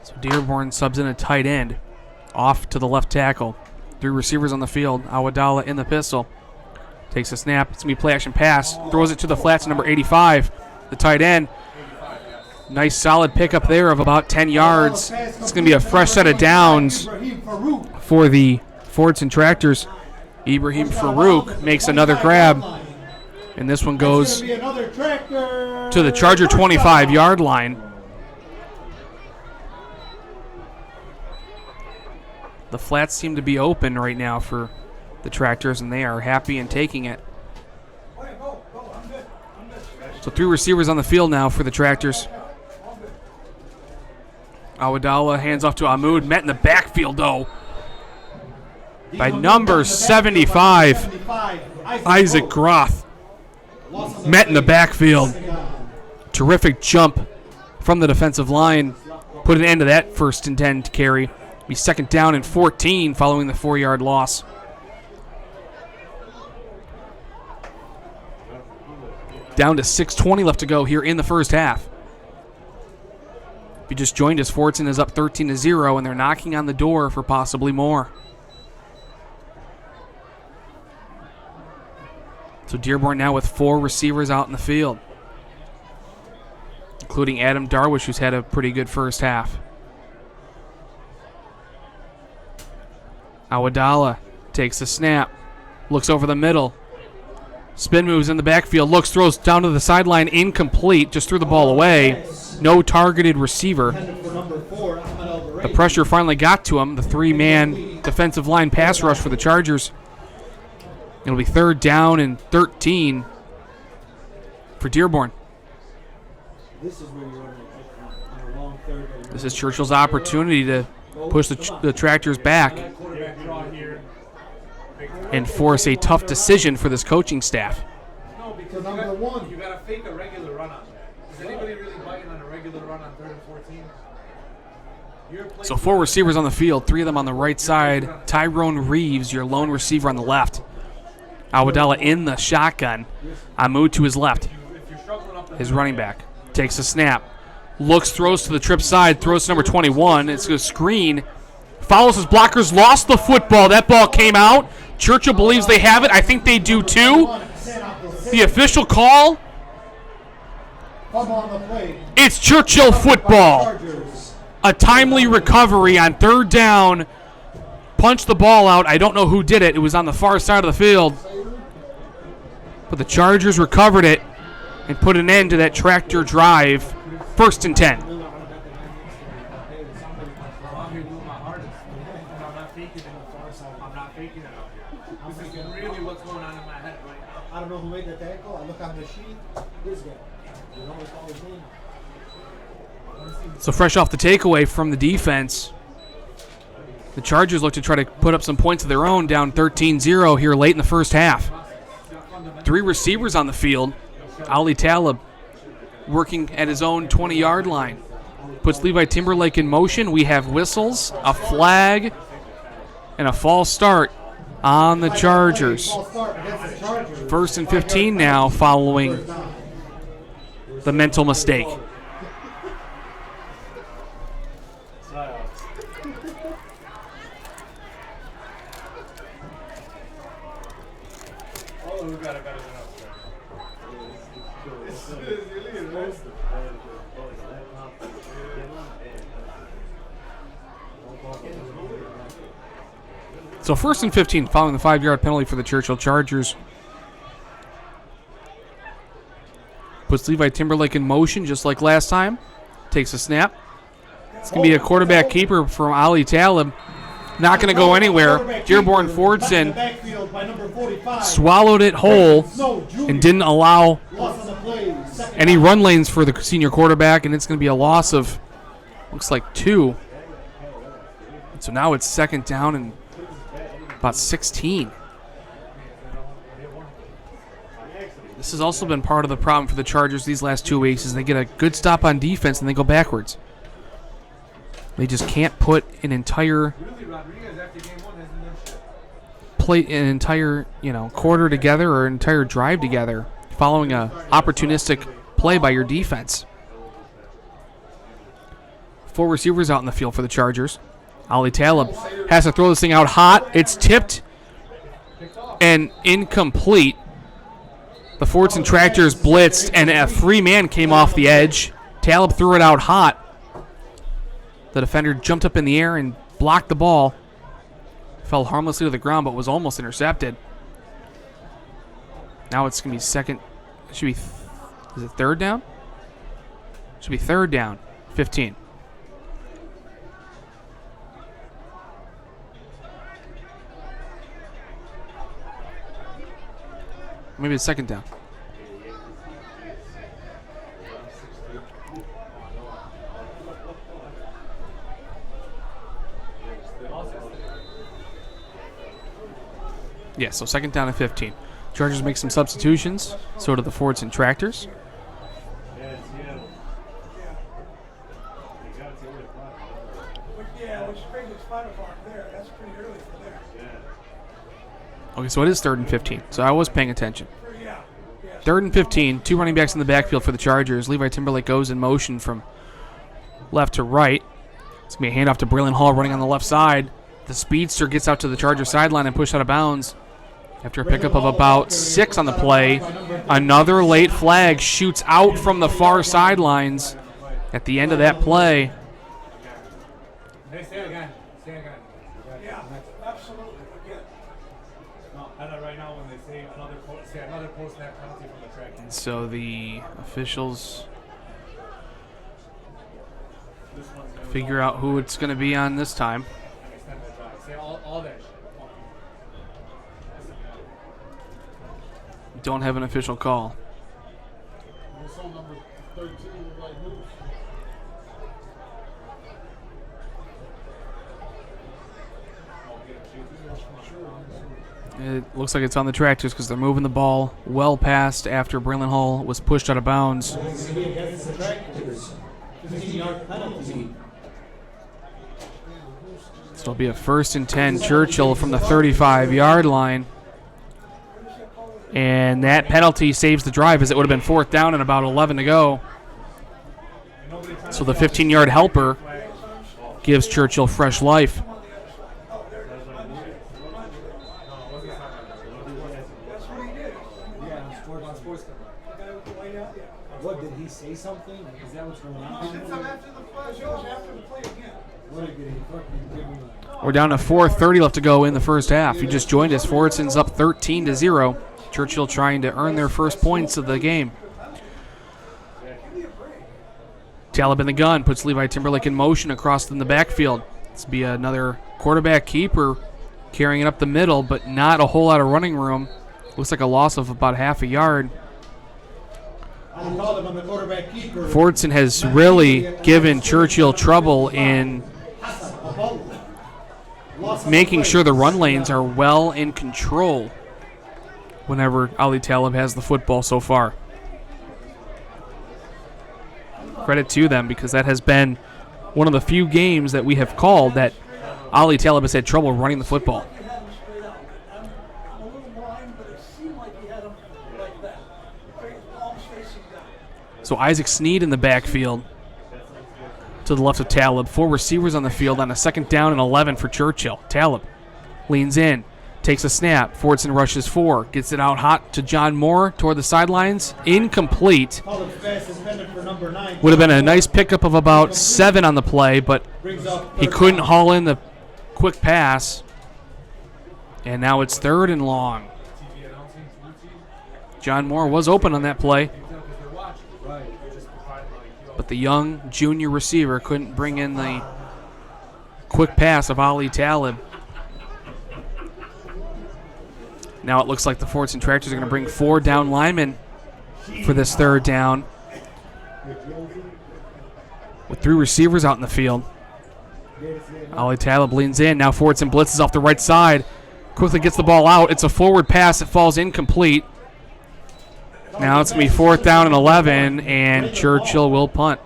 S1: So Dearborn subs in a tight end off to the left tackle. 3 receivers on the field. Awadala in the pistol. Takes a snap. It's going to be play action pass. Throws it to the flats, number 85, the tight end. Nice solid pickup there of about 10 yards. It's going to be a fresh set of downs for the Fordson Tractors. Ibrahim Farouk makes another grab. And this one goes to the Charger 25-yard line. The flats seem to be open right now for the Tractors, and they are happy in taking it. So 3 receivers on the field now for the Tractors. Awadala hands off to Ahmoud. Met in the backfield, though, by number 75, Isaac Groth. Met in the backfield. Terrific jump from the defensive line. Put an end to that 1st and 10 carry. Be 2nd down and 14 following the 4-yard loss. Down to 6:20 left to go here in the first half. If you just joined us, Fordson is up 13-0, and they're knocking on the door for possibly more.
S2: So Dearborn now with 4 receivers out in the field, including Adam Darwish, who's had a pretty good first half. Awadala takes the snap, looks over the middle, spin moves in the backfield, looks, throws down to the sideline, incomplete, just threw the ball away. No targeted receiver. The pressure finally got to him. The 3-man defensive line pass rush for the Chargers. It'll be 3rd down and 13 for Dearborn.
S7: This is where you're on a long third.
S2: This is Churchill's opportunity to push the Tractors back and force a tough decision for this coaching staff.
S5: No, because number one, you got to fake a regular run on that. Is anybody really biting on a regular run on 3rd and 14?
S2: So 4 receivers on the field, 3 of them on the right side. Tyrone Reeves, your lone receiver on the left. Awadala in the shotgun. Amu to his left. His running back takes a snap. Looks, throws to the trip side, throws to number 21. It's a screen. Follows his blockers, lost the football. That ball came out. Churchill believes they have it. I think they do too. The official call. It's Churchill football. A timely recovery on 3rd down. Punched the ball out. I don't know who did it. It was on the far side of the field. But the Chargers recovered it and put an end to that Tractor drive. 1st and 10.
S7: I don't know who made that tackle. I look on the sheet. This guy. You know it's always him.
S2: So fresh off the takeaway from the defense, the Chargers look to try to put up some points of their own, down 13-0 here late in the first half. 3 receivers on the field. Ali Talib working at his own 20-yard line. Puts Levi Timberlake in motion. We have whistles, a flag, and a false start on the Chargers. 1st and 15 now following the mental mistake. So 1st and 15 following the 5-yard penalty for the Churchill Chargers. Puts Levi Timberlake in motion just like last time. Takes a snap. It's going to be a quarterback keeper from Ali Talib. Not going to go anywhere. Dearborn Fordson swallowed it whole and didn't allow any run lanes for the senior quarterback, and it's going to be a loss of, looks like 2. So now it's 2nd down and about 16. This has also been part of the problem for the Chargers these last 2 weeks, is they get a good stop on defense and they go backwards. They just can't put an entire quarter together or an entire drive together following a opportunistic play by your defense. 4 receivers out in the field for the Chargers. Ali Talib has to throw this thing out hot. It's tipped and incomplete. The Fordson Tractors blitzed, and a 3-man came off the edge. Talib threw it out hot. The defender jumped up in the air and blocked the ball. Fell harmlessly to the ground, but was almost intercepted. Now it's going to be second. It should be, is it 3rd down? It should be 3rd down, 15. Maybe it's 2nd down. Yeah, so 2nd down and 15. Chargers make some substitutions. So do the Fordson Tractors. Okay, so it is 3rd and 15. So I was paying attention. 3rd and 15, 2 running backs in the backfield for the Chargers. Levi Timberlake goes in motion from left to right. It's going to be a handoff to Braylon Hall running on the left side. The speedster gets out to the Charger sideline and pushed out of bounds
S1: After a pickup of about 6 on the play, another late flag shoots out from the far sidelines at the end of that play.
S5: Say again.
S8: Yeah, absolutely. Again.
S5: No, and right now when they say another post-snap penalty from the track.
S1: And so the officials figure out who it's going to be on this time.
S5: Say all that shit.
S1: Don't have an official call.
S6: What's on number 13 look like loose?
S1: It looks like it's on the Tractors because they're moving the ball well past after Braylon Hall was pushed out of bounds.
S7: It's going to be against the Tractors. 15-yard penalty.
S1: So it'll be a 1st and 10 Churchill from the 35-yard line. And that penalty saves the drive as it would have been 4th down and about 11 to go. So the 15-yard helper gives Churchill fresh life.
S7: What, did he say something? Is that what's going on? What did he fucking give him
S1: We're down to 4:30 left to go in the first half. You just joined us. Fordson's up 13-0. Churchill trying to earn their first points of the game. Talib in the gun puts Levi Timberlake in motion across in the backfield. This will be another quarterback keeper carrying it up the middle, but not a whole lot of running room. Looks like a loss of about half a yard. Fordson has really given Churchill trouble in making sure the run lanes are well in control whenever Ali Talib has the football so far. Credit to them because that has been one of the few games that we have called that Ali Talib has had trouble running the football. So Isaac Sneed in the backfield to the left of Talib. 4 receivers on the field on a 2nd down and 11 for Churchill. Talib leans in, takes a snap. Fordson rushes 4, gets it out hot to John Moore toward the sidelines. Incomplete. Would have been a nice pickup of about 7 on the play, but he couldn't haul in the quick pass. And now it's 3rd and long. John Moore was open on that play, but the young junior receiver couldn't bring in the quick pass of Ali Talib. Now it looks like the Fordson Tractors are going to bring 4 down linemen for this 3rd down, with 3 receivers out in the field. Ali Talib leans in. Now Fordson blitzes off the right side. Quickly gets the ball out. It's a forward pass. It falls incomplete. Now it's going to be 4th down and 11, and Churchill will punt.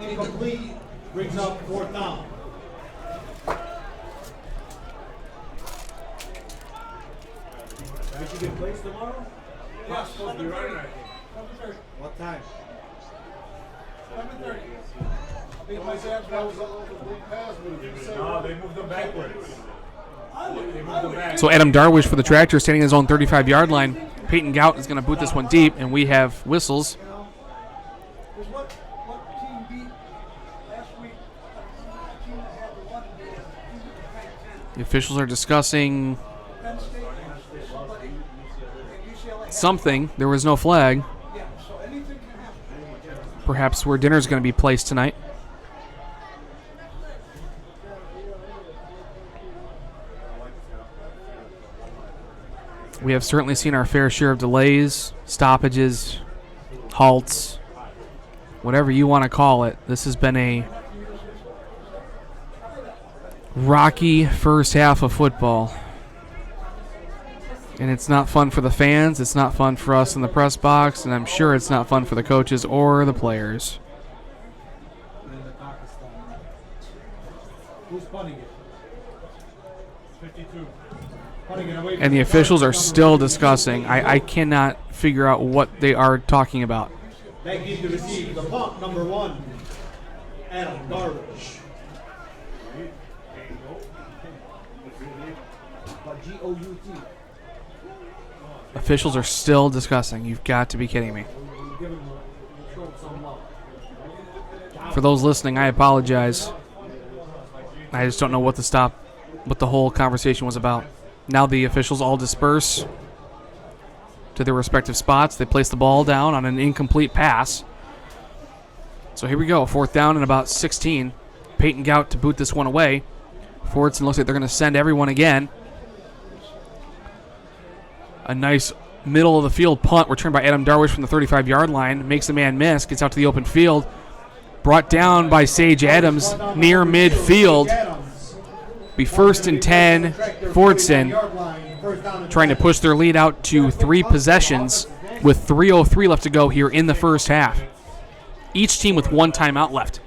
S7: Incomplete, brings up 4th down. Did you get placed tomorrow?
S5: Yeah, supposed to be running, I think.
S7: What time?
S8: 11:30.
S5: No, they moved them backwards. They moved them back.
S1: So Adam Darwish for the Tractors standing in his own 35-yard line. Peyton Gout is going to boot this one deep, and we have whistles.
S8: What team beat last week? The team that had the one beat
S1: The officials are discussing
S8: Penn State, somebody, and UCLA.
S1: something. There was no flag.
S8: Yeah, so anything can happen.
S1: Perhaps where dinner is going to be placed tonight. We have certainly seen our fair share of delays, stoppages, halts, whatever you want to call it. This has been a rocky first half of football. And it's not fun for the fans, it's not fun for us in the press box, and I'm sure it's not fun for the coaches or the players.
S7: Who's punting it?
S5: 52.
S1: And the officials are still discussing. I cannot figure out what they are talking about.
S7: That gives the receive the punt, number 1, Adam Darwish. But G-O-U-T.
S2: Officials are still discussing. You've got to be kidding me. For those listening, I apologize. I just don't know what the whole conversation was about. Now the officials all disperse to their respective spots. They place the ball down on an incomplete pass. So here we go, 4th down and about 16. Peyton Gout to boot this one away. Fordson looks like they're going to send everyone again. A nice middle of the field punt returned by Adam Darwish from the 35-yard line. Makes the man miss, gets out to the open field. Brought down by Sage Adams near midfield. Be 1st and 10. Fordson trying to push their lead out to 3 possessions with 3:03 left to go here in the first half. Each team with 1 timeout left.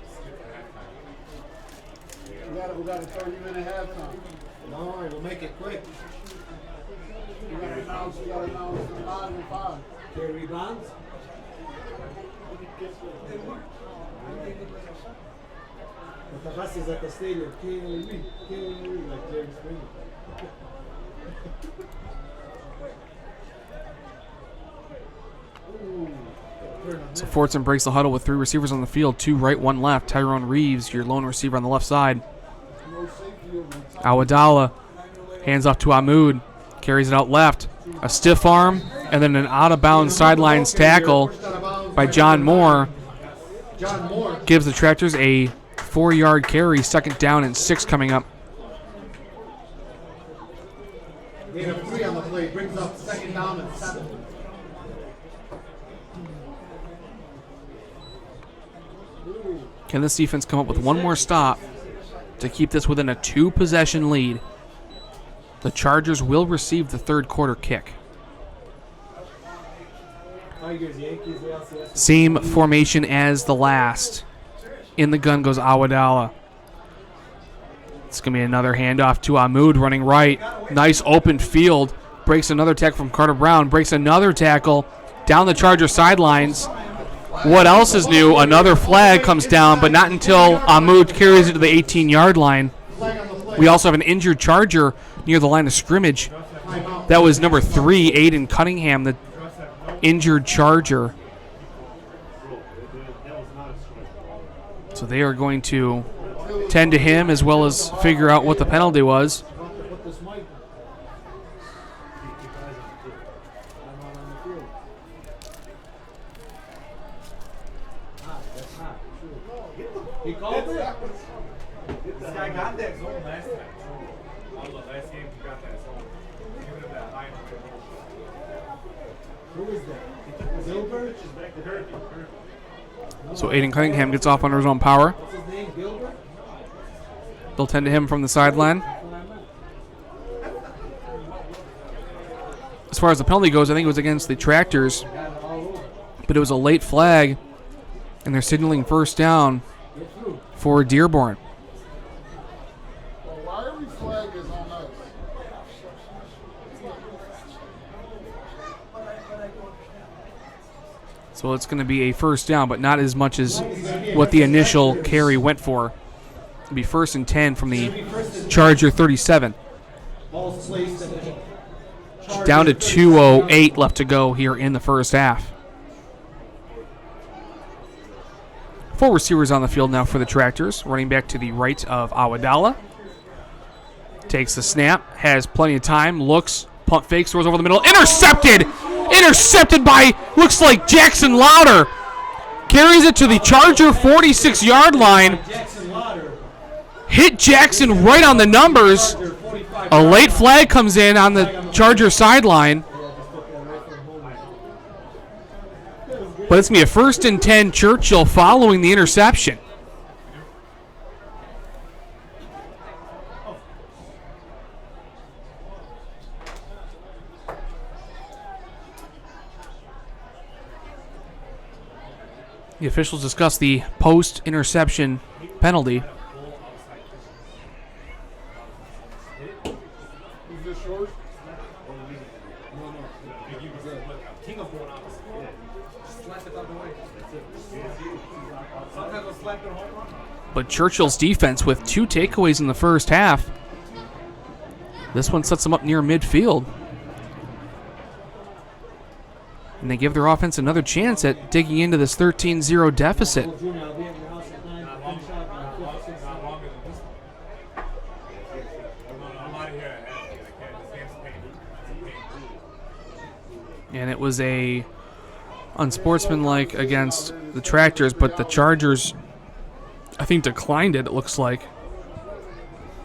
S6: We got a 30-minute halftime.
S7: No, we'll make it quick.
S6: We got to announce the 9 and 5.
S7: Carry rebounds. But the bus is at the stadium. Killing me, like Jerry Springer.
S2: So Fordson breaks the huddle with 3 receivers on the field, 2 right, 1 left. Tyrone Reeves, your lone receiver on the left side. Awadala hands off to Ahmoud, carries it out left. A stiff arm, and then an out-of-bounds sidelines tackle by John Moore gives the Tractors a 4-yard carry, 2nd down and 6 coming up.
S7: Gain of 3 on the play, brings up 2nd down and 7.
S2: Can this defense come up with one more stop to keep this within a 2-possession lead? The Chargers will receive the 3rd quarter kick. Same formation as the last. In the gun goes Awadala. It's going to be another handoff to Ahmoud running right. Nice open field. Breaks another tackle from Carter Brown. Breaks another tackle down the Charger sidelines. What else is new? Another flag comes down, but not until Ahmoud carries it to the 18-yard line. We also have an injured Charger near the line of scrimmage. That was number 3, Aiden Cunningham, the injured Charger. So they are going to tend to him as well as figure out what the penalty was.
S7: He called it?
S5: This guy got that zone last time. Last game he got that zone. Giving him that high.
S7: Who is that? Gilbert?
S2: So Aiden Cunningham gets off under his own power.
S7: What's his name? Gilbert?
S2: They'll tend to him from the sideline. As far as the penalty goes, I think it was against the Tractors, but it was a late flag, and they're signaling 1st down for Dearborn.
S6: Well, why every flag is on us?
S2: So it's going to be a 1st down, but not as much as what the initial carry went for. It'll be 1st and 10 from the Charger 37.
S7: Ball's placed at the Charger
S2: Down to
S7: 37.
S2: 2:08 left to go here in the first half. 4 receivers on the field now for the Tractors. Running back to the right of Awadala. Takes the snap, has plenty of time, looks, pump fakes, throws over the middle. Intercepted! Intercepted by, looks like Jackson Louder. Carries it to the Charger 46-yard line. Hit Jackson right on the numbers. A late flag comes in on the Charger sideline. But it's going to be a 1st and 10 Churchill following the interception. The officials discuss the post-interception penalty.
S6: Is this yours?
S2: But Churchill's defense with 2 takeaways in the first half. This one sets them up near midfield. And they give their offense another chance at digging into this 13-0 deficit. And it was a unsportsmanlike against the Tractors, but the Chargers, I think, declined it looks like,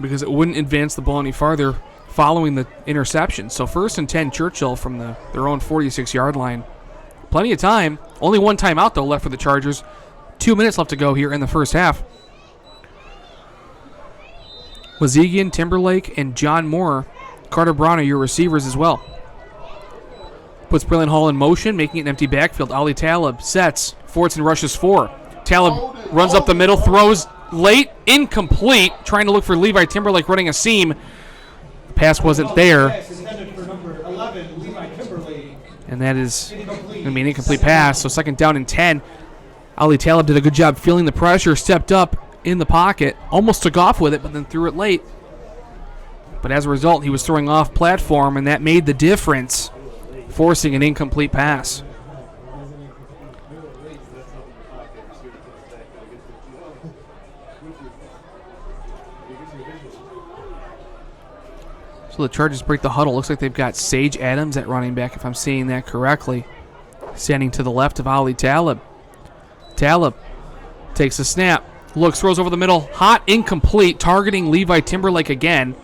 S2: because it wouldn't advance the ball any farther following the interception. So 1st and 10 Churchill from their own 46-yard line. Plenty of time. Only one timeout, though, left for the Chargers. 2 minutes left to go here in the first half. Mazigian, Timberlake, and John Moore. Carter Brown are your receivers as well. Puts Brilliant Hall in motion, making it an empty backfield. Ali Talib sets. Fordson rushes 4. Talib runs up the middle, throws late, incomplete, trying to look for Levi Timberlake running a seam. The pass wasn't there. And that is going to be an incomplete pass. So 2nd down and 10. Ali Talib did a good job feeling the pressure, stepped up in the pocket, almost took off with it, but then threw it late. But as a result, he was throwing off platform, and that made the difference, forcing an incomplete pass. So the Chargers break the huddle. Looks like they've got Sage Adams at running back, if I'm seeing that correctly. Standing to the left of Ali Talib. Talib takes a snap. Looks, throws over the middle. Hot, incomplete, targeting Levi Timberlake again.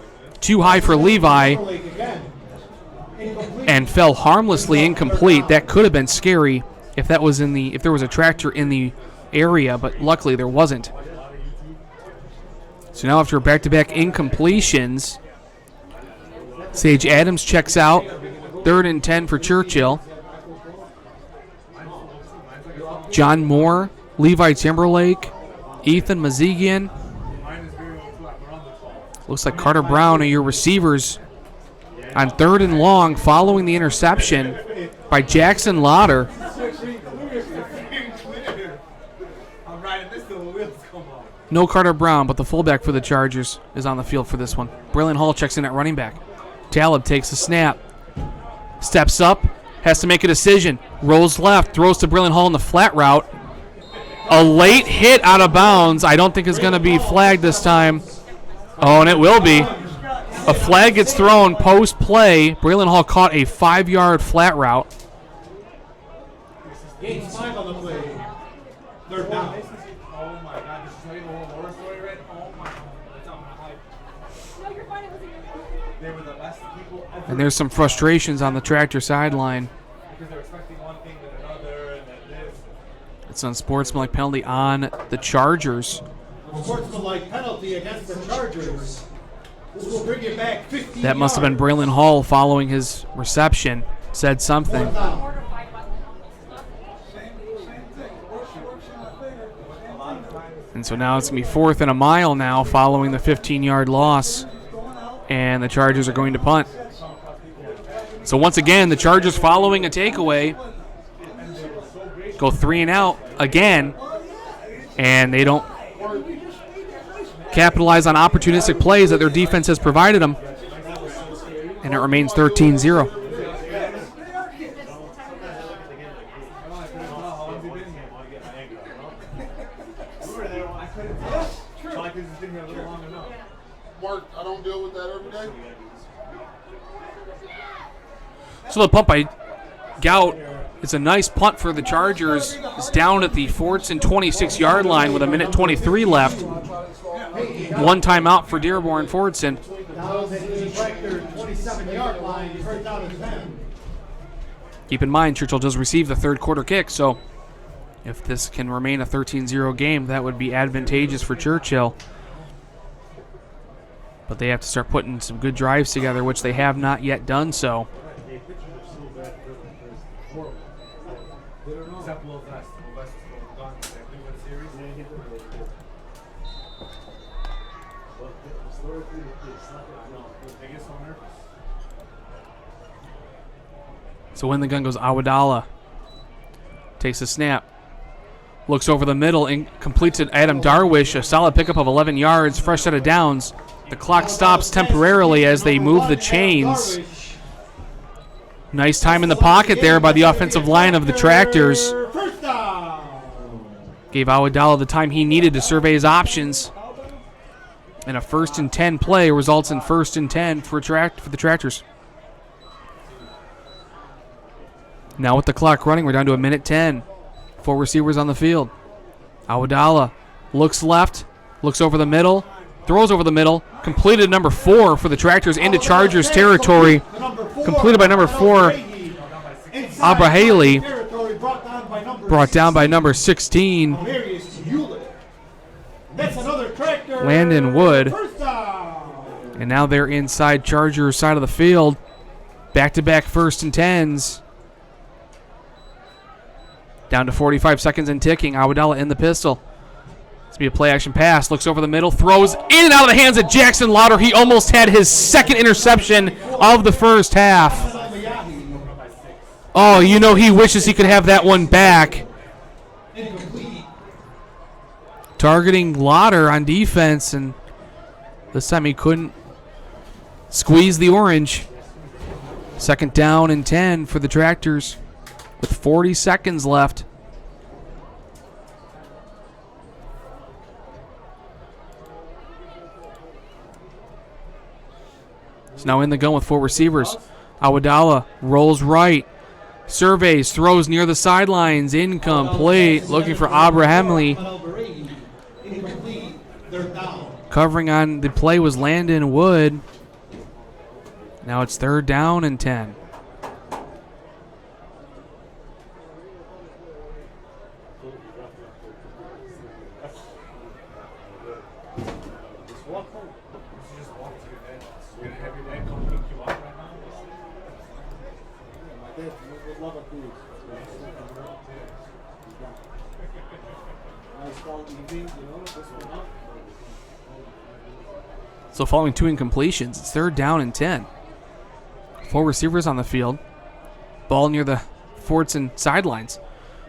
S2: Too high for Levi. And fell harmlessly incomplete. That could have been scary if there was a tractor in the area, but luckily there wasn't. So now after back-to-back incompletions, Sage Adams checks out. 3rd and 10 for Churchill. John Moore, Levi Timberlake, Ethan Mazigian. Looks like Carter Brown are your receivers on 3rd and long following the interception by Jackson Lauder. No Carter Brown, but the fullback for the Chargers is on the field for this one. Brilliant Hall checks in at running back. Talib takes the snap. Steps up. Has to make a decision. Rolls left. Throws to Brilliant Hall in the flat route. A late hit out of bounds. I don't think it's going to be flagged this time. Oh, and it will be. A flag gets thrown post-play. Brilliant Hall caught a 5-yard flat route.
S7: Gates 5 on the play. 3rd down.
S5: Oh my God, this is not even a horror story, right? Oh my God, that's not my hype. No, you're fine. It wasn't your fault. They were the best people ever.
S2: And there's some frustrations on the Tractor sideline.
S5: Because they're expecting one thing and another, and then this.
S2: It's an unsportsmanlike penalty on the Chargers.
S7: Unsportsmanlike penalty against the Chargers. This will bring it back 15
S2: That must have been Braylon Hall following his reception. Said something. And so now it's going to be 4th and a mile now following the 15-yard loss. And the Chargers are going to punt. So once again, the Chargers following a takeaway go 3 and out again. And they don't capitalize on opportunistic plays that their defense has provided them. And it remains 13-0.
S6: Mark, I don't deal with that every day.
S2: So the punt by Gout, it's a nice punt for the Chargers. It's down at the Fordson 26-yard line with 1:23 left. 1 timeout for Dearborn Fordson. Keep in mind, Churchill does receive the 3rd quarter kick, so if this can remain a 13-0 game, that would be advantageous for Churchill. But they have to start putting some good drives together, which they have not yet done so. So when the gun goes, Awadala takes a snap, looks over the middle and completes it. Adam Darwish, a solid pickup of 11 yards, fresh set of downs. The clock stops temporarily as they move the chains.
S1: Nice time in the pocket there by the offensive line of the Tractors.
S7: First down.
S1: Gave Awadala the time he needed to survey his options. And a 1st and 10 play results in 1st and 10 for the Tractors. Now with the clock running, we're down to a minute 10. 4 receivers on the field. Awadala looks left, looks over the middle, throws over the middle, completed number 4 for the Tractors into Chargers territory. Completed by number 4, Abrahali, brought down by number 16, Landon Wood. And now they're inside Chargers side of the field. Back-to-back 1st and 10s. Down to 45 seconds and ticking. Awadala in the pistol. It's be a play-action pass. Looks over the middle. Throws in and out of the hands of Jackson Lauder. He almost had his 2nd interception of the first half. Oh, you know he wishes he could have that one back. Targeting Lauder on defense, and this time he couldn't squeeze the orange. 2nd down and 10 for the Tractors with 40 seconds left. It's now in the gun with 4 receivers. Awadala rolls right, surveys, throws near the sidelines, incomplete, looking for Abrahali. Covering on the play was Landon Wood. Now it's 3rd down and 10. So following 2 incompletions, it's 3rd down and 10. 4 receivers on the field. Ball near the Fordson sidelines.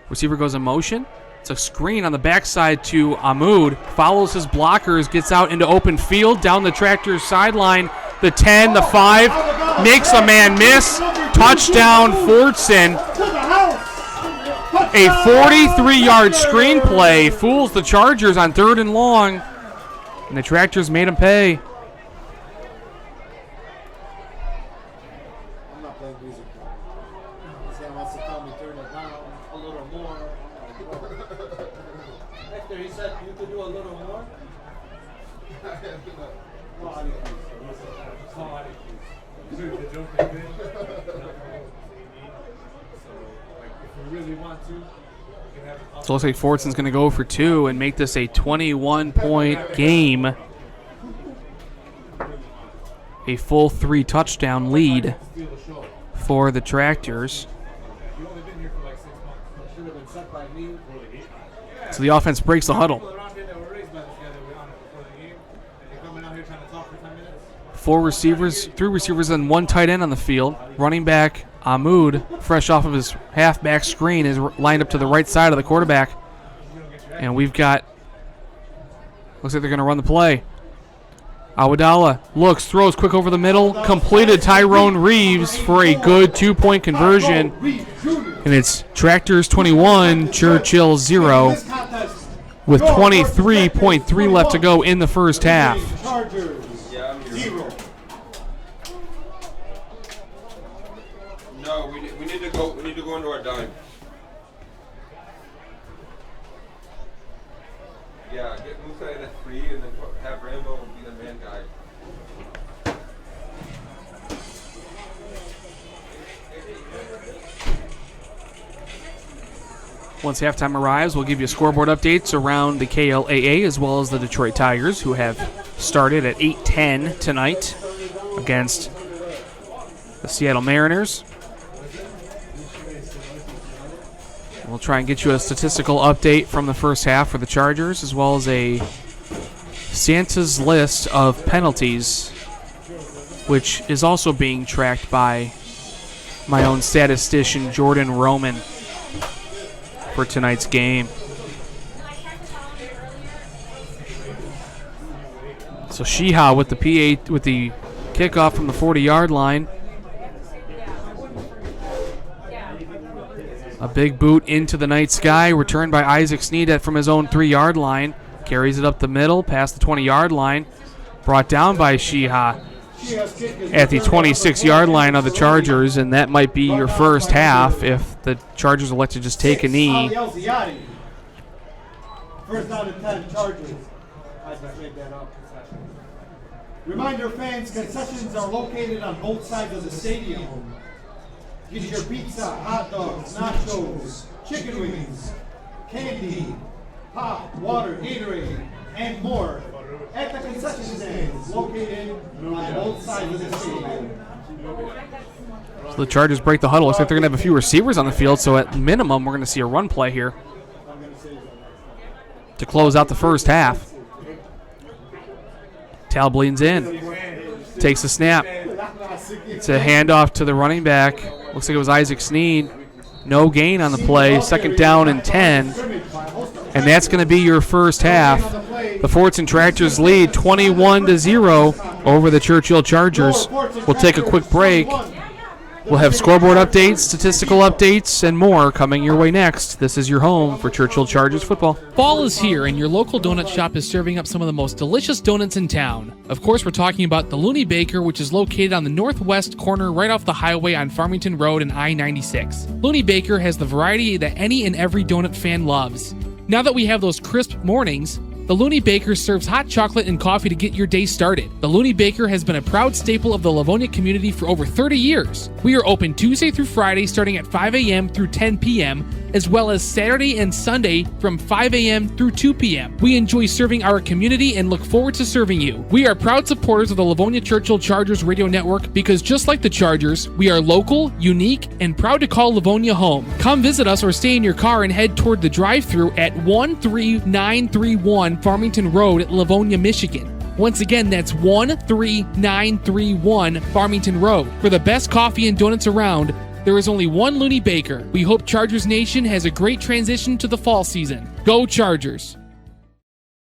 S1: Receiver goes in motion. It's a screen on the backside to Ahmoud. Follows his blockers, gets out into open field, down the Tractors sideline. The 10, the 5, makes a man miss. Touchdown, Fordson. A 43-yard screenplay fools the Chargers on 3rd and long. And the Tractors made him pay.
S7: He said you could do a little more.
S1: So it looks like Fordson's going to go for 2 and make this a 21-point game. A full 3 touchdown lead for the Tractors. So the offense breaks the huddle. 4 receivers, 3 receivers, and 1 tight end on the field. Running back Ahmoud, fresh off of his halfback screen, is lined up to the right side of the quarterback. And we've got, looks like they're going to run the play. Awadala looks, throws quick over the middle, completed Tyrone Reeves for a good 2-point conversion. And it's Tractors 21, Churchill 0, with 23.3 left to go in the first half.
S9: No, we need to go. We need to go into our dime. Yeah, get Musa in at 3 and then have Rambo be the man guy.
S1: Once halftime arrives, we'll give you scoreboard updates around the KLAA as well as the Detroit Tigers, who have started at 8-10 tonight against the Seattle Mariners. We'll try and get you a statistical update from the first half for the Chargers, as well as a Santa's list of penalties, which is also being tracked by my own statistician, Jordan Roman, for tonight's game. So Sheeha with the kickoff from the 40-yard line.
S2: A big boot into the night sky, returned by Isaac Snead from his own 3-yard line. Carries it up the middle, past the 20-yard line. Brought down by Sheeha at the 26-yard line of the Chargers, and that might be your first half if the Chargers elect to just take a knee.
S7: First down and 10, Chargers. I just made that up. Reminder fans, concessions are located on both sides of the stadium. Get your pizza, hot dogs, nachos, chicken wings, candy, pop, water, Gatorade, and more at the concession stands located on both sides of the stadium.
S2: So the Chargers break the huddle. Looks like they're going to have a few receivers on the field, so at minimum we're going to see a run play here to close out the first half. Tal leans in, takes a snap. It's a handoff to the running back. Looks like it was Isaac Snead. No gain on the play. Second down and 10. And that's going to be your first half. The Fordson Tractors lead 21-0 over the Churchill Chargers. We'll take a quick break. We'll have scoreboard updates, statistical updates, and more coming your way next. This is your home for Churchill Chargers football.
S1: Fall is here, and your local donut shop is serving up some of the most delicious donuts in town. Of course, we're talking about the Looney Baker, which is located on the northwest corner right off the highway on Farmington Road and I-96. Looney Baker has the variety that any and every donut fan loves. Now that we have those crisp mornings, the Looney Baker serves hot chocolate and coffee to get your day started. The Looney Baker has been a proud staple of the Livonia community for over 30 years. We are open Tuesday through Friday starting at 5 a.m. through 10 p.m., as well as Saturday and Sunday from 5 a.m. through 2 p.m. We enjoy serving our community and look forward to serving you. We are proud supporters of the Livonia Churchill Chargers radio network because just like the Chargers, we are local, unique, and proud to call Livonia home. Come visit us or stay in your car and head toward the drive-thru at 13931 Farmington Road at Livonia, Michigan. Once again, that's 13931 Farmington Road. For the best coffee and donuts around, there is only one Looney Baker. We hope Chargers Nation has a great transition to the fall season. Go Chargers!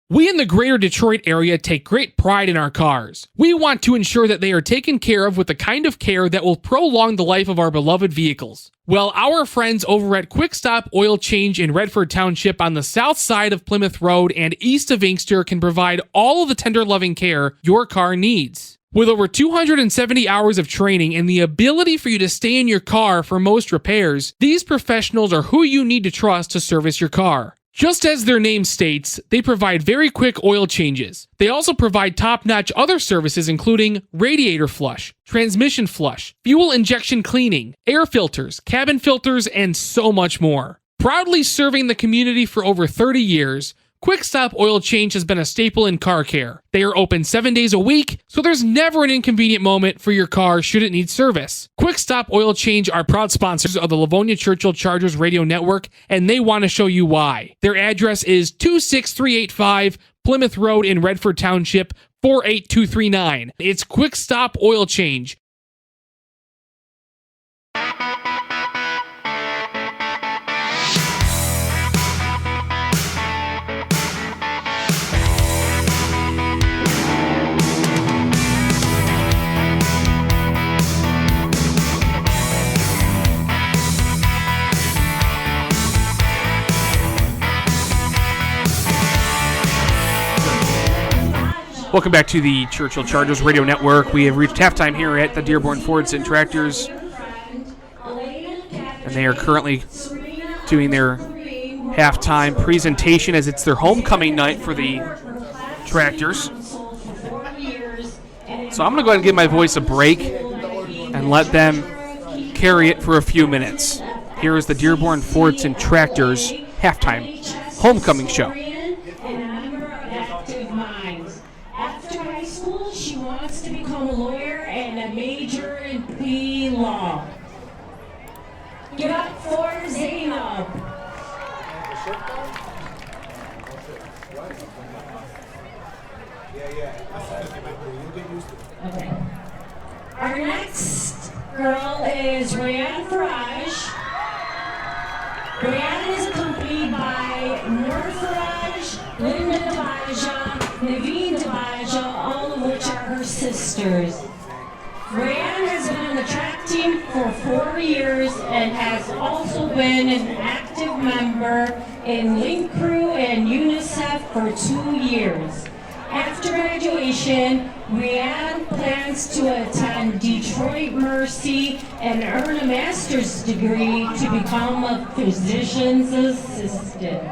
S1: We in the greater Detroit area take great pride in our cars. We want to ensure that they are taken care of with the kind of care that will prolong the life of our beloved vehicles. Well, our friends over at Quick Stop Oil Change in Redford Township on the south side of Plymouth Road and east of Inkster can provide all of the tender loving care your car needs. With over 270 hours of training and the ability for you to stay in your car for most repairs, these professionals are who you need to trust to service your car. Just as their name states, they provide very quick oil changes. They also provide top-notch other services including radiator flush, transmission flush, fuel injection cleaning, air filters, cabin filters, and so much more. Proudly serving the community for over 30 years, Quick Stop Oil Change has been a staple in car care. They are open 7 days a week, so there's never an inconvenient moment for your car should it need service. Quick Stop Oil Change are proud sponsors of the Livonia Churchill Chargers radio network, and they want to show you why. Their address is 26385 Plymouth Road in Redford Township, 48239. It's Quick Stop Oil Change. Welcome back to the Churchill Chargers Radio Network. We have reached halftime here at the Dearborn Fordson Tractors, and they are currently doing their halftime presentation as it's their homecoming night for the Tractors. So I'm going to go ahead and give my voice a break and let them carry it for a few minutes. Here is the Dearborn Fordson Tractors halftime homecoming show.
S10: Law. Give up for Zainab. Okay. Our next girl is Rayanne Faraj. Rayanne is accompanied by Nora Faraj, Linda Debaja, Naveen Debaja, all of which are her sisters. Ryan has been on the track team for 4 years and has also been an active member in Link Crew and UNICEF for 2 years. After graduation, Ryan plans to attend Detroit Mercy and earn a master's degree to become a physician's assistant.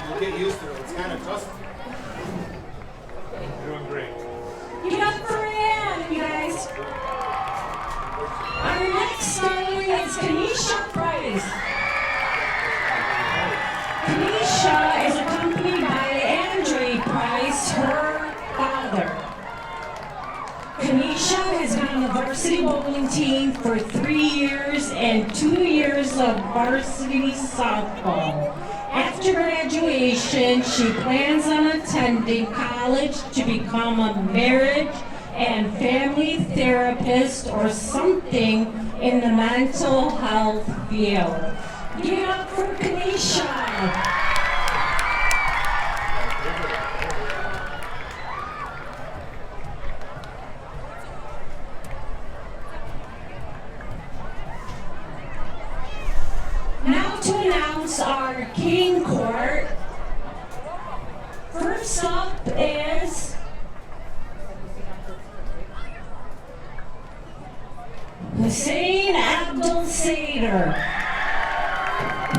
S5: You'll get used to it. It's kind of tough. You're doing great.
S10: Give it up for Ryan, you guys. Our next star is Kanisha Price. Kanisha is accompanied by Andre Price, her father. Kanisha has been on the varsity bowling team for 3 years and 2 years of varsity softball. After graduation, she plans on attending college to become a marriage and family therapist or something in the mental health field. Give it up for Kanisha. Now to announce our King Court. First up is Hussein Abdul Sader.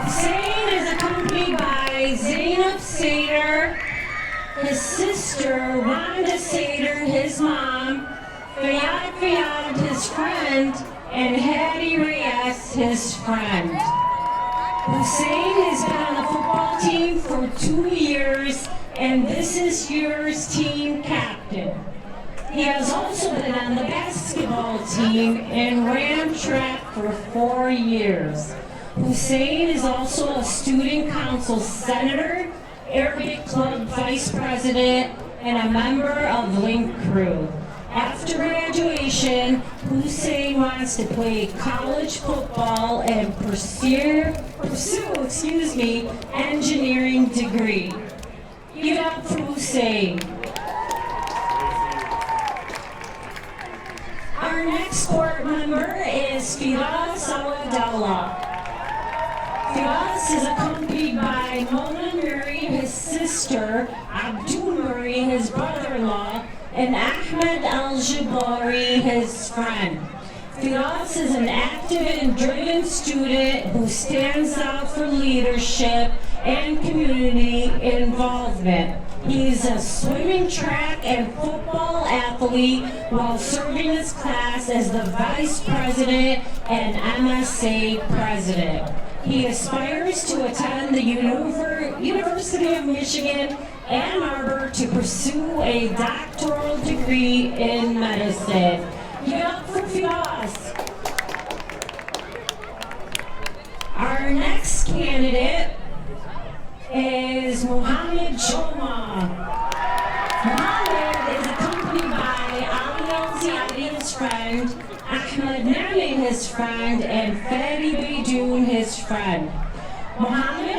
S10: Hussein is accompanied by Zainab Sader, his sister Rhonda Sader, his mom, Fayad, his friend, and Hattie Reyes, his friend. Hussein has been on the football team for 2 years, and this is year's team captain. He has also been on the basketball team and ran track for 4 years. Hussein is also a student council senator, Arabic Club vice president, and a member of Link Crew. After graduation, Hussein wants to play college football and pursue engineering degree. Give it up for Hussein. Our next court member is Firas Awadallah. Firas is accompanied by Mona Murray, his sister, Abdul Murray, his brother-in-law, and Ahmed Al-Jabari, his friend. Firas is an active and driven student who stands out for leadership and community involvement. He is a swimming, track, and football athlete while serving his class as the vice president and MSA president. He aspires to attend the University of Michigan, Ann Arbor, to pursue a doctoral degree in medicine. Give it up for Firas. Our next candidate is Mohammed Joma. Mohammed is accompanied by Ali El-Ziadi, his friend, Ahmed Nami, his friend, and Fadi Baidoun, his friend. Mohammed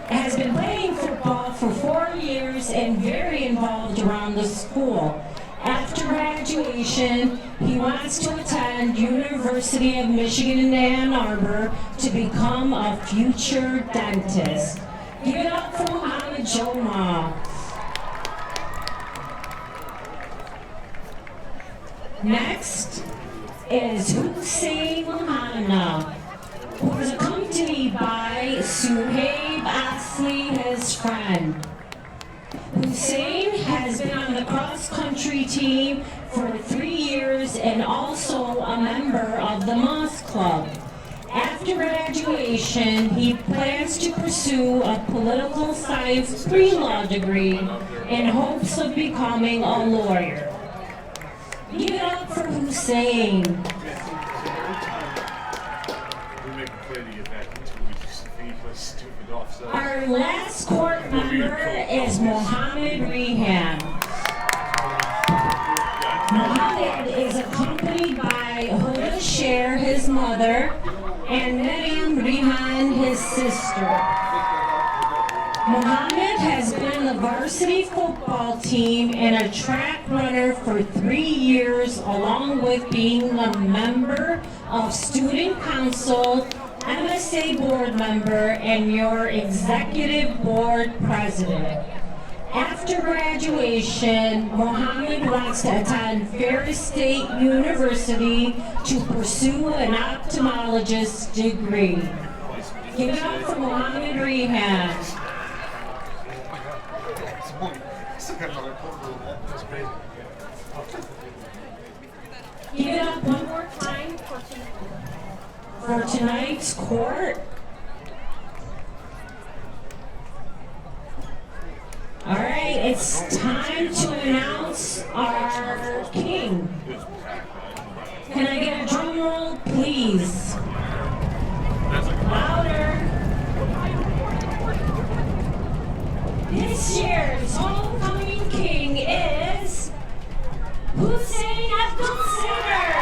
S10: has been playing football for 4 years and very involved around the school. After graduation, he wants to attend University of Michigan in Ann Arbor to become a future dentist. Give it up for Mohammed Joma. Next is Hussein Muhanna, who is accompanied by Suhaib Asli, his friend. Hussein has been on the cross-country team for 3 years and also a member of the Moss Club. After graduation, he plans to pursue a political science pre-law degree in hopes of becoming a lawyer. Give it up for Hussein. Our last court member is Mohammed Rehan. Mohammed is accompanied by Huda Sher, his mother, and Miriam Rehan, his sister. Mohammed has been the varsity football team and a track runner for 3 years, along with being a member of student council, MSA board member, and your executive board president. After graduation, Mohammed wants to attend Ferris State University to pursue an ophthalmologist degree. Give it up for Mohammed Rehan. Give it up one more time for tonight's court. All right, it's time to announce our king. Can I get a drum roll, please? Louder. This year's homecoming king is Hussein Abdul Singer.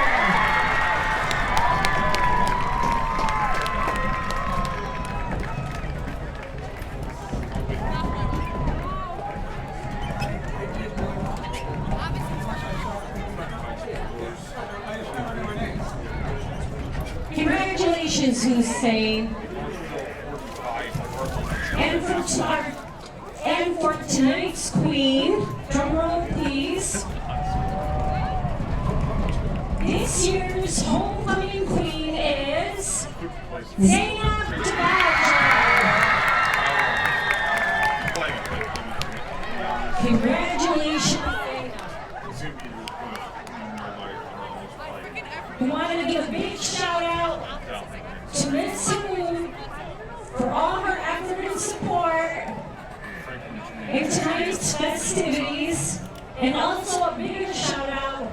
S10: Congratulations, Hussein. And for tonight's queen, drumroll please. This year's homecoming queen is Zainab Tabaja. Congratulations. We wanted to give a big shout out to Miss Saloon for all her effort and support in tonight's festivities, and also a big shout out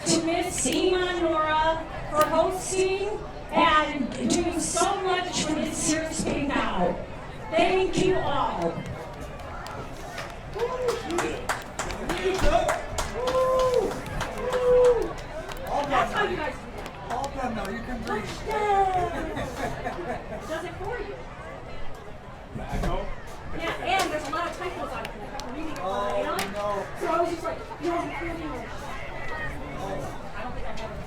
S10: to Miss Iman Nora for hosting and doing so much for this year's Pink Out. Thank you all. That's how you guys all done now. You can breathe. Does it for you? Yeah, and there's a lot of typos on it. I'm reading it, no. So I was just like, you know, I don't think I have it.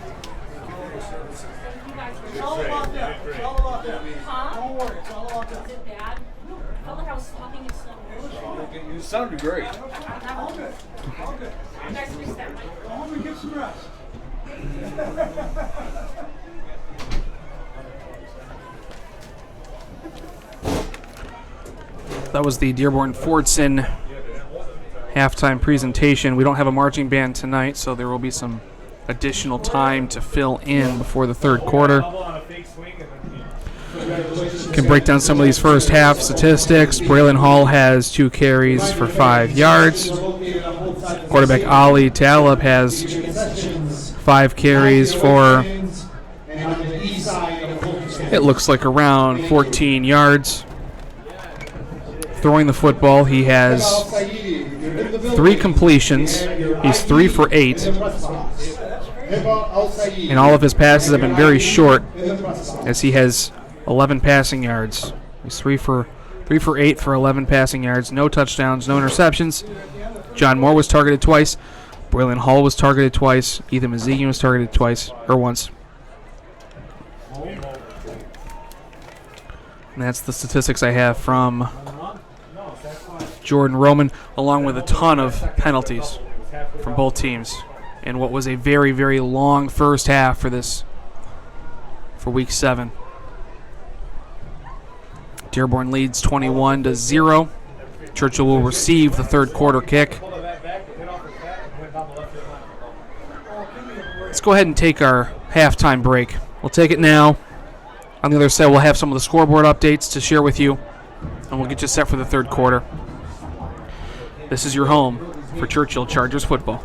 S10: Thank you guys for
S6: It's all about that. It's all about that.
S10: Huh?
S6: Don't worry. It's all about that.
S10: Is it bad? No. I felt like I was talking in slow.
S5: You sounded great.
S6: All good. All good.
S10: You guys fix that mic.
S6: I want to get some rest.
S2: That was the Dearborn Fordson halftime presentation. We don't have a marching band tonight, so there will be some additional time to fill in before the third quarter. Can break down some of these first half statistics. Braylon Hall has 2 carries for 5 yards. Quarterback Ali Talib has 5 carries for, it looks like, around 14 yards. Throwing the football, he has 3 completions. He's 3 for 8. And all of his passes have been very short, as he has 11 passing yards. He's 3 for 8 for 11 passing yards. No touchdowns, no interceptions. John Moore was targeted twice. Braylon Hall was targeted twice. Ethan Mazegian was targeted once. And that's the statistics I have from Jordan Roman, along with a ton of penalties from both teams in what was a very, very long first half for week 7. Dearborn leads 21-0. Churchill will receive the third quarter kick. Let's go ahead and take our halftime break. We'll take it now. On the other side, we'll have some of the scoreboard updates to share with you, and we'll get you set for the third quarter. This is your home for Churchill Chargers football.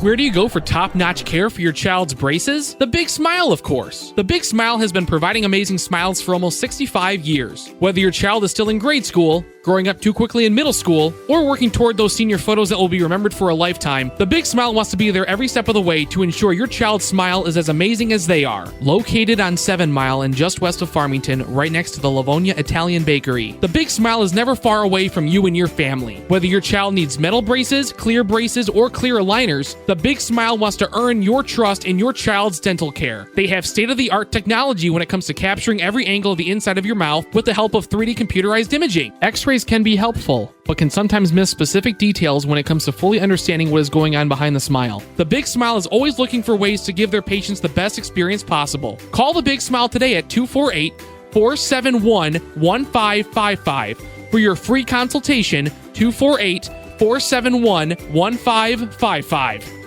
S1: Where do you go for top-notch care for your child's braces? The Big Smile, of course. The Big Smile has been providing amazing smiles for almost 65 years. Whether your child is still in grade school growing up too quickly in middle school, or working toward those senior photos that will be remembered for a lifetime, the Big Smile wants to be there every step of the way to ensure your child's smile is as amazing as they are. Located on 7 Mile and just west of Farmington, right next to the Livonia Italian Bakery, the Big Smile is never far away from you and your family. Whether your child needs metal braces, clear braces, or clear aligners, the Big Smile wants to earn your trust in your child's dental care. They have state-of-the-art technology when it comes to capturing every angle of the inside of your mouth with the help of 3D computerized imaging. X-rays can be helpful, but can sometimes miss specific details when it comes to fully understanding what is going on behind the smile. The Big Smile is always looking for ways to give their patients the best experience possible. Call the Big Smile today at 248-471-1555 for your free consultation. 248-471-1555.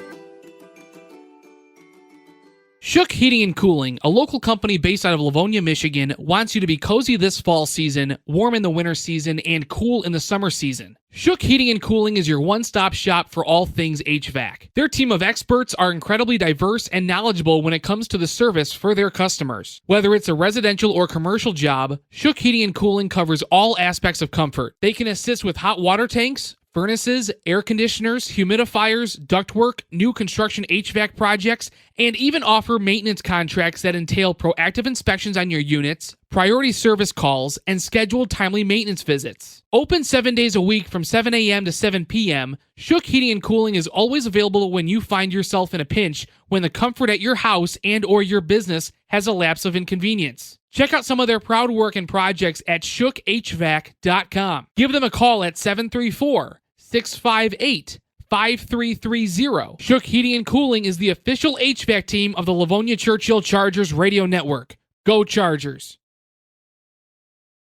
S1: Shook Heating and Cooling, a local company based out of Livonia, Michigan, wants you to be cozy this fall season, warm in the winter season, and cool in the summer season. Shook Heating and Cooling is your one-stop shop for all things HVAC. Their team of experts are incredibly diverse and knowledgeable when it comes to the service for their customers. Whether it's a residential or commercial job, Shook Heating and Cooling covers all aspects of comfort. They can assist with hot water tanks, furnaces, air conditioners, humidifiers, ductwork, new construction HVAC projects, and even offer maintenance contracts that entail proactive inspections on your units, priority service calls, and scheduled timely maintenance visits. Open 7 days a week from 7 a.m. to 7 p.m., Shook Heating and Cooling is always available when you find yourself in a pinch when the comfort at your house and or your business has a lapse of inconvenience. Check out some of their proud work and projects at shookhvac.com. Give them a call at 734-658-5330. Shook Heating and Cooling is the official HVAC team of the Livonia Churchill Chargers radio network. Go Chargers!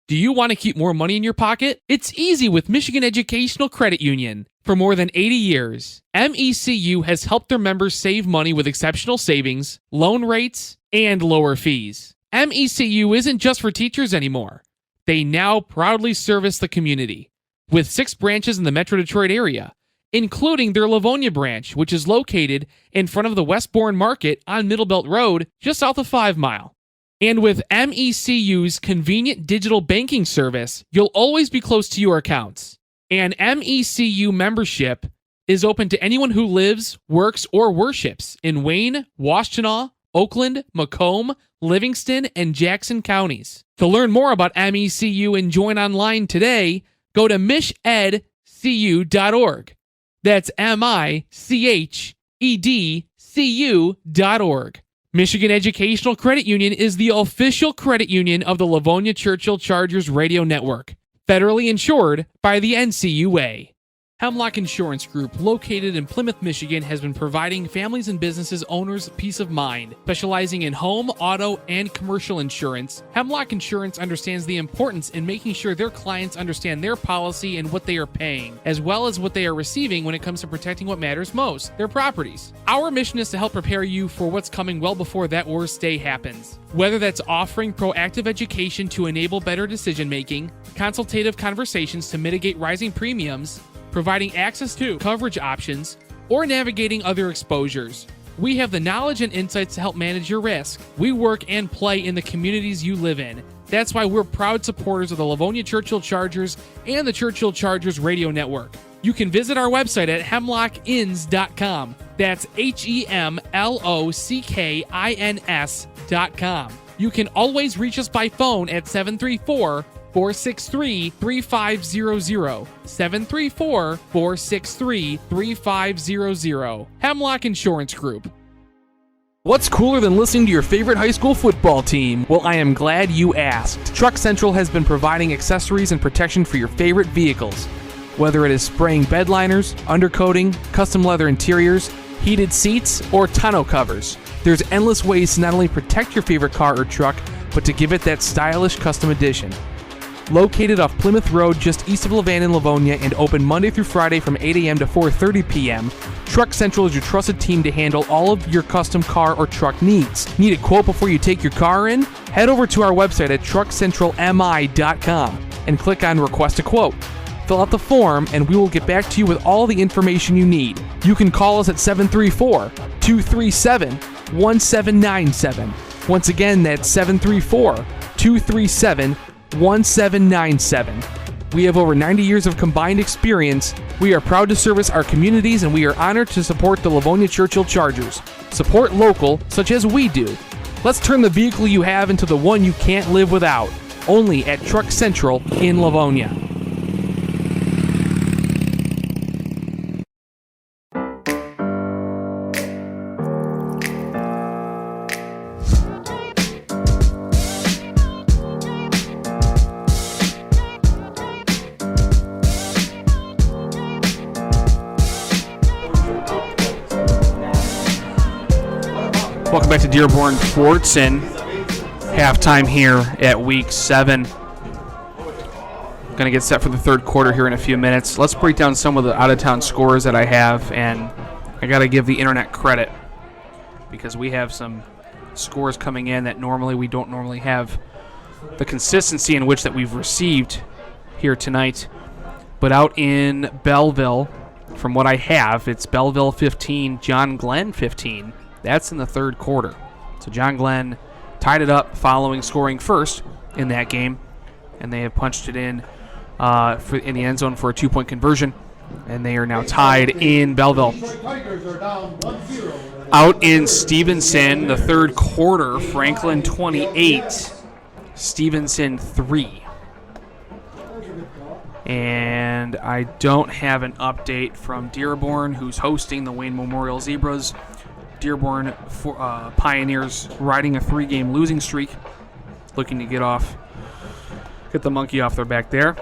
S1: Do you want to keep more money in your pocket? It's easy with Michigan Educational Credit Union. For more than 80 years, MECU has helped their members save money with exceptional savings, loan rates, and lower fees. MECU isn't just for teachers anymore. They now proudly service the community, with 6 branches in the Metro Detroit area, including their Livonia branch, which is located in front of the Westbourne Market on Middlebelt Road, just south of 5 Mile. And with MECU's convenient digital banking service, you'll always be close to your accounts. And MECU membership is open to anyone who lives, works, or worships in Wayne, Washtenaw, Oakland, Macomb, Livingston, and Jackson counties. To learn more about MECU and join online today, go to mishedcu.org. That's MICHEDCU.org. Michigan Educational Credit Union is the official credit union of the Livonia Churchill Chargers radio network, federally insured by the NCUA. Hemlock Insurance Group, located in Plymouth, Michigan, has been providing families and businesses owners peace of mind. Specializing in home, auto, and commercial insurance, Hemlock Insurance understands the importance in making sure their clients understand their policy and what they are paying, as well as what they are receiving when it comes to protecting what matters most, their properties. Our mission is to help prepare you for what's coming well before that worst day happens. Whether that's offering proactive education to enable better decision-making, consultative conversations to mitigate rising premiums, providing access to coverage options, or navigating other exposures. We have the knowledge and insights to help manage your risk. We work and play in the communities you live in. That's why we're proud supporters of the Livonia Churchill Chargers and the Churchill Chargers radio network. You can visit our website at hemlockins.com. That's HEMLOCKINS.com. You can always reach us by phone at 734-463-3500. 734-463-3500. Hemlock Insurance Group. What's cooler than listening to your favorite high school football team? Well, I am glad you asked. Truck Central has been providing accessories and protection for your favorite vehicles. Whether it is spraying bed liners, undercoating, custom leather interiors, heated seats, or tonneau covers, there's endless ways to not only protect your favorite car or truck, but to give it that stylish custom edition. Located off Plymouth Road just east of Levan in Livonia and open Monday through Friday from 8 a.m. to 4:30 p.m., Truck Central is your trusted team to handle all of your custom car or truck needs. Need a quote before you take your car in? Head over to our website at truckcentralmi.com and click on Request a Quote. Fill out the form and we will get back to you with all the information you need. You can call us at 734-237-1797. Once again, that's 734-237-1797. We have over 90 years of combined experience. We are proud to service our communities, and we are honored to support the Livonia Churchill Chargers. Support local, such as we do. Let's turn the vehicle you have into the one you can't live without. Only at Truck Central in Livonia. Welcome back to Dearborn Fordson. Halftime here at week 7. Going to get set for the third quarter here in a few minutes. Let's break down some of the out-of-town scores that I have, and I got to give the internet credit because we have some scores coming in that we don't normally have the consistency in which that we've received here tonight. But out in Belleville, from what I have, it's Belleville 15, John Glenn 15. That's in the third quarter. So John Glenn tied it up following scoring first in that game, and they have punched it in in the end zone for a 2-point conversion, and they are now tied in Belleville. Out in Stevenson, the third quarter, Franklin 28, Stevenson 3. And I don't have an update from Dearborn, who's hosting the Wayne Memorial Zebras. Dearborn Pioneers riding a 3-game losing streak, looking to get the monkey off their back there.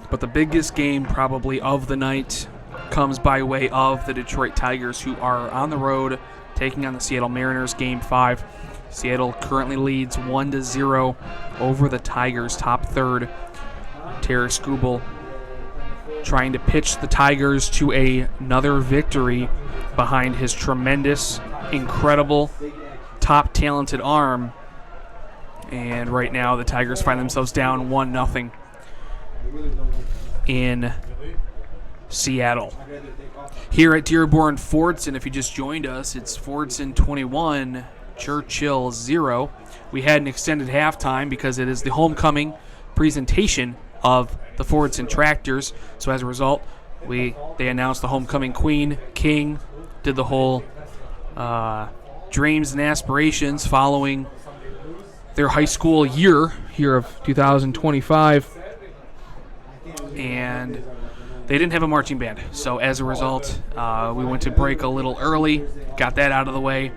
S1: But the biggest game probably of the night comes by way of the Detroit Tigers, who are on the road taking on the Seattle Mariners, Game 5. Seattle currently leads 1-0 over the Tigers, top third. Terry Skubal trying to pitch the Tigers to another victory behind his tremendous, incredible, top talented arm. And right now the Tigers find themselves down 1-0 in Seattle. Here at Dearborn Fordson, if you just joined us, it's Fordson 21, Churchill 0. We had an extended halftime because it is the homecoming presentation of the Fordson Tractors. So as a result, they announced the homecoming queen, king, did the whole dreams and aspirations following their high school year of 2025. And they didn't have a marching band. So as a result, we went to break a little early, got that out of the way.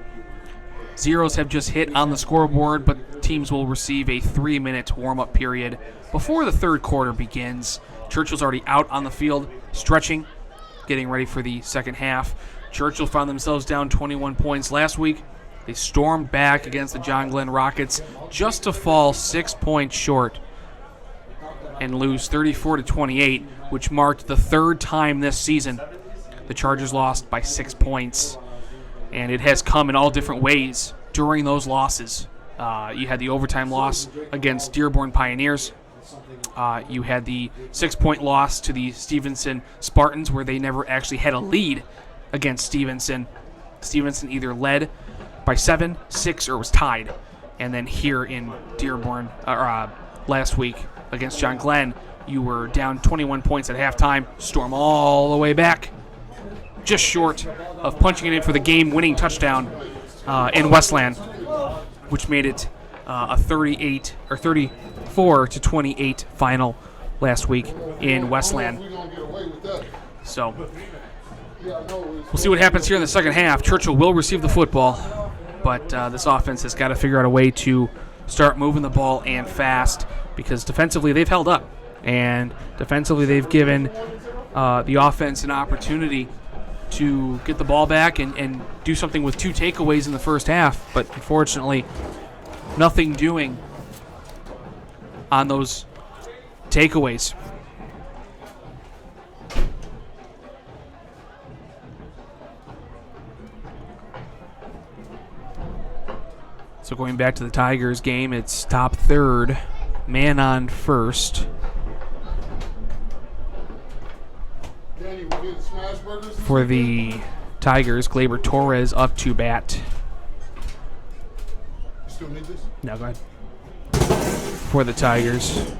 S1: Zeros have just hit on the scoreboard, but teams will receive a 3-minute warm-up period before the third quarter begins. Churchill's already out on the field, stretching, getting ready for the second half. Churchill found themselves down 21 points last week. They stormed back against the John Glenn Rockets just to fall 6 points short and lose 34-28, which marked the third time this season the Chargers lost by 6 points. And it has come in all different ways during those losses. You had the overtime loss against Dearborn Pioneers. You had the 6-point loss to the Stevenson Spartans, where they never actually had a lead against Stevenson. Stevenson either led by 7, 6, or was tied. And then here in Dearborn, last week against John Glenn, you were down 21 points at halftime, storm all the way back, just short of punching it in for the game-winning touchdown in Westland, which made it a 34-28 final last week in Westland. So we'll see what happens here in the second half. Churchill will receive the football, but this offense has got to figure out a way to start moving the ball and fast, because defensively they've held up, and defensively they've given the offense an opportunity to get the ball back and do something with 2 takeaways in the first half, but unfortunately nothing doing on those takeaways. So going back to the Tigers game, it's top third, man on first. For the Tigers, Glaber Torres up to bat.
S6: You still need this?
S1: No, go ahead. For the Tigers.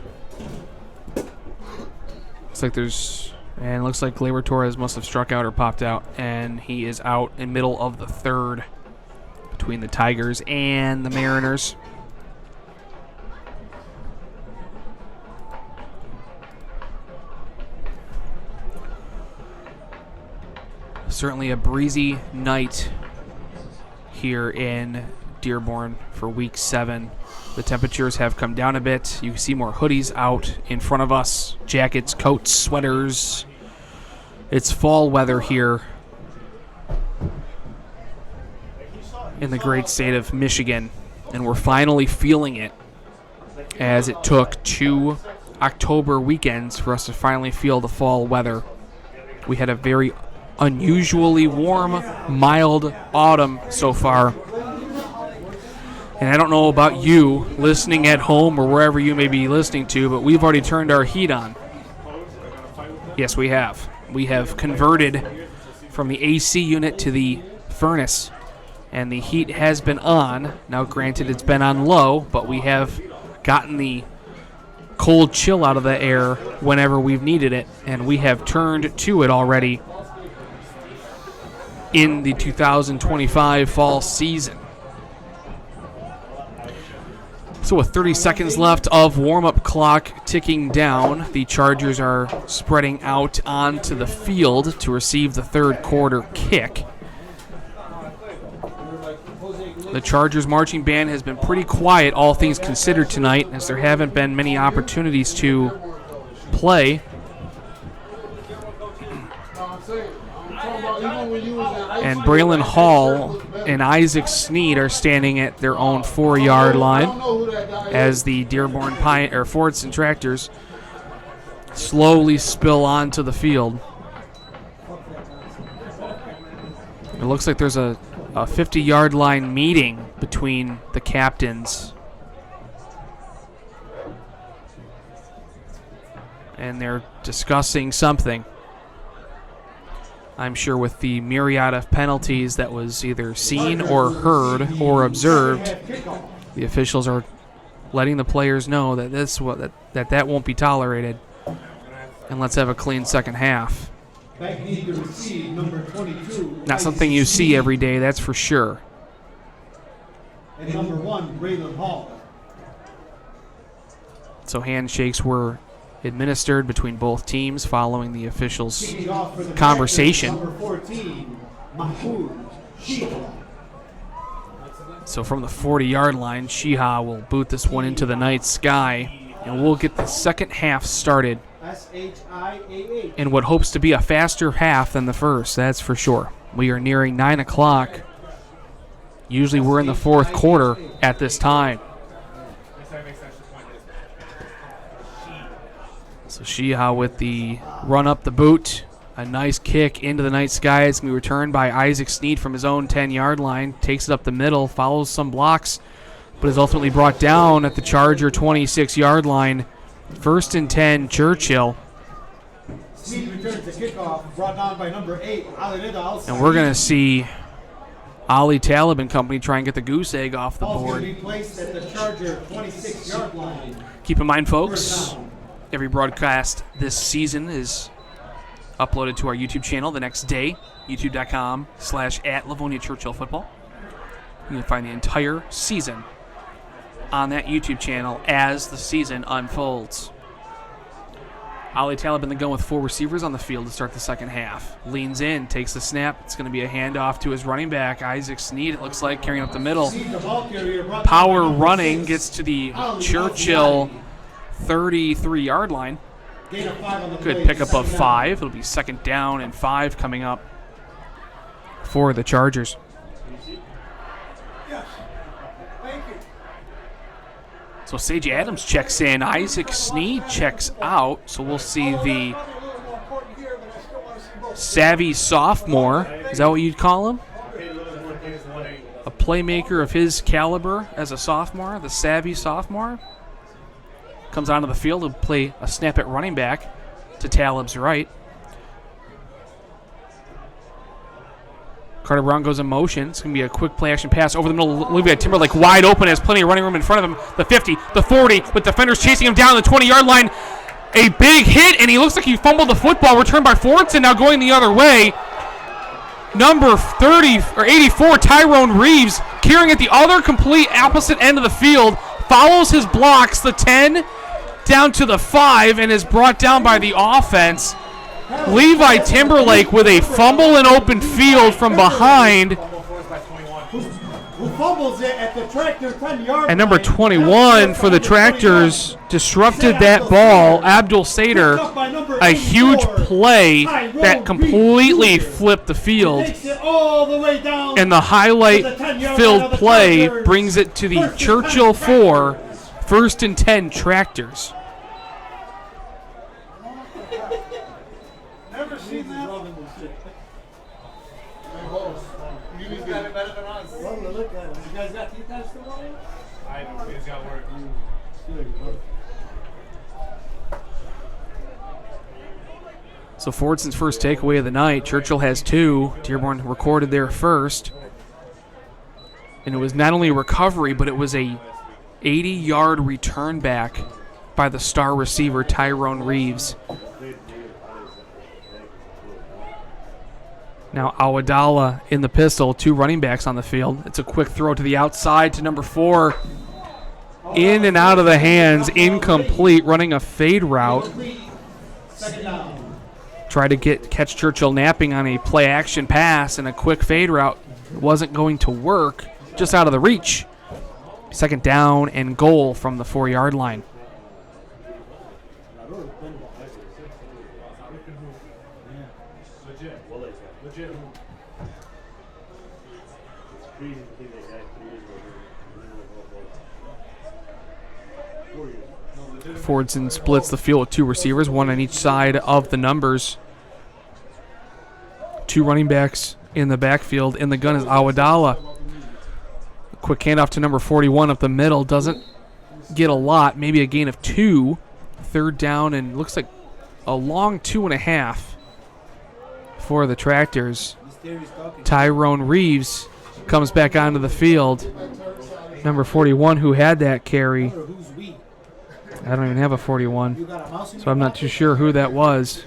S1: looks like Gleyber Torres must have struck out or popped out, and he is out in middle of the third between the Tigers and the Mariners. Certainly a breezy night here in Dearborn for Week 7. The temperatures have come down a bit. You can see more hoodies out in front of us. Jackets, coats, sweaters. It's fall weather here in the great state of Michigan, and we're finally feeling it, as it took 2 October weekends for us to finally feel the fall weather. We had a very unusually warm, mild autumn so far. And I don't know about you listening at home or wherever you may be listening to, but we've already turned our heat on. Yes, we have. We have converted from the AC unit to the furnace, and the heat has been on. Now, granted, it's been on low, but we have gotten the cold chill out of the air whenever we've needed it, and we have turned to it already in the 2025 fall season. So with 30 seconds left of warm-up clock ticking down, the Chargers are spreading out onto the field to receive the third quarter kick. The Chargers marching band has been pretty quiet, all things considered, tonight, as there haven't been many opportunities to play. And Braylon Hall and Isaac Sneed are standing at their own 4-yard line as the Dearborn Fordson Tractors slowly spill onto the field. It looks like there's a 50-yard line meeting between the captains, and they're discussing something. I'm sure with the myriad of penalties that was either seen or heard or observed, the officials are letting the players know that that won't be tolerated, and let's have a clean second half. Not something you see every day, that's for sure.
S7: And number 1, Braylon Hall.
S1: So handshakes were administered between both teams following the officials' conversation.
S7: Number 14, Mahmoud Shiha.
S1: So from the 40-yard line, Shiha will boot this one into the night sky, and we'll get the second half started in what hopes to be a faster half than the first, that's for sure. We are nearing 9 o'clock. Usually we're in the fourth quarter at this time. So Shiha with the run up the boot. A nice kick into the night sky. It's going to be returned by Isaac Sneed from his own 10-yard line. Takes it up the middle, follows some blocks, but is ultimately brought down at the Charger 26-yard line. 1st and 10, Churchill.
S7: Sneed returns the kickoff, brought down by number 8, Ali Nidal.
S1: And we're going to see Ali Talib and company try and get the goose egg off the board.
S7: Going to be placed at the Charger 26-yard line.
S1: Keep in mind, folks, every broadcast this season is uploaded to our YouTube channel the next day, youtube.com/@Livonia Churchill Football. You can find the entire season on that YouTube channel as the season unfolds. Ali Talib in the gun with 4 receivers on the field to start the second half. Leans in, takes the snap. It's going to be a handoff to his running back, Isaac Sneed, it looks like, carrying up the middle. Power running, gets to the Churchill 33-yard line. Good pickup of 5. It'll be 2nd down and 5 coming up for the Chargers. So Sage Adams checks in. Isaac Sneed checks out. So we'll see the savvy sophomore. Is that what you'd call him? A playmaker of his caliber as a sophomore, the savvy sophomore. Comes onto the field to play a snap at running back to Talib's right. Carter Brown goes in motion. It's going to be a quick play-action pass over the middle. Olivia Timberlake wide open, has plenty of running room in front of him. The 50, the 40, with defenders chasing him down the 20-yard line. A big hit, and he looks like he fumbled the football. Returned by Fordson, now going the other way. Number 30 or 84, Tyrone Reeves, carrying at the other complete opposite end of the field, follows his blocks, the 10 down to the 5, and is brought down by the offense. Levi Timberlake with a fumble in open field from behind.
S7: Who fumbles it at the Tractor 10-yard line.
S1: And number 21 for the Tractors disrupted that ball. Abdul Sater, a huge play that completely flipped the field. And the highlight-filled play brings it to the Churchill 4, 1st and 10 Tractors.
S7: Never seen that.
S5: You got it better than us.
S7: Love to look at it. You guys got the test still on?
S5: I don't. It's got work.
S1: So Fordson's first takeaway of the night. Churchill has 2. Dearborn recorded their first. And it was not only a recovery, but it was a 80-yard return back by the star receiver Tyrone Reeves. Now Awadala in the pistol, 2 running backs on the field. It's a quick throw to the outside to number 4. In and out of the hands, incomplete, running a fade route. Tried to catch Churchill napping on a play action pass, and a quick fade route wasn't going to work, just out of the reach. 2nd down and goal from the 4-yard line. Fordson splits the field with 2 receivers, 1 on each side of the numbers. 2 running backs in the backfield. In the gun is Awadala. A quick handoff to number 41 up the middle. Doesn't get a lot, maybe a gain of 2. 3rd down, and looks like a long 2.5 for the Tractors. Tyrone Reeves comes back onto the field. Number 41, who had that carry. I don't even have a 41, so I'm not too sure who that was.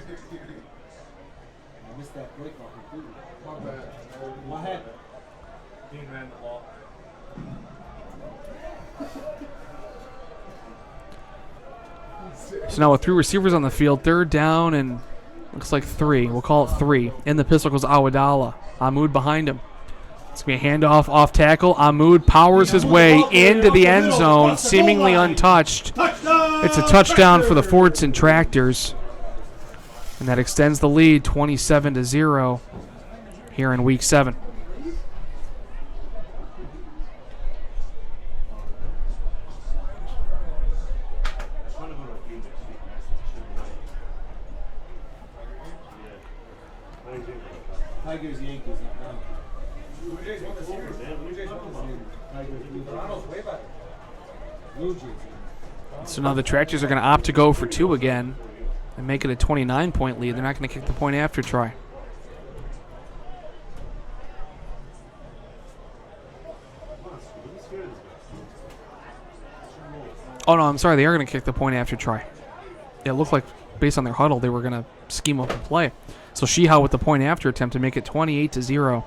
S1: So now with 3 receivers on the field, 3rd down and looks like 3. We'll call it 3. In the pistol goes Awadala. Ahmoud behind him. It's going to be a handoff off tackle. Ahmoud powers his way into the end zone, seemingly untouched. It's a touchdown for the Fordson Tractors. And that extends the lead 27-0 here in Week 7.
S7: Tigers, Yankees.
S1: So now the Tractors are going to opt to go for 2 again and make it a 29-point lead. They're not going to kick the point after try. Oh, no, I'm sorry. They are going to kick the point after try. It looked like, based on their huddle, they were going to scheme up and play. So Sheehow with the point after attempt to make it 28-0.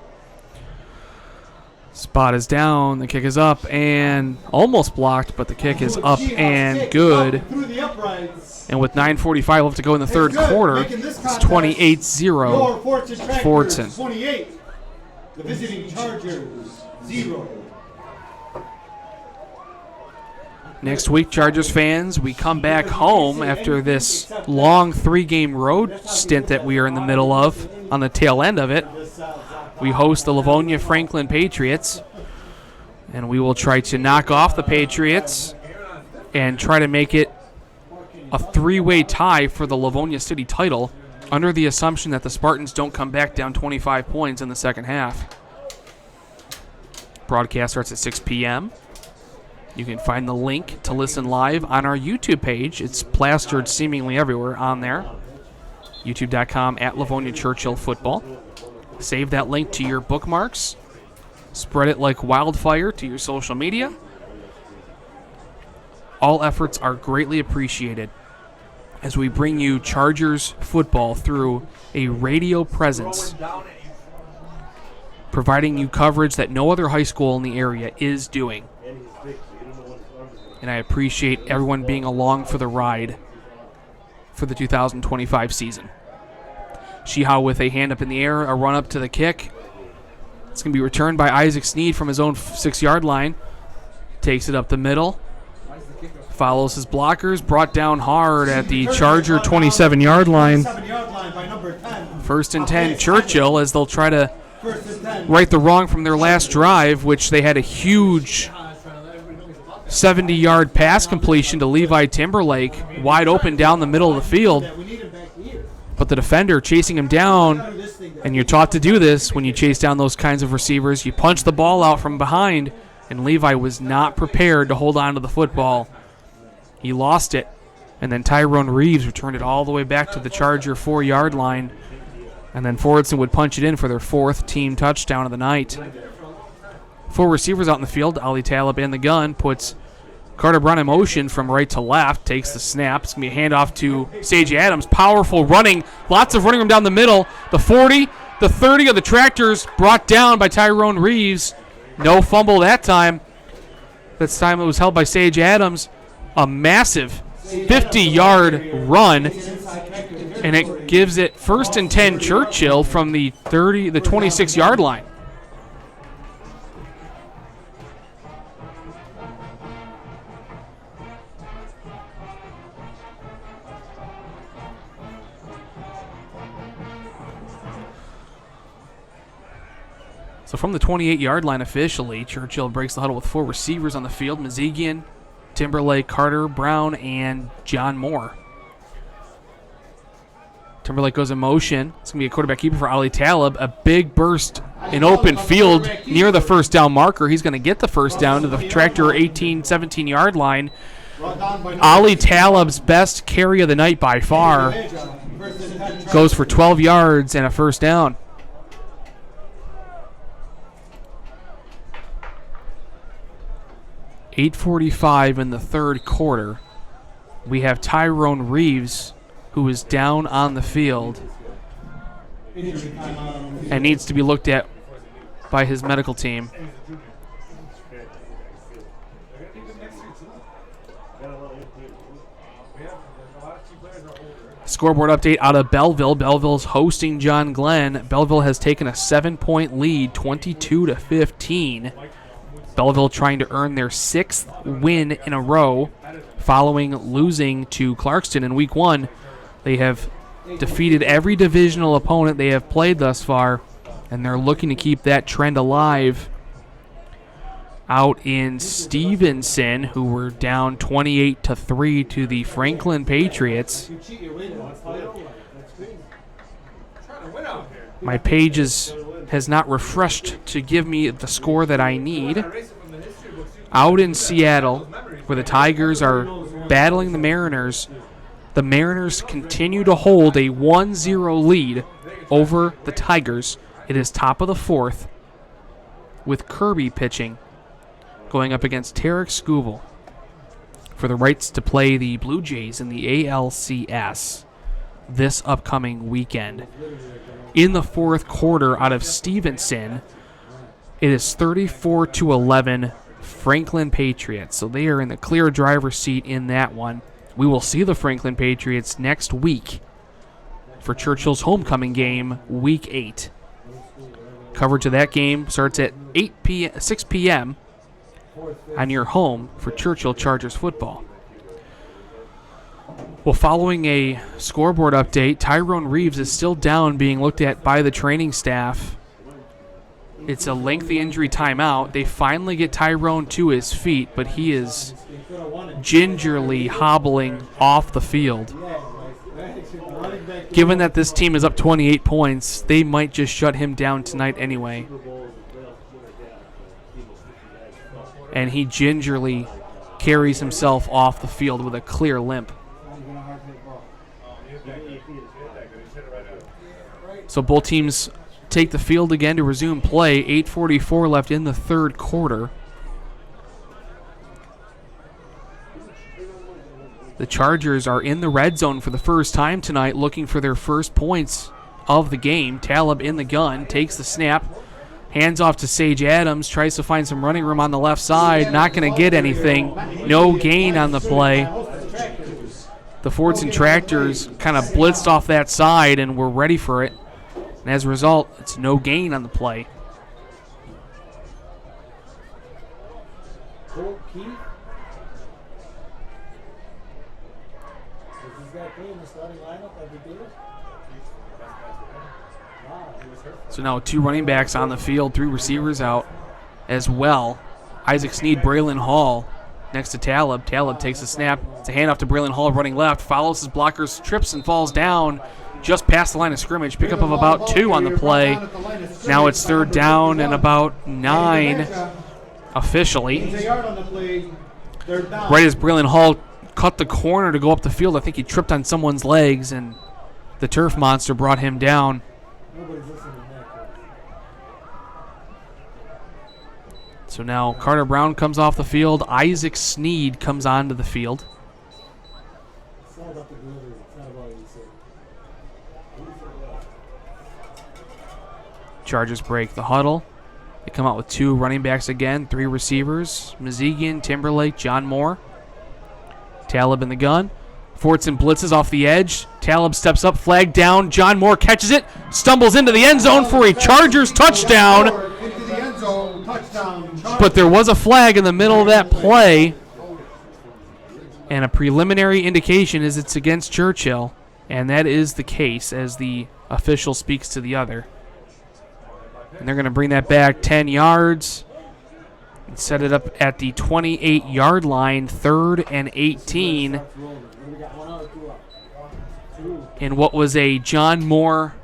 S1: Spot is down. The kick is up and almost blocked, but the kick is up and good. And with 9:45 left to go in the 3rd quarter, it's 28-0 Fordson.
S7: 28. The visiting Chargers 0.
S1: Next week, Chargers fans, we come back home after this long 3-game road stint that we are in the middle of. On the tail end of it, we host the Livonia Franklin Patriots, and we will try to knock off the Patriots and try to make it a 3-way tie for the Livonia City title, under the assumption that the Spartans don't come back down 25 points in the second half. Broadcast starts at 6 p.m. You can find the link to listen live on our YouTube page. It's plastered seemingly everywhere on there. YouTube.com/Livonia Churchill Football. Save that link to your bookmarks. Spread it like wildfire to your social media. All efforts are greatly appreciated.
S2: as we bring you Chargers football through a radio presence, providing you coverage that no other high school in the area is doing. And I appreciate everyone being along for the ride for the 2025 season. Sheehow with a hand up in the air, a run up to the kick. It's going to be returned by Isaac Sneed from his own 6-yard line. Takes it up the middle. Follows his blockers, brought down hard at the Charger 27-yard line. 1st and 10, Churchill, as they'll try to right the wrong from their last drive, which they had a huge 70-yard pass completion to Levi Timberlake, wide open down the middle of the field. But the defender chasing him down, and you're taught to do this when you chase down those kinds of receivers. You punch the ball out from behind, and Levi was not prepared to hold on to the football. He lost it, and then Tyrone Reeves returned it all the way back to the Charger 4-yard line, and then Fordson would punch it in for their 4th team touchdown of the night. 4 receivers out in the field. Ali Talib in the gun puts Carter Brown in motion from right to left, takes the snap. It's going to be a handoff to Sage Adams. Powerful running, lots of running room down the middle. The 40, the 30 of the Tractors brought down by Tyrone Reeves. No fumble that time. This time it was held by Sage Adams. A massive 50-yard run, and it gives it 1st and 10 Churchill from the 26-yard line. So from the 28-yard line officially, Churchill breaks the huddle with 4 receivers on the field. Mazigian, Timberlake, Carter, Brown, and John Moore. Timberlake goes in motion. It's going to be a quarterback keeper for Ali Talib. A big burst in open field near the first down marker. He's going to get the first down to the Tractor 17-yard line. Ali Talib's best carry of the night by far. Goes for 12 yards and a first down. .8:45 in the third quarter. We have Tyrone Reeves, who is down on the field and needs to be looked at by his medical team. Scoreboard update out of Belleville. Belleville's hosting John Glenn. Belleville has taken a 7-point lead, 22-15. Belleville trying to earn their 6th win in a row following losing to Clarkston in week 1. They have defeated every divisional opponent they have played thus far, and they're looking to keep that trend alive. Out in Stevenson, who were down 28-3 to the Franklin Patriots. My page has not refreshed to give me the score that I need. Out in Seattle, where the Tigers are battling the Mariners continue to hold a 1-0 lead over the Tigers. It is top of the 4th with Kirby pitching, going up against Tarek Scooble for the rights to play the Blue Jays in the ALCS this upcoming weekend. In the 4th quarter out of Stevenson, it is 34-11 Franklin Patriots. So they are in the clear driver's seat in that one. We will see the Franklin Patriots next week for Churchill's homecoming game, Week 8. Coverage of that game starts at 6 p.m. on your home for Churchill Chargers football. Well, following a scoreboard update, Tyrone Reeves is still down, being looked at by the training staff. It's a lengthy injury timeout. They finally get Tyrone to his feet, but he is gingerly hobbling off the field. Given that this team is up 28 points, they might just shut him down tonight anyway. And he gingerly carries himself off the field with a clear limp. So both teams take the field again to resume play. 8:44 left in the third quarter.
S1: The Chargers are in the red zone for the first time tonight, looking for their first points of the game. Talib in the gun, takes the snap, hands off to Sage Adams, tries to find some running room on the left side, not going to get anything. No gain on the play. The Fordson Tractors kind of blitzed off that side and were ready for it. And as a result, it's no gain on the play. So now 2 running backs on the field, 3 receivers out as well. Isaac Sneed, Braylon Hall next to Talib. Talib takes a snap. It's a handoff to Braylon Hall running left. Follows his blockers, trips and falls down just past the line of scrimmage. Pickup of about 2 on the play. Now it's 3rd down and about 9 officially. Right as Braylon Hall cut the corner to go up the field, I think he tripped on someone's legs and the turf monster brought him down. So now Carter Brown comes off the field. Isaac Sneed comes onto the field. Chargers break the huddle. They come out with 2 running backs again, 3 receivers. Mazigian, Timberlake, John Moore. Talib in the gun. Fordson blitzes off the edge. Talib steps up, flag down. John Moore catches it, stumbles into the end zone for a Chargers touchdown. But there was a flag in the middle of that play, and a preliminary indication is it's against Churchill, and that is the case as the official speaks to the other. And they're going to bring that back 10 yards and set it up at the 28-yard line, 3rd and 18. In what was a John Moore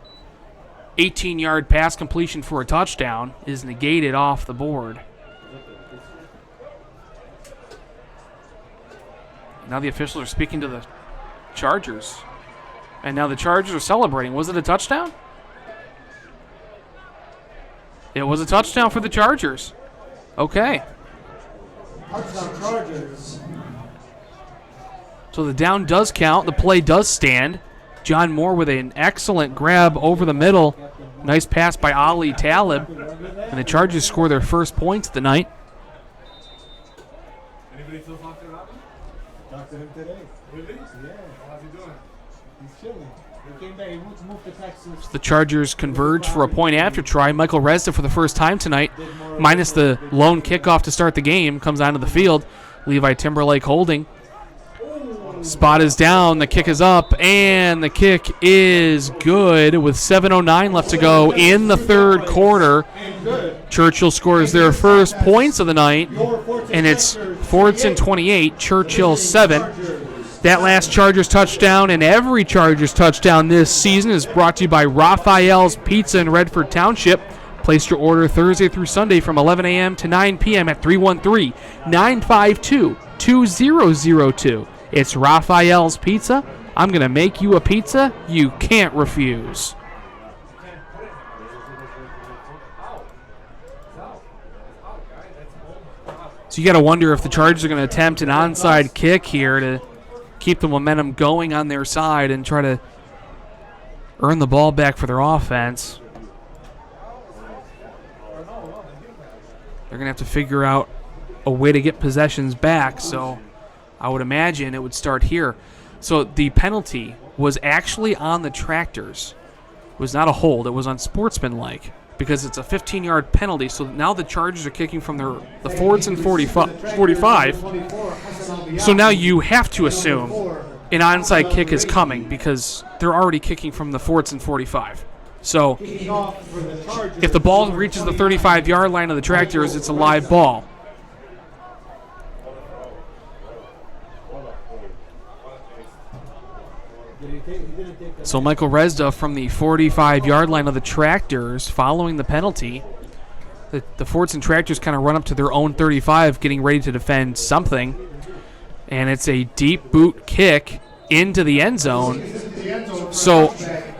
S1: 18-yard pass completion for a touchdown is negated off the board. Now the officials are speaking to the Chargers. And now the Chargers are celebrating. Was it a touchdown? It was a touchdown for the Chargers. Okay.
S7: Touchdown Chargers.
S1: So the down does count. The play does stand. John Moore with an excellent grab over the middle. Nice pass by Ali Talib. And the Chargers score their first points of the night.
S5: Anybody still talk to Robin?
S7: Talked to him today.
S5: Really?
S7: Yeah.
S5: How's he doing?
S7: He's chilling. He came back. He wants to move to Texas.
S1: So the Chargers converge for a point after try. Michael Resda for the first time tonight, minus the lone kickoff to start the game, comes onto the field. Levi Timberlake holding. Spot is down, the kick is up, and the kick is good with 7:09 left to go in the 3rd quarter. Churchill scores their first points of the night, and it's Fordson 28, Churchill 7. That last Chargers touchdown and every Chargers touchdown this season is brought to you by Raffaele's Pizza in Redford Township. Place your order Thursday through Sunday from 11 a.m. to 9 p.m. at 313-952-2002. It's Raffaele's Pizza. I'm going to make you a pizza you can't refuse. So you got to wonder if the Chargers are going to attempt an onside kick here to keep the momentum going on their side and try to earn the ball back for their offense. They're going to have to figure out a way to get possessions back, so I would imagine it would start here. So the penalty was actually on the Tractors. It was not a hold. It was unsportsmanlike because it's a 15-yard penalty. So now the Chargers are kicking from the Fordson 45. So now you have to assume an onside kick is coming because they're already kicking from the Fordson 45. So if the ball reaches the 35-yard line of the Tractors, it's a live ball. So Michael Resda from the 45-yard line of the Tractors following the penalty. The Fordson Tractors kind of run up to their own 35 getting ready to defend something. And it's a deep boot kick into the end zone. So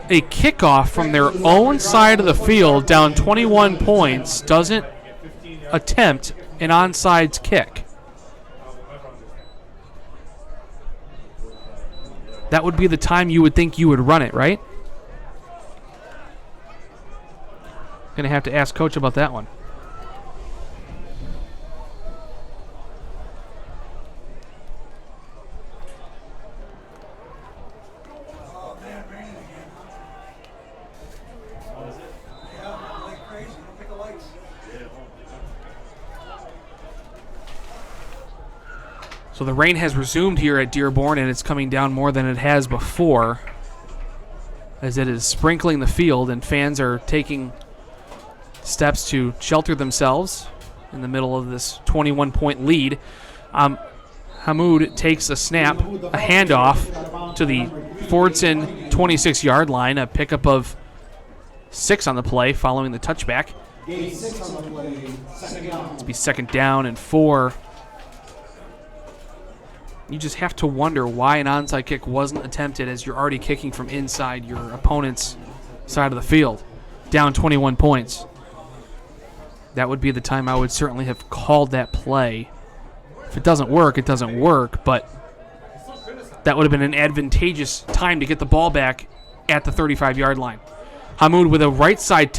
S1: a kickoff from their own side of the field down 21 points doesn't attempt an onside kick. that would be the time you would think you would run it, right? Going to have to ask Coach about that one. So the rain has resumed here at Dearborn, and it's coming down more than it has before, as it is sprinkling the field, and fans are taking steps to shelter themselves in the middle of this 21-point lead. Hamoud takes a snap, a handoff to the Fordson 26-yard line, a pickup of 6 on the play following the touchback. It's be second down and 4. You just have to wonder why an onside kick wasn't attempted as you're already kicking from inside your opponent's side of the field, down 21 points. That would be the time I would certainly have called that play. If it doesn't work, it doesn't work, but that would have been an advantageous time to get the ball back at the 35-yard line. Hamoud with a right side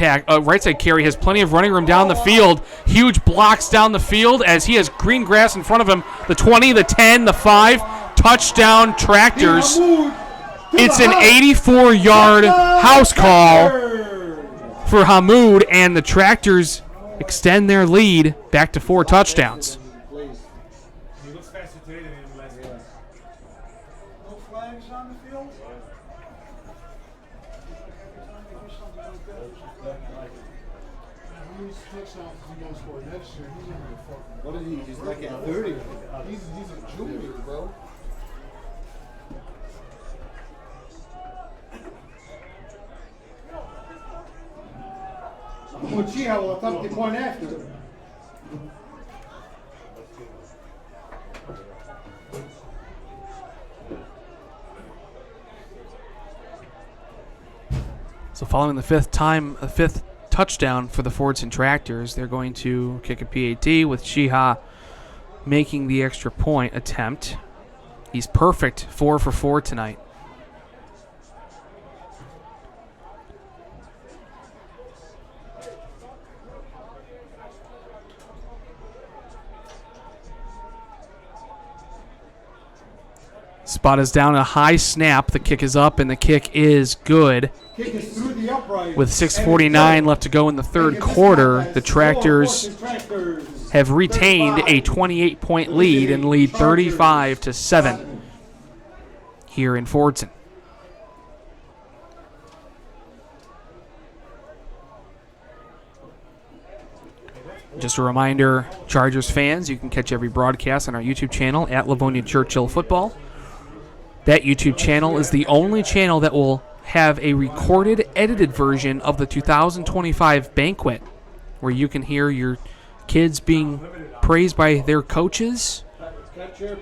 S1: carry has plenty of running room down the field. Huge blocks down the field as he has green grass in front of him. The 20, the 10, the 5. Touchdown Tractors. It's an 84-yard house call for Hamoud, and the Tractors extend their lead back to 4 touchdowns.
S5: He looks faster today than he did last game.
S8: No flags on the field?
S6: What is he? He's like at 30. He's a junior, bro.
S7: Mochila will attempt the point after.
S1: So following the fifth touchdown for the Fordson Tractors, they're going to kick a PAT with Shiha making the extra point attempt. He's perfect, 4 for 4 tonight. Spot is down, a high snap. The kick is up, and the kick is good.
S7: Kick is through the upright.
S1: With 6:49 left to go in the third quarter, the Tractors have retained a 28-point lead and lead 35-7 here in Fordson. Just a reminder, Chargers fans, you can catch every broadcast on our YouTube channel at Livonia Churchill Football. That YouTube channel is the only channel that will have a recorded, edited version of the 2025 banquet, where you can hear your kids being praised by their coaches,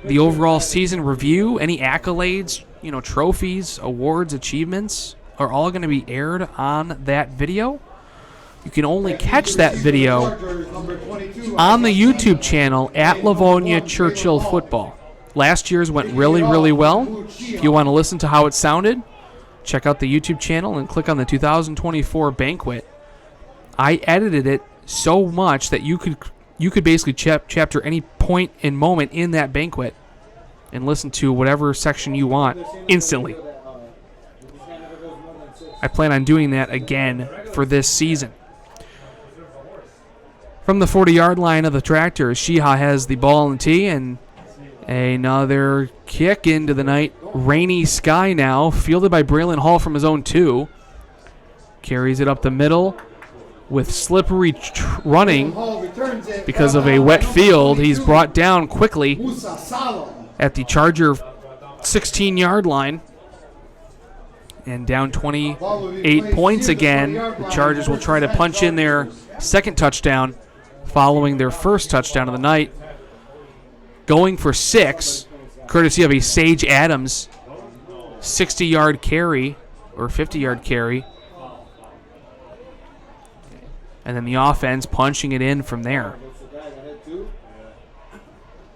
S1: the overall season review, any accolades, trophies, awards, achievements are all going to be aired on that video. You can only catch that video on the YouTube channel at Livonia Churchill Football. Last year's went really, really well. If you want to listen to how it sounded, check out the YouTube channel and click on the 2024 banquet. I edited it so much that you could basically chapter any point and moment in that banquet and listen to whatever section you want instantly. I plan on doing that again for this season. From the 40-yard line of the Tractors, Shiha has the ball in tee, and another kick into the night. Rainy sky now, fielded by Braylon Hall from his own 2. Carries it up the middle with slippery running because of a wet field. He's brought down quickly at the Charger 16-yard line. And down 28 points again. The Chargers will try to punch in their second touchdown following their first touchdown of the night. Going for 6, courtesy of a Sage Adams 60-yard carry or 50-yard carry. And then the offense punching it in from there.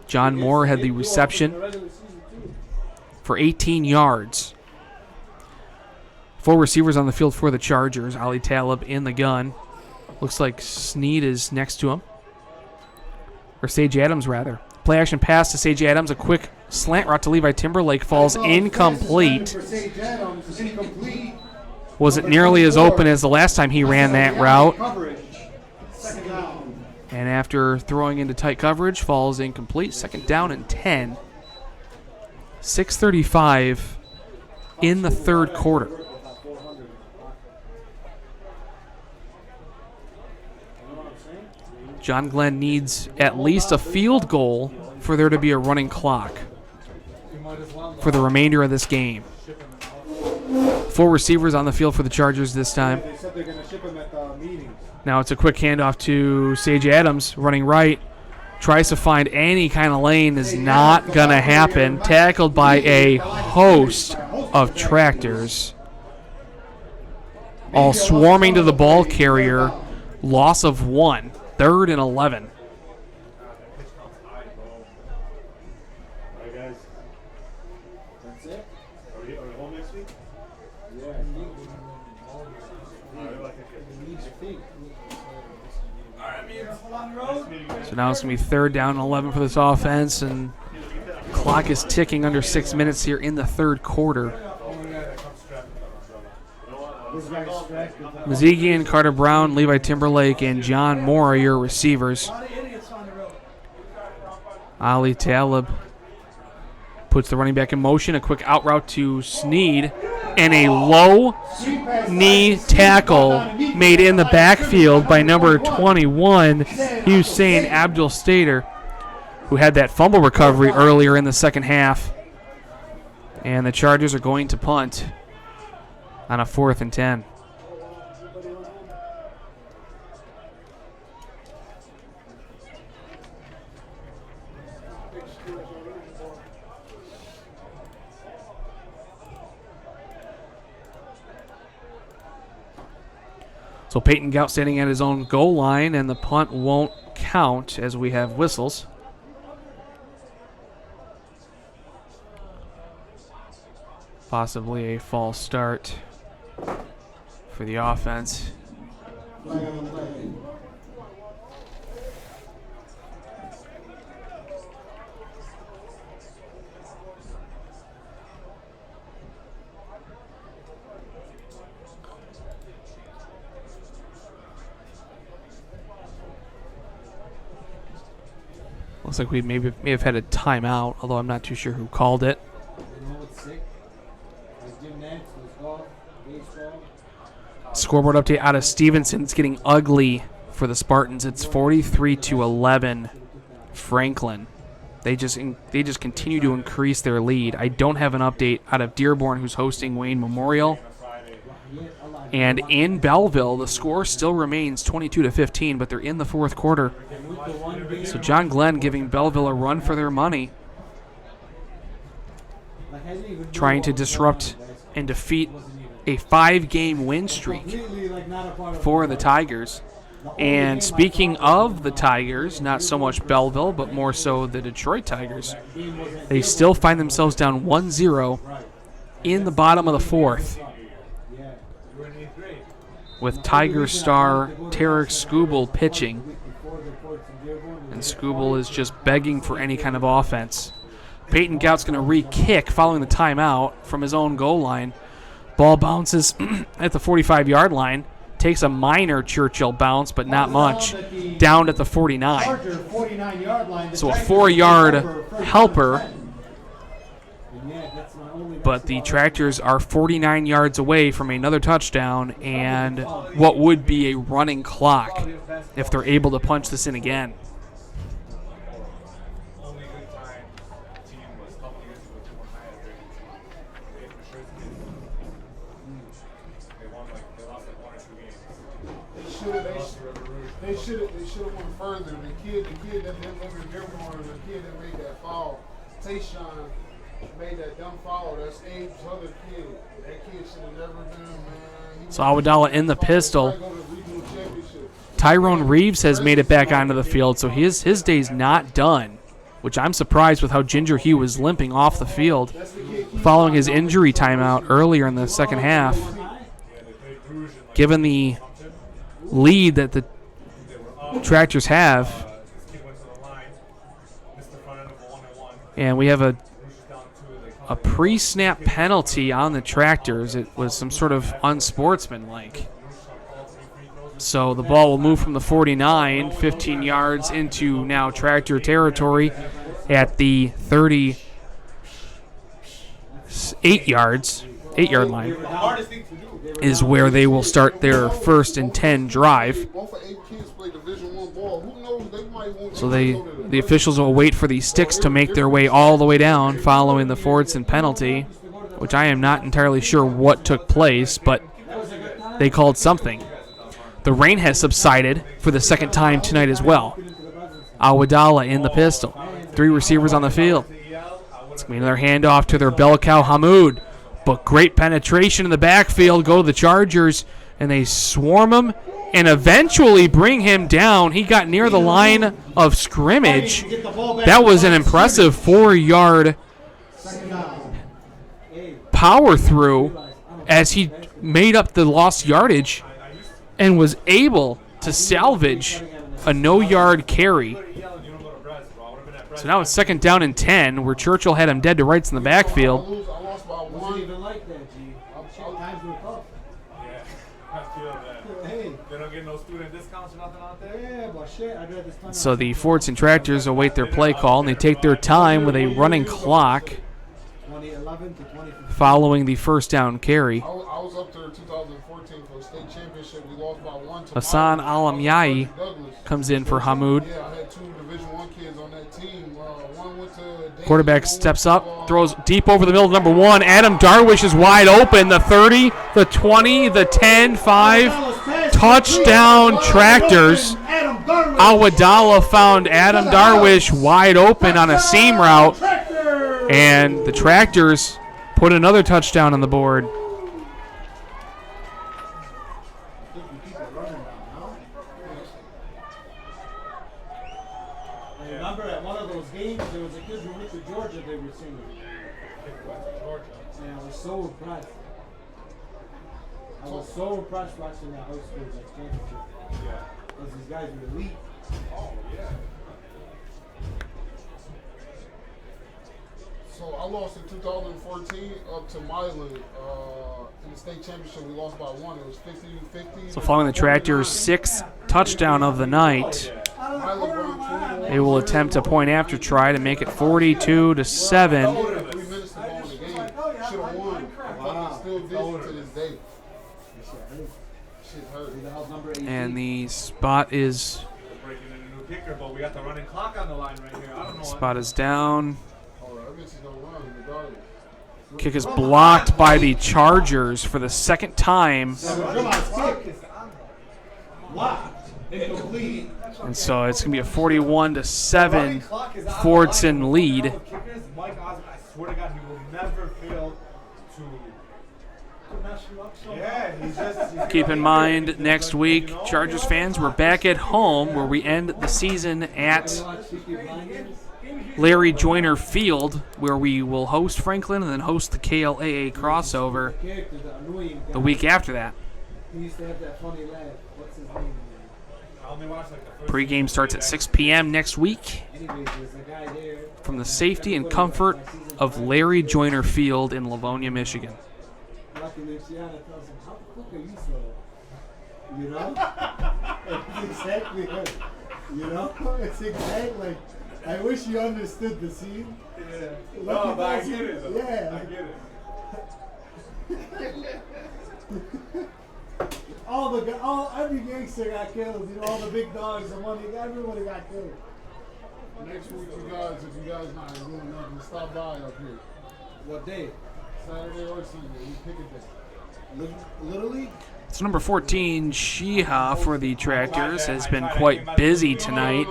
S1: John Moore had the reception for 18 yards. 4 receivers on the field for the Chargers. Ali Talib in the gun. Looks like Snead is next to him. Or Sage Adams, rather. Play action pass to Sage Adams. A quick slant route to Levi Timberlake falls incomplete. Wasn't nearly as open as the last time he ran that route. And after throwing into tight coverage, falls incomplete. 2nd down and 10. 6:35 in the 3rd quarter. John Glenn needs at least a field goal for there to be a running clock for the remainder of this game. 4 receivers on the field for the Chargers this time. Now it's a quick handoff to Sage Adams, running right. Tries to find any kind of lane, is not going to happen. Tackled by a host of Tractors. All swarming to the ball carrier. Loss of 1. 3rd and 11. So now it's going to be 3rd down and 11 for this offense, and clock is ticking under 6 minutes here in the 3rd quarter. Mazigian, Carter Brown, Levi Timberlake, and John Moore are your receivers. Ali Talib puts the running back in motion. A quick out route to Snead. And a low knee tackle made in the backfield by number 21, Hussein Abdul Stater, who had that fumble recovery earlier in the second half. And the Chargers are going to punt on a 4th and 10. So Peyton Gout standing at his own goal line, and the punt won't count as we have whistles. Possibly a false start for the offense. Looks like we may have had a timeout, although I'm not too sure who called it. Scoreboard update out of Stevenson. It's getting ugly for the Spartans. It's 43-11 Franklin. They just continue to increase their lead. I don't have an update out of Dearborn, who's hosting Wayne Memorial. And in Belleville, the score still remains 22-15, but they're in the 4th quarter. So John Glenn giving Belleville a run for their money, trying to disrupt and defeat a 5-game win streak for the Tigers. And speaking of the Tigers, not so much Belleville, but more so the Detroit Tigers, they still find themselves down 1-0 in the bottom of the 4th, with Tiger star Tarek Skubal pitching. And Skubal is just begging for any kind of offense. Peyton Gout's going to re-kick following the timeout from his own goal line. Ball bounces at the 45-yard line. Takes a minor Churchill bounce, but not much. Down at the 49. So a 4-yard helper. But the Tractors are 49 yards away from another touchdown and what would be a running clock if they're able to punch this in again.
S6: They should have went further. The kid that lived in Dearborn, the kid that made that foul, Tayshawn, made that dumb foul. That's Abe's other kid. That kid should have never been, man.
S1: So Awadallah in the pistol. Tyrone Reeves has made it back onto the field, so his day's not done, which I'm surprised with how Ginger Hugh was limping off the field following his injury timeout earlier in the second half. Given the lead that the Tractors have, and we have a pre-snap penalty on the Tractors. It was some sort of unsportsmanlike. So the ball will move from the 49, 15 yards into now Tractor territory at the 8-yard line is where they will start their 1st and 10 drive. So the officials will wait for the sticks to make their way all the way down following the Fordson penalty, which I am not entirely sure what took place, but they called something. The rain has subsided for the second time tonight as well. Awadallah in the pistol. 3 receivers on the field. It's going to be another handoff to their bell cow, Hamoud. But great penetration in the backfield. Go to the Chargers, and they swarm him and eventually bring him down. He got near the line of scrimmage. That was an impressive 4-yard power through as he made up the lost yardage and was able to salvage a no-yard carry. So now it's 2nd down and 10, where Churchill had him dead to rights in the backfield. So the Fordson Tractors await their play call, and they take their time with a running clock following the 1st down carry.
S6: I was up there in 2014 for the state championship. We lost by 1 to
S1: Hassan Alamyai comes in for Hamoud.
S6: Yeah, I had 2 Division I kids on that team. One went to
S1: Quarterback steps up, throws deep over the middle of number 1. Adam Darwish is wide open. The 30, the 20, the 10, 5. Touchdown Tractors. Awadallah found Adam Darwish wide open on a seam route. And the Tractors put another touchdown on the board.
S7: I remember at one of those games, there was a kid who went to Georgia they were singing. And I was so impressed. I was so impressed watching that high school championship. Yeah. Because these guys were elite. Oh, yeah.
S6: So I lost in 2014 up to Milan in the state championship. We lost by 1. It was 50-50.
S1: So following the Tractors' 6th touchdown of the night, they will attempt a point after try to make it 42-7.
S6: 3 minutes to go in the game. Should have won. Wow. Still dizzy to this day. Shit hurt.
S1: And the spot is down. Kick is blocked by the Chargers for the 2nd time. And so it's going to be a 41-7 Fordson lead. Keep in mind, next week, Chargers fans, we're back at home where we end the season at Larry Joyner Field, where we will host Franklin and then host the KLAA crossover the week after that. Pre-game starts at 6 p.m. next week from the safety and comfort of Larry Joyner Field in Livonia, Michigan.
S7: You know? It's exactly it. You know? It's exactly. I wish you understood the scene. Yeah. No, but I get it, though. Yeah. I get it. Every gangster got killed. You know, all the big dogs, the money, everybody got killed.
S6: Next week, if you guys not doing nothing, stop by up here.
S7: What day?
S6: Saturday or Sunday. We pick a day.
S7: Literally?
S1: So number 14, Sheeha for the Tractors, has been quite busy tonight.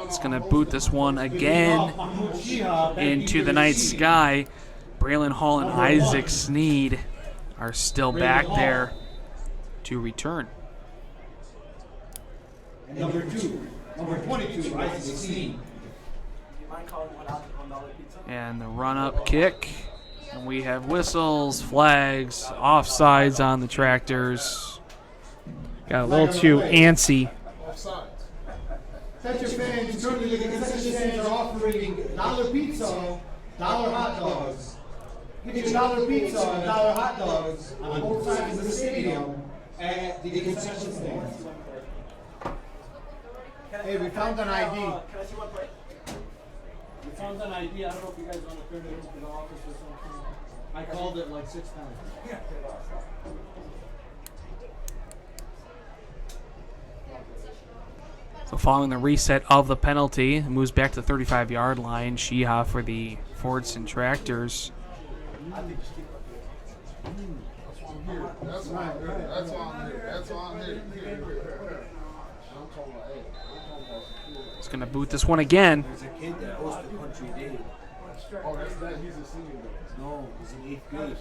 S1: It's going to boot this one again into the night sky. Braylon Hall and Isaac Sneed are still back there to return.
S7: And number 22, Isaac Sneed.
S1: And the run-up kick And we have whistles, flags, offsides on the Tractors. Got a little too antsy.
S7: Attention fans, currently the concession stands are offering dollar pizza, dollar hot dogs. Get your dollar pizza and dollar hot dogs on both sides of the stadium at the concession stands. Hey, we found an ID.
S8: Can I see one plate? We found an ID. I don't know if you guys want to turn it into the office or something. I called it like 6 times. Yeah.
S1: So following the reset of the penalty, it moves back to the 35-yard line. Sheeha for the Fordson Tractors.
S6: That's why I'm here. That's why I'm here. That's why I'm here. I'm talking about, hey, I'm talking about security.
S1: It's going to boot this one again.
S8: There's a kid that goes to Country Day.
S6: Oh, that's that. He's a senior though.
S8: No, he's in 8th grade.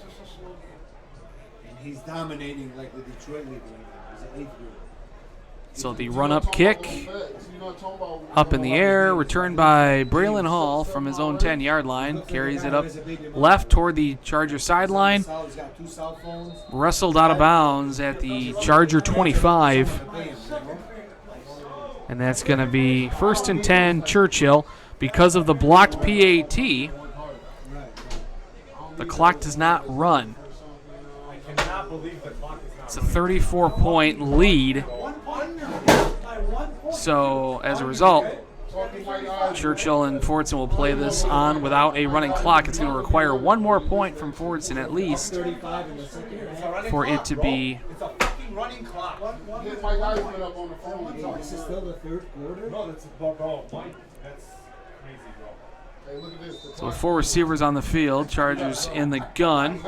S8: And he's dominating like the Detroit League right now. He's in 8th grade.
S1: So the run-up kick up in the air, returned by Braylon Hall from his own 10-yard line. Carries it up left toward the Charger sideline. Wrestled out of bounds at the Charger 25. And that's going to be 1st and 10, Churchill. Because of the blocked PAT, the clock does not run. It's a 34-point lead. So, as a result, Churchill and Fordson will play this on without a running clock. It's going to require one more point from Fordson at least for it to be.
S8: It's a fucking running clock.
S6: My guy's been up on the phone.
S8: This is still the 3rd quarter? No, that's Mike. That's crazy, bro.
S6: Hey, look at this.
S1: So with 4 receivers on the field, Chargers in the gun.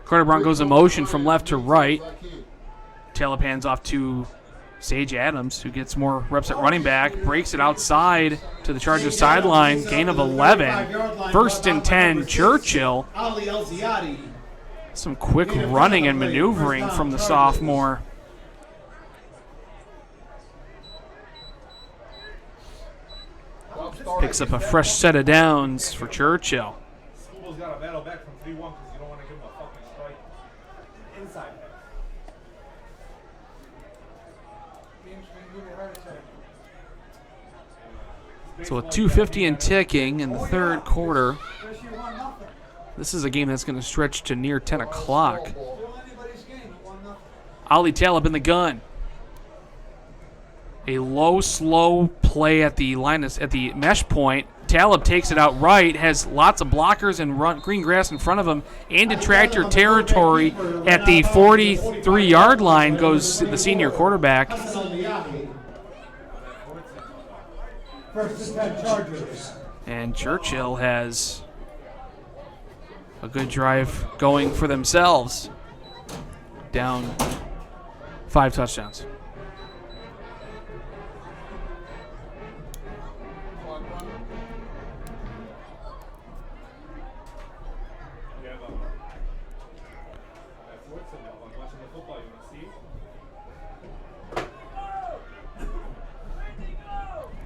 S1: Carter Brown goes in motion from left to right. Taleb hands off to Sage Adams, who gets more reps at running back, breaks it outside to the Chargers sideline, gain of 11. 1st and 10, Churchill. Some quick running and maneuvering from the sophomore. Picks up a fresh set of downs for Churchill.
S5: School's got to battle back from 3-1 because you don't want to give him a fucking strike inside.
S1: So with 2:50 and ticking in the 3rd quarter, this is a game that's going to stretch to near 10 o'clock. Ali Taleb in the gun. A low, slow play at the mesh point. Taleb takes it out right, has lots of blockers and green grass in front of him, into tractor territory at the 43-yard line goes the senior quarterback.
S7: 1st and 10 Chargers.
S1: And Churchill has a good drive going for themselves. Down 5 touchdowns.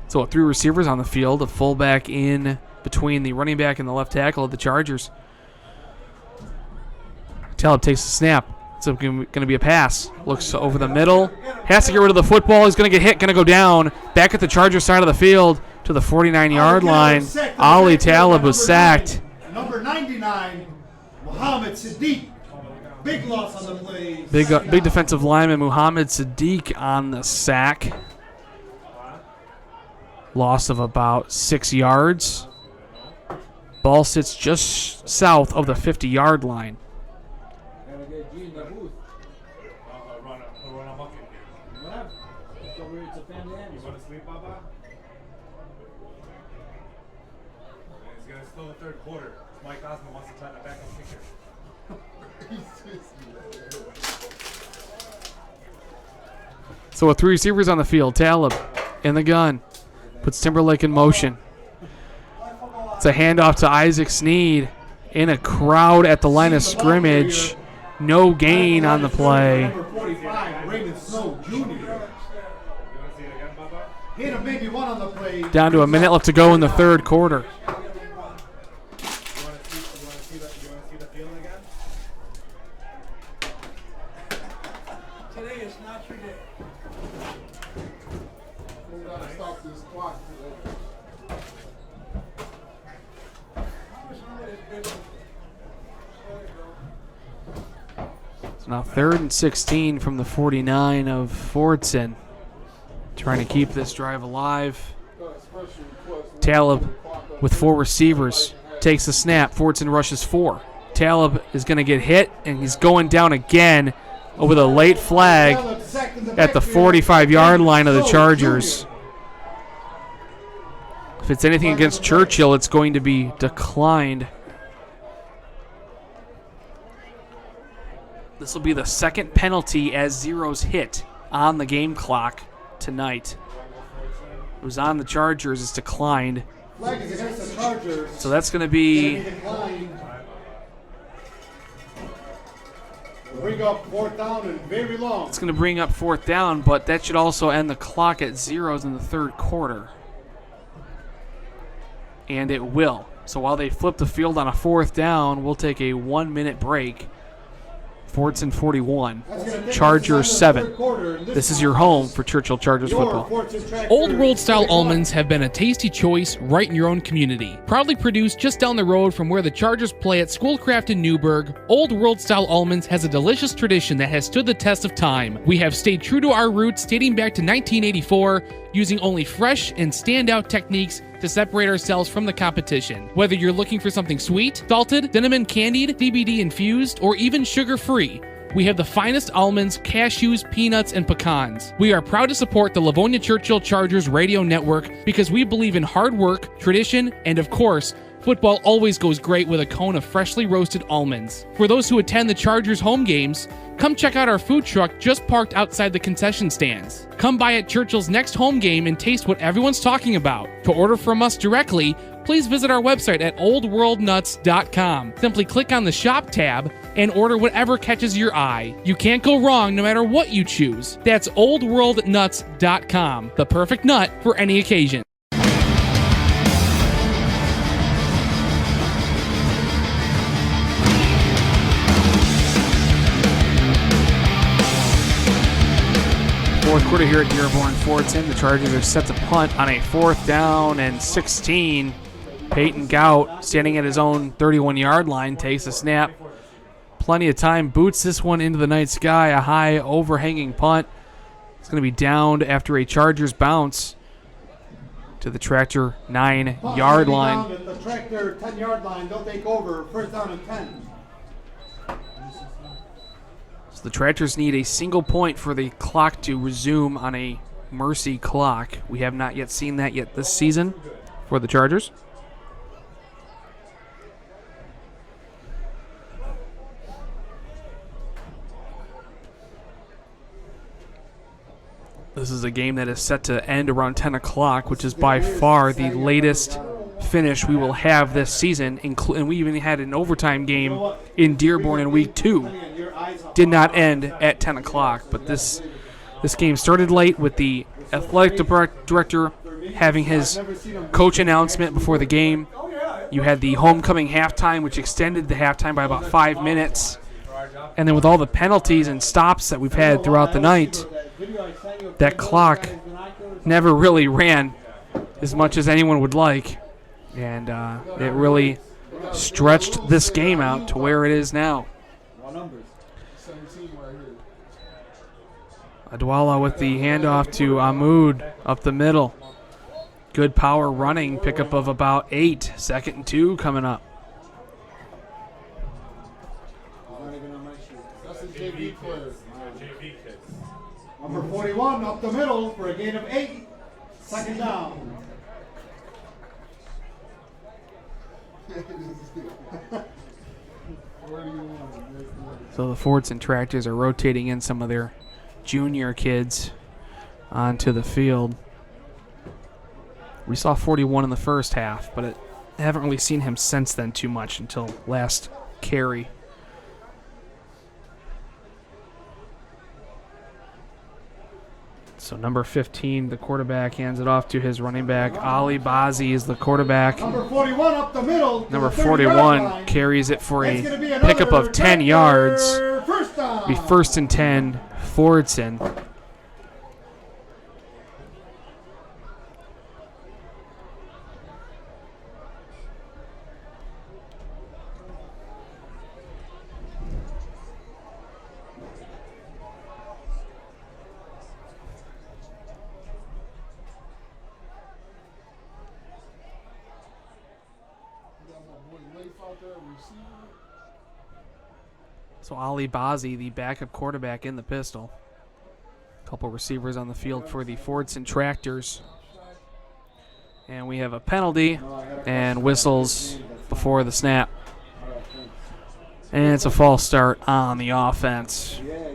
S1: So 3 receivers on the field, a fullback in between the running back and the left tackle of the Chargers. Taleb takes the snap. It's going to be a pass. Looks over the middle. Has to get rid of the football. He's going to get hit, going to go down. Back at the Chargers side of the field to the 49-yard line. Ali Taleb was sacked.
S7: Number 99, Muhammad Sadiq. Big loss on the play.
S1: Big defensive lineman Muhammad Sadiq on the sack. Loss of about 6 yards. Ball sits just south of the 50-yard line.
S5: Still the 3rd quarter. Mike Osmond wants to try to back and kicker.
S1: So with 3 receivers on the field, Taleb in the gun. Puts Timberlake in motion. It's a handoff to Isaac Sneed in a crowd at the line of scrimmage. No gain on the play.
S7: Number 45, Raymond Snow Jr. Hit him maybe one on the play.
S1: Down to a minute left to go in the 3rd quarter. So now 3rd and 16 from the 49 of Fordson. Trying to keep this drive alive. Talib with 4 receivers. Takes the snap. Fordson rushes 4. Talib is going to get hit, and he's going down again over the late flag at the 45-yard line of the Chargers. If it's anything against Churchill, it's going to be declined. This will be the second penalty as zeros hit on the game clock tonight. It was on the Chargers. It's declined.
S7: Flag is against the Chargers.
S1: So that's going to be...
S7: Bring up 4th down and very long.
S1: It's going to bring up 4th down, but that should also end the clock at zeros in the 3rd quarter. And it will. So while they flip the field on a 4th down, we'll take a 1-minute break. Fordson 41, Chargers 7. This is your home for Churchill Chargers football.
S11: Old World Style almonds have been a tasty choice right in your own community. Proudly produced just down the road from where the Chargers play at Schoolcraft in Newburgh, Old World Style almonds has a delicious tradition that has stood the test of time. We have stayed true to our roots dating back to 1984, using only fresh and standout techniques to separate ourselves from the competition. Whether you're looking for something sweet, salted, cinnamon candied, CBD infused, or even sugar-free, we have the finest almonds, cashews, peanuts, and pecans. We are proud to support the Livonia Churchill Chargers radio network because we believe in hard work, tradition, and of course, football always goes great with a cone of freshly roasted almonds. For those who attend the Chargers home games, come check out our food truck just parked outside the concession stands. Come by at Churchill's next home game and taste what everyone's talking about. To order from us directly, please visit our website at oldworldnuts.com. Simply click on the shop tab and order whatever catches your eye. You can't go wrong no matter what you choose. That's oldworldnuts.com, the perfect nut for any occasion.
S1: Fourth quarter here at Dearborn Fordson. The Chargers are set to punt on a 4th down and 16. Peyton Gout, standing at his own 31-yard line, takes a snap. Plenty of time, boots this one into the night sky. A high overhanging punt. It's going to be downed after a Chargers bounce to the Tractor 9-yard line.
S7: At the Tractor 10-yard line, they'll take over. 1st down and 10.
S1: So the Tractors need a single point for the clock to resume on a mercy clock. We have not yet seen that yet this season for the Chargers. This is a game that is set to end around 10 o'clock, which is by far the latest finish we will have this season. And we even had an overtime game in Dearborn in week 2. Did not end at 10 o'clock, but this game started late with the athletic director having his coach announcement before the game. You had the homecoming halftime, which extended the halftime by about 5 minutes. And then with all the penalties and stops that we've had throughout the night, that clock never really ran as much as anyone would like. And it really stretched this game out to where it is now. Adwala with the handoff to Ahmoud up the middle. Good power running, pickup of about 8. 2nd and 2 coming up.
S7: Number 41 up the middle for a gain of 8. 2nd down.
S1: So the Fordson Tractors are rotating in some of their junior kids onto the field. We saw 41 in the first half, but I haven't really seen him since then too much until last carry. So number 15, the quarterback, hands it off to his running back. Ali Bazi is the quarterback.
S7: Number 41 up the middle.
S1: Number 41 carries it for a pickup of 10 yards. Be 1st and 10, Fordson.
S2: So Ali Bazzi, the backup quarterback in the pistol. Couple receivers on the field for the Fordson Tractors. And we have a penalty and whistles before the snap. And it's a false start on the offense.
S6: Yeah.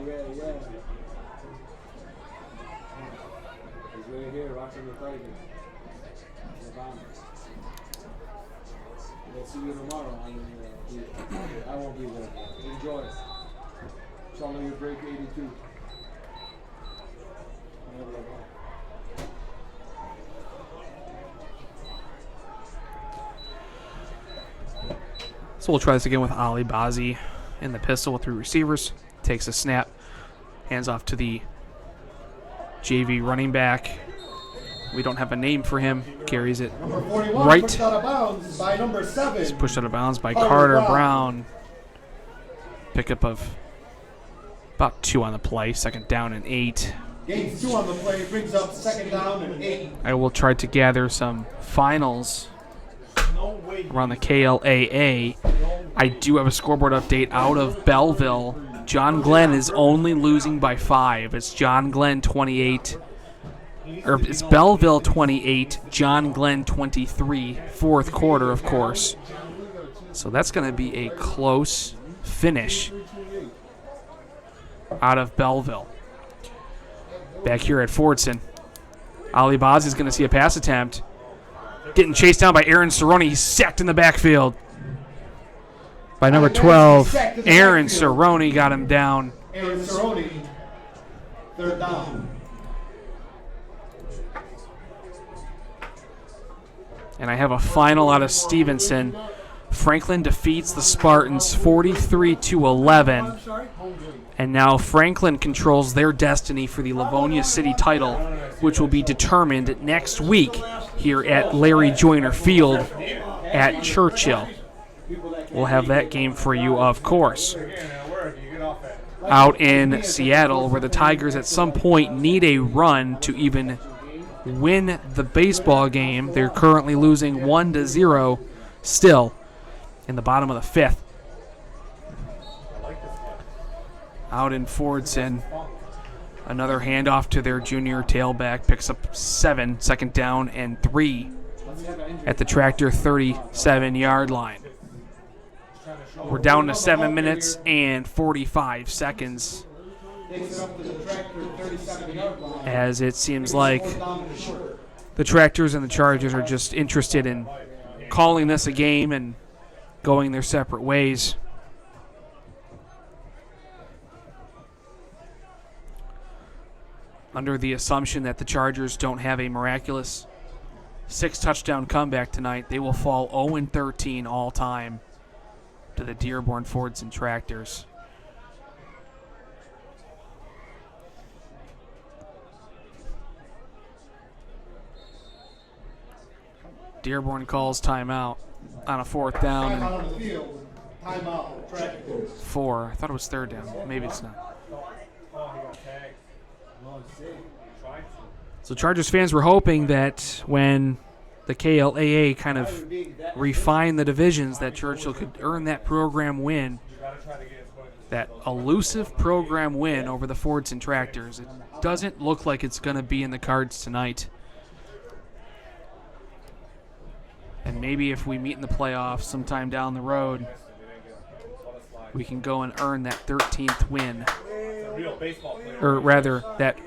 S6: He's right here watching the Tigers. We'll see you tomorrow. I won't be there. Enjoy. Tell me you break 82.
S2: So we'll try this again with Ali Bazzi in the pistol with 3 receivers. Takes a snap. Hands off to the JV running back. We don't have a name for him. Carries it
S7: Number 41
S2: right.
S7: pushed out of bounds by number 7.
S2: It's pushed out of bounds by
S7: Carter
S2: Carter
S7: Brown.
S2: Brown. Pickup of about 2 on the play. Second down and 8.
S7: Gains 2 on the play, brings up second down and 8.
S2: I will try to gather some finals around the KLAA. I do have a scoreboard update out of Belleville. John Glenn is only losing by 5. It's John Glenn 28. Or it's Belleville 28, John Glenn 23. Fourth quarter, of course. So that's going to be a close finish out of Belleville. Back here at Fordson, Ali Bazzi is going to see a pass attempt. Getting chased down by Aaron Cerrone. He's sacked in the backfield by number 12. Aaron Cerrone got him down.
S7: Aaron Cerrone, third down.
S2: And I have a final out of Stevenson. Franklin defeats the Spartans 43-11. And now Franklin controls their destiny for the Livonia City title, which will be determined next week here at Larry Joyner Field at Churchill. We'll have that game for you, of course. Out in Seattle, where the Tigers at some point need a run to even win the baseball game. They're currently losing 1-0 still in the bottom of the 5th. Out in Fordson, another handoff to their junior tailback, picks up 7, second down and 3 at the Tractor 37-yard line. We're down to 7 minutes and 45 seconds, as it seems like the Tractors and the Chargers are just interested in calling this a game and going their separate ways. Under the assumption that the Chargers don't have a miraculous 6-touchdown comeback tonight, they will fall 0-13 all time to the Dearborn Fordson Tractors. Dearborn calls timeout on a 4th down.
S7: Timeout on the field. Timeout. Tractors.
S2: 4. I thought it was 3rd down. Maybe it's not. So Chargers fans were hoping that when the KLAA kind of refined the divisions, that Churchill could earn that program win, that elusive program win over the Fordson Tractors. It doesn't look like it's going to be in the cards tonight. And maybe if we meet in the playoffs sometime down the road, we can go and earn that 13th win. Or rather, that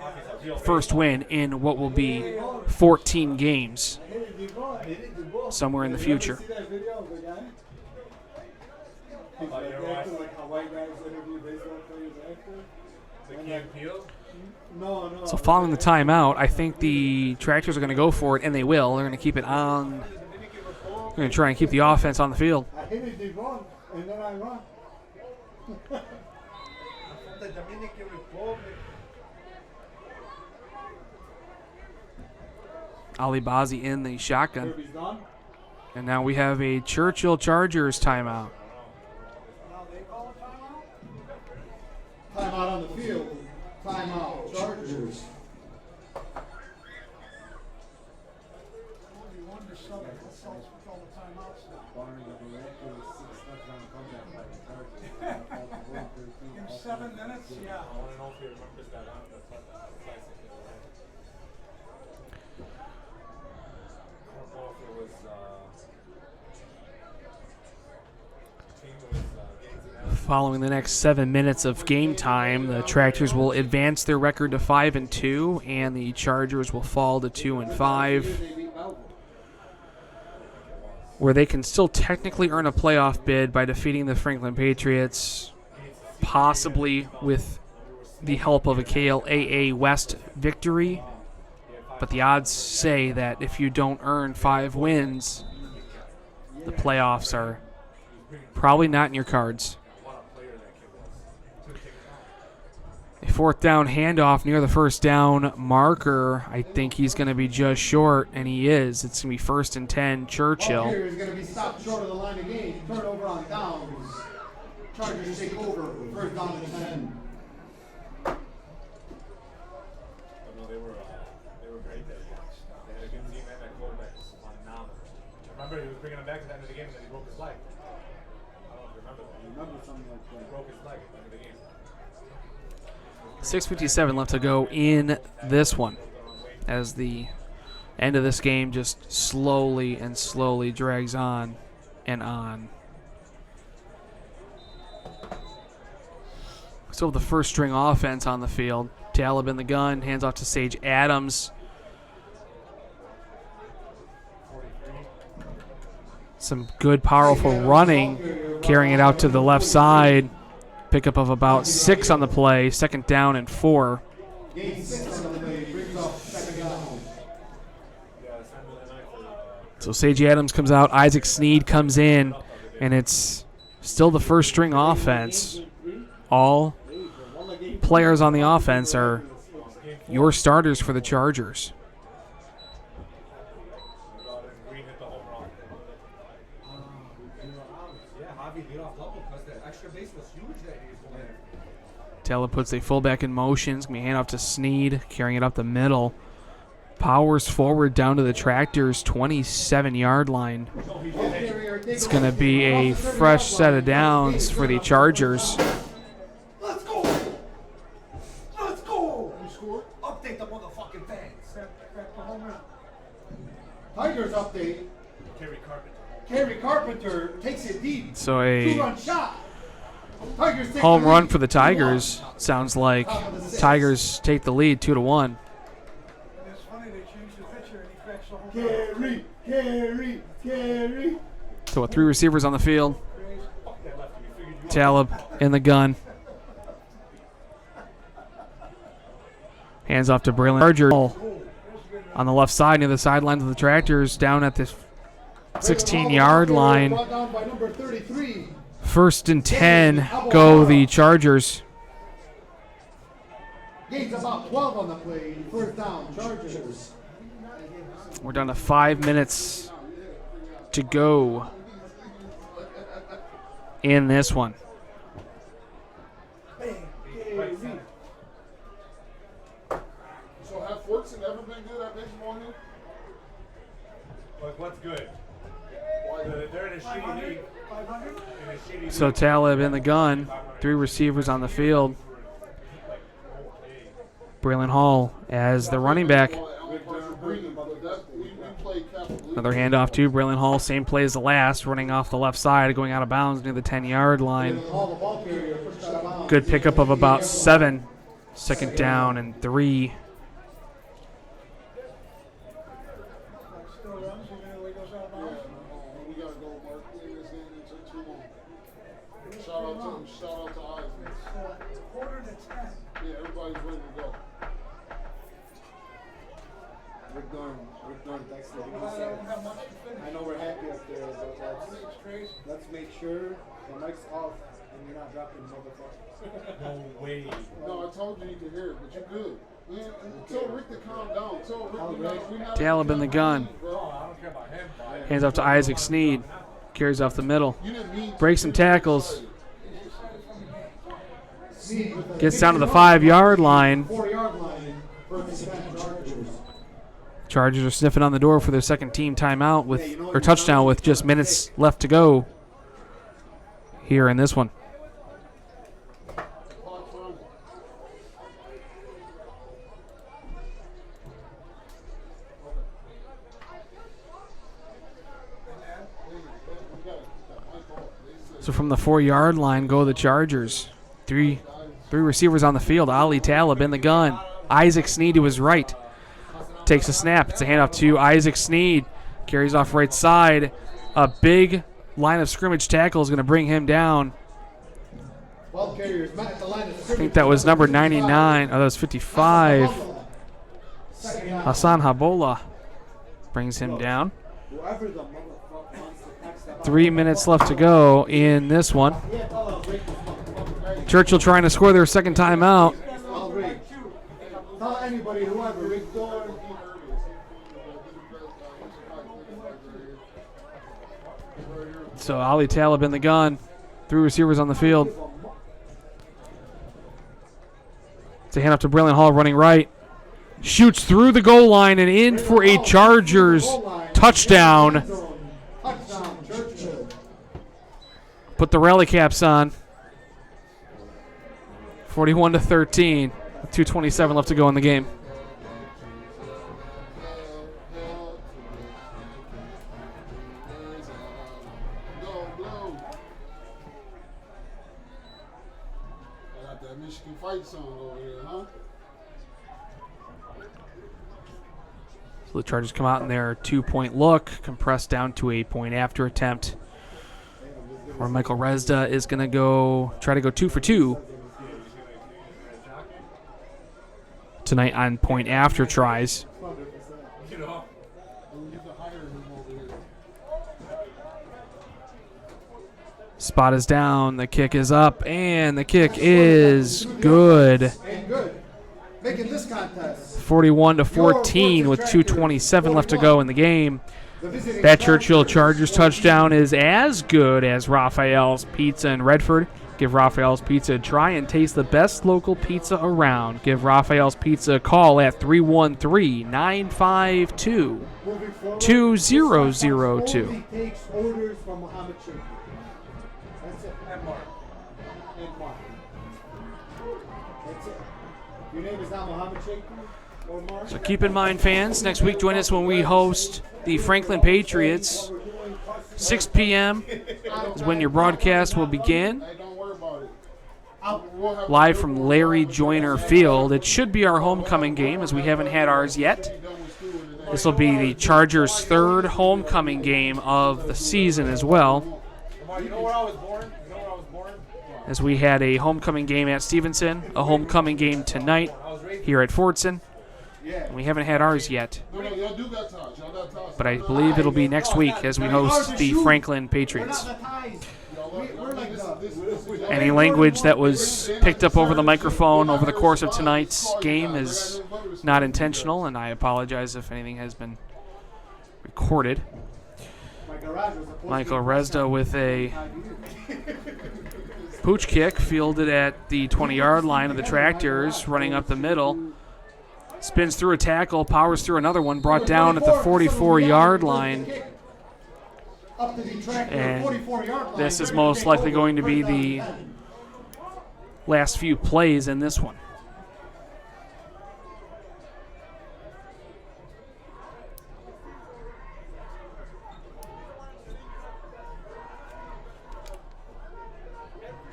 S2: first win in what will be 14 games somewhere in the future. So following the timeout, I think the Tractors are going to go for it, and they will. They're going to keep it on. They're going to try and keep the offense on the field.
S6: I hit it wrong, and then I run.
S8: The Dominican Republic.
S2: Ali Bazzi in the shotgun. And now we have a Churchill Chargers timeout.
S7: Timeout on the field. Timeout. Chargers.
S8: In 7 minutes, yeah.
S5: I want to know if he remembers that.
S1: Following the next 7 minutes of game time, the Tractors will advance their record to 5-2, and the Chargers will fall to 2-5, where they can still technically earn a playoff bid by defeating the Franklin Patriots, possibly with the help of a KLAA West victory. But the odds say that if you don't earn 5 wins, the playoffs are probably not in your cards. A 4th down handoff near the 1st down marker. I think he's going to be just short, and he is. It's going to be 1st and 10, Churchill.
S7: Ball carrier is going to be stopped short of the line of game. Turnover on downs. Chargers take over. 1st down and 10.
S5: They were great that year. They had a good team and that quarterback was phenomenal. I remember he was bringing them back at the end of the game and then he broke his leg. I don't know if you remember that. You remember something like that. He broke his leg at the end of the game.
S1: 6:57 left to go in this one, as the end of this game just slowly and slowly drags on and on. Still the first string offense on the field. Talib in the gun, hands off to Sage Adams. Some good, powerful running, carrying it out to the left side. Pickup of about 6 on the play, 2nd down and 4. So Sage Adams comes out, Isaac Sneed comes in, and it's still the first string offense. All players on the offense are your starters for the Chargers. Taylor puts a fullback in motion. It's going to be hand off to Sneed, carrying it up the middle. Powers forward down to the Tractors' 27-yard line. It's going to be a fresh set of downs for the Chargers.
S8: Let's go! Let's go! You scored? Update the motherfucking fans.
S7: Tigers update. Kerry Carpenter takes it deep.
S1: So a
S7: 2-run shot. Tigers
S1: home run for the Tigers. Sounds like Tigers take the lead 2-1.
S8: It's funny they changed the pitcher and he cracks the whole
S7: Kerry.
S1: So with 3 receivers on the field. Talib in the gun. Hands off to Braylon. Charger on the left side near the sidelines of the Tractors, down at the 16-yard line. 1st and 10 go the Chargers.
S7: Gains about 12 on the play. 1st down, Chargers.
S1: We're down to 5 minutes to go in this one.
S6: So have Fordson ever been good at baseball here?
S5: Like, what's good? They're in a shitty league.
S1: So Talib in the gun, 3 receivers on the field. Braylon Hall as the running back. Another handoff to Braylon Hall, same play as the last, running off the left side, going out of bounds near the 10-yard line. Good pickup of about 7. 2nd down and 3.
S6: Shout out to Isaac.
S8: It's 9:45.
S6: Yeah, everybody's ready to go.
S7: We're done. Thanks for I know we're happy up there, but let's make sure the mic's off and you're not dropping the motherfucker.
S5: No way.
S6: No, I told you could hear it, but you're good. Man, tell Rick to calm down. Tell Rick we're not
S1: Talib in the gun. Hands off to Isaac Sneed. Carries off the middle. Breaks some tackles. Gets down to the 5-yard line.
S7: 4-yard line.
S1: Chargers are sniffing on the door for their second team timeout or touchdown with just minutes left to go here in this one. So from the 4-yard line go the Chargers. Three receivers on the field. Ali Talib in the gun. Isaac Sneed to his right. Takes a snap. It's a handoff to Isaac Sneed. Carries off right side. A big line of scrimmage tackle is going to bring him down. I think that was number 99. Oh, that was 55. Hassan Habola brings him down. 3 minutes left to go in this one. Churchill trying to score their second timeout. So Ali Talib in the gun. 3 receivers on the field. It's a handoff to Braylon Hall running right. Shoots through the goal line and in for a Chargers touchdown. Put the rally caps on. 41-13. 2:27 left to go in the game.
S6: Michigan fight song over here, huh?
S1: So the Chargers come out in their 2-point look, compressed down to a point after attempt. Where Michael Resda is going to try to go 2 for 2 tonight on point after tries. Spot is down, the kick is up, and the kick is good. 41-14 with 2:27 left to go in the game. That Churchill Chargers touchdown is as good as Raffaele's Pizza in Redford. Give Raffaele's Pizza a try and taste the best local pizza around. Give Raffaele's Pizza a call at 313-952-2002. So keep in mind, fans, next week join us when we host the Franklin Patriots. 6 p.m. is when your broadcast will begin. Live from Larry Joyner Field. It should be our homecoming game, as we haven't had ours yet. This will be the Chargers' third homecoming game of the season as well.
S5: You know where I was born?
S1: As we had a homecoming game at Stevenson, a homecoming game tonight here at Fordson. We haven't had ours yet, but I believe it'll be next week as we host the Franklin Patriots. Any language that was picked up over the microphone over the course of tonight's game is not intentional, and I apologize if anything has been recorded. Michael Resda with a pooch kick fielded at the 20-yard line of the Tractors, running up the middle. Spins through a tackle, powers through another one, brought down at the 44-yard line. And this is most likely going to be the last few plays in this one.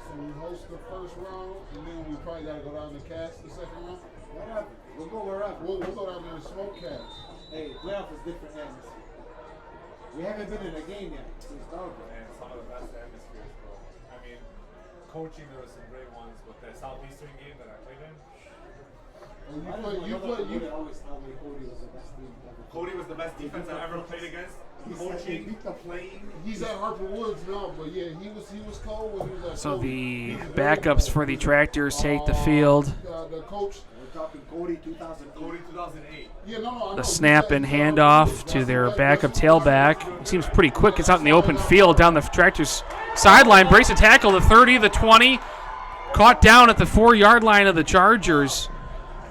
S6: So we host the first round, and then we probably got to go down to cast the second round. Whatever. We'll go wherever. We'll go down there and smoke cast.
S7: Hey, playoff is different atmosphere. We haven't been in a game yet since Dearborn.
S5: And some of the best atmospheres, bro. I mean, coaching, there were some great ones, but the Southeastern game that I played in.
S6: You
S7: always tell me Cody was the best team ever.
S5: Cody was the best defense I ever played against. Coaching, playing.
S6: He's at Harper Woods now, but yeah, he was cold when he was at
S1: So
S6: Cody.
S1: the backups for the Tractors take the field.
S6: The coach.
S7: We're talking Cody
S5: 2008.
S6: Yeah, no,
S1: The snap and handoff to their backup tailback. It seems pretty quick. It's out in the open field down the Tractors' sideline. Breaks a tackle, the 30, the 20. Caught down at the 4-yard line of the Chargers.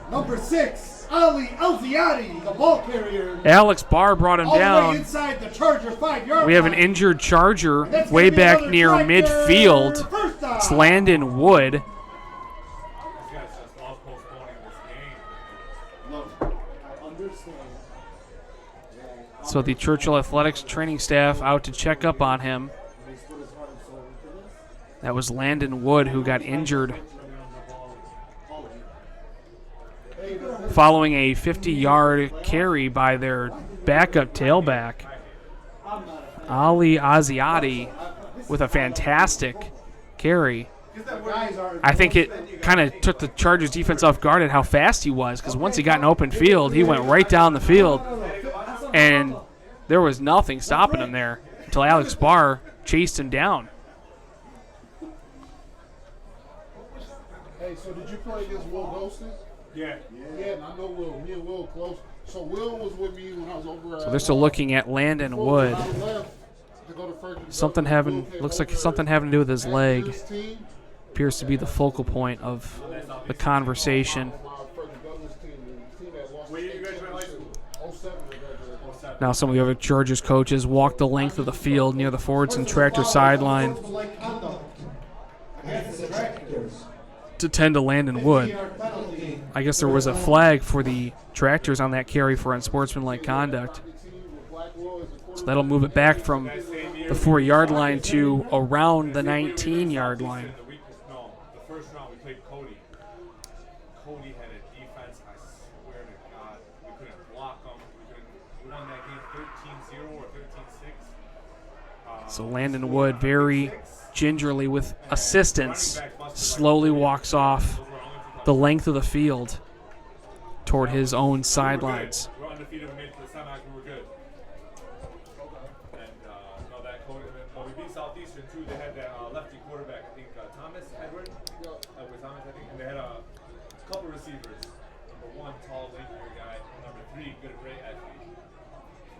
S7: Number 6. Ali Alziadi, the ball carrier.
S11: Alex Barr brought him
S7: All the way
S11: down.
S7: inside the Charger 5-yard
S11: We have an
S7: line.
S11: injured Charger
S7: That's
S11: way
S7: gonna be
S11: back
S7: another
S11: near
S7: tractor.
S11: midfield.
S7: First down.
S11: It's Landon Wood.
S5: These guys just love postponing this game.
S7: Look, I understand.
S11: So the Churchill Athletics training staff out to check up on him. That was Landon Wood who got injured following a 50-yard carry by their backup tailback, Ali Aziati, with a fantastic carry. I think it kind of took the Chargers defense off guard at how fast he was, because once he got in open field, he went right down the field, and there was nothing stopping him there until Alex Barr chased him down.
S6: Hey, so did you play against Will Golston?
S5: Yeah.
S6: Yeah, and I know Will. Me and Will close. So Will was with me when I was over at...
S11: So they're still looking at Landon Wood. Something looks like something having to do with his leg. Appears to be the focal point of the conversation. Now some of the other Chargers coaches walk the length of the field near the Fordson Tractor sideline to tend to Landon Wood. I guess there was a flag for the Tractors on that carry for unsportsmanlike conduct. So that'll move it back from the 4-yard line to around the 19-yard line.
S5: The first round we played Cody. Cody had a defense, I swear to God, we couldn't block them. We won that game 13-0 or 13-6.
S11: So Landon Wood, very gingerly with assistance, slowly walks off the length of the field toward his own sidelines.
S5: We're undefeated. We made it to the semis. We were good. And no, that Cody. Well, we beat Southeastern too. They had that lefty quarterback. I think Thomas Edward. With Thomas, I think, and they had a couple receivers. Number 1, tall, lanky guy. Number 3, good, great athlete.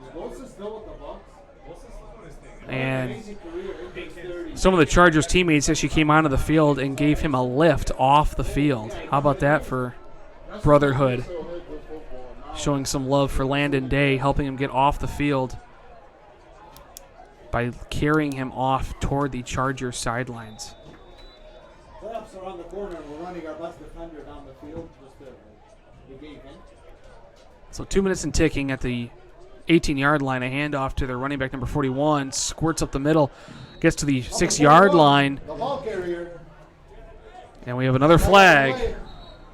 S6: Is Wilson still with the Bucks?
S5: Wilson's doing his thing.
S11: And some of the Chargers teammates actually came onto the field and gave him a lift off the field. How about that for brotherhood? Showing some love for Landon Day, helping him get off the field by carrying him off toward the Chargers sidelines.
S7: Playoffs around the corner. We're running our best defender down the field. Just the game.
S11: So 2 minutes and ticking at the 18-yard line. A handoff to their running back, number 41, squirts up the middle, gets to the 6-yard line.
S7: The ball carrier.
S11: And we have another flag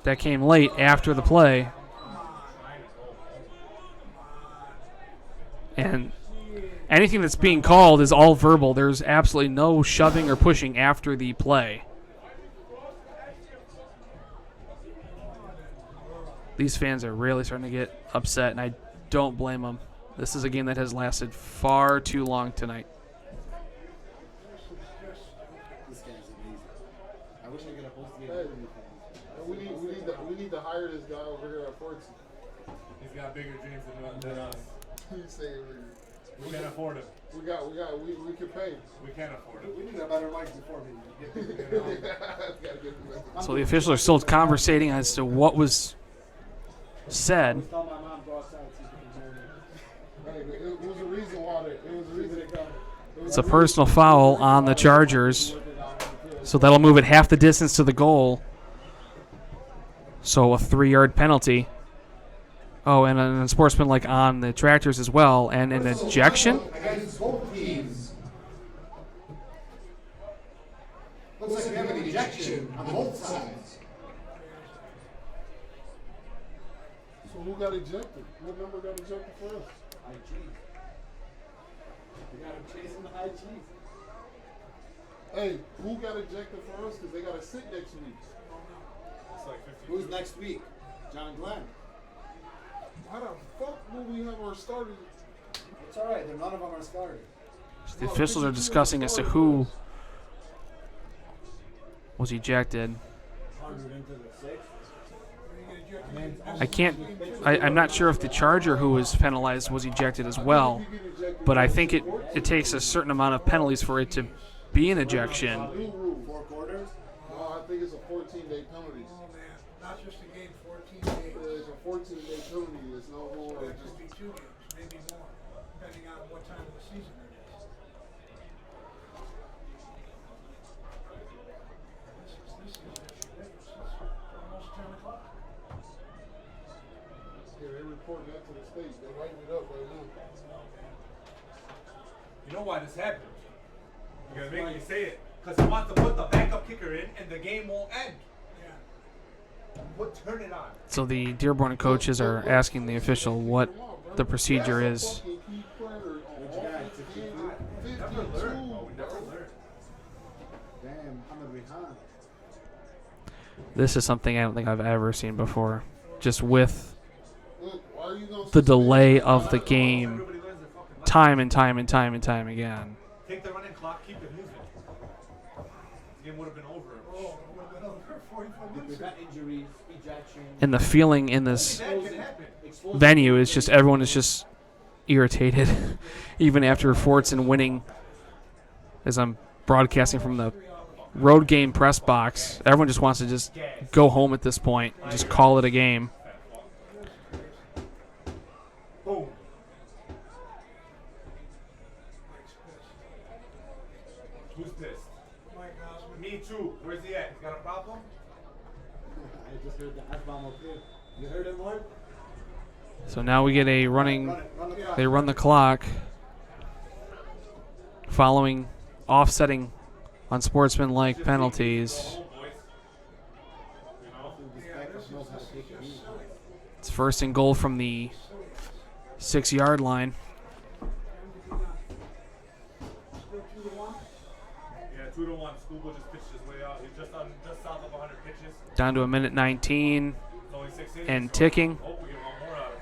S11: that came late after the play. And anything that's being called is all verbal. There's absolutely no shoving or pushing after the play. These fans are really starting to get upset, and I don't blame them. This is a game that has lasted far too long tonight.
S7: This guy's amazing. I wish I could have posted
S6: Hey, we need to hire this guy over here at Fordson.
S5: He's got bigger dreams than us.
S6: He's saying
S5: We can't afford him.
S6: we can pay.
S5: We can't afford him.
S7: We need a better mic before me.
S11: So the officials are still conversating as to what was said.
S7: Tell my mom go outside so you can hear me.
S6: Hey, it was a reason why
S11: It's a personal foul on the Chargers. So that'll move it half the distance to the goal. So a 3-yard penalty. Oh, and an unsportsmanlike on the Tractors as well, and an ejection.
S7: Against both teams. Looks like we have an ejection on both sides.
S6: So who got ejected? What number got ejected for us?
S7: IG. We got him chasing the high cheese.
S6: Hey, who got ejected for us? Because they got to sit next week.
S5: It's like 50.
S7: Who's next week? John Glenn.
S6: How the fuck will we have our starters?
S7: It's all right. None of them are started.
S11: The officials are discussing as to who was ejected.
S7: 100 into the 6th.
S11: I'm not sure if the Charger who was penalized was ejected as well, but I think it takes a certain amount of penalties for it to be an ejection.
S7: 4 quarters?
S6: No, I think it's a 14-day penalty.
S8: Not just a game, 14 days.
S6: It's a 14-day
S8: could be 2 games, maybe more, depending on what time of the season it is. This is ridiculous. It's almost 10 o'clock.
S6: Yeah, they're reporting that to the state. They're writing it up right now.
S5: You know why this happened? You're gonna make me say it. Because he wants to put the backup kicker in and the game won't end. Turn it on.
S1: So the Dearborn coaches are asking the official what the procedure is.
S5: Never learn, bro. We never learn.
S6: Damn, I'm behind.
S1: This is something I don't think I've ever seen before. Just with the delay of the game, time and time and time and time again.
S5: Take the running clock, keep it moving. The game would have been over.
S8: Oh, it would have been over 45 minutes.
S7: Injuries, ejection.
S1: And the feeling in this venue is just everyone is just irritated. Even after Fordson winning, as I'm broadcasting from the road game press box, everyone just wants to just go home at this point, just call it a game.
S5: Boom. Who's pissed? Me too. Where's he at? He's got a problem?
S7: I just heard the F-bomb up here. You heard it, Mark?
S1: So now we get a running, they run the clock, following offsetting unsportsmanlike penalties. It's first and goal from the 6-yard line.
S5: Yeah, 2-1. Scuba just pitched his way out. He's just south of 100 pitches.
S1: Down to a minute 19
S5: It's only 6 innings.
S1: and ticking.
S5: Hope we get one more out of it.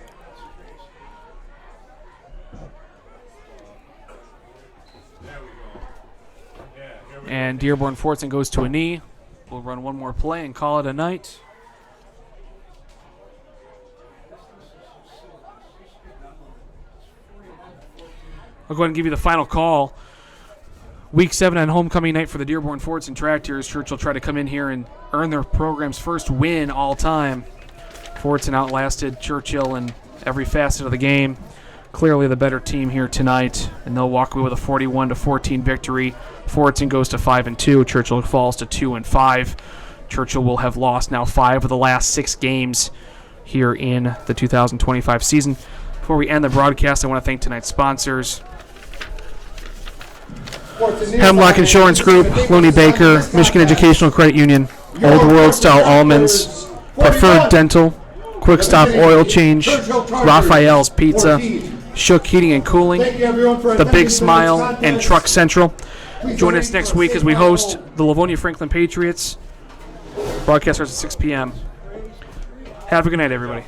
S5: There we go. Yeah, here we
S1: And Dearborn Fordson goes to a knee. We'll run one more play and call it a night. I'll go ahead and give you the final call. Week 7 on homecoming night for the Dearborn Fordson Tractors. Churchill tried to come in here and earn their program's first win all time. Fordson outlasted Churchill in every facet of the game. Clearly the better team here tonight, and they'll walk away with a 41-14 victory. Fordson goes to 5-2. Churchill falls to 2-5. Churchill will have lost now 5 of the last 6 games here in the 2025 season. Before we end the broadcast, I want to thank tonight's sponsors: Hemlock Insurance Group, Looney Baker, Michigan Educational Credit Union, Old World Style Almonds, Preferred Dental, Quick Stop Oil Change, Raffaele's Pizza, Shook Heating and Cooling, The Big Smile, and Truck Central. Join us next week as we host the Livonia Franklin Patriots. Broadcast starts at 6 p.m. Have a good night, everybody.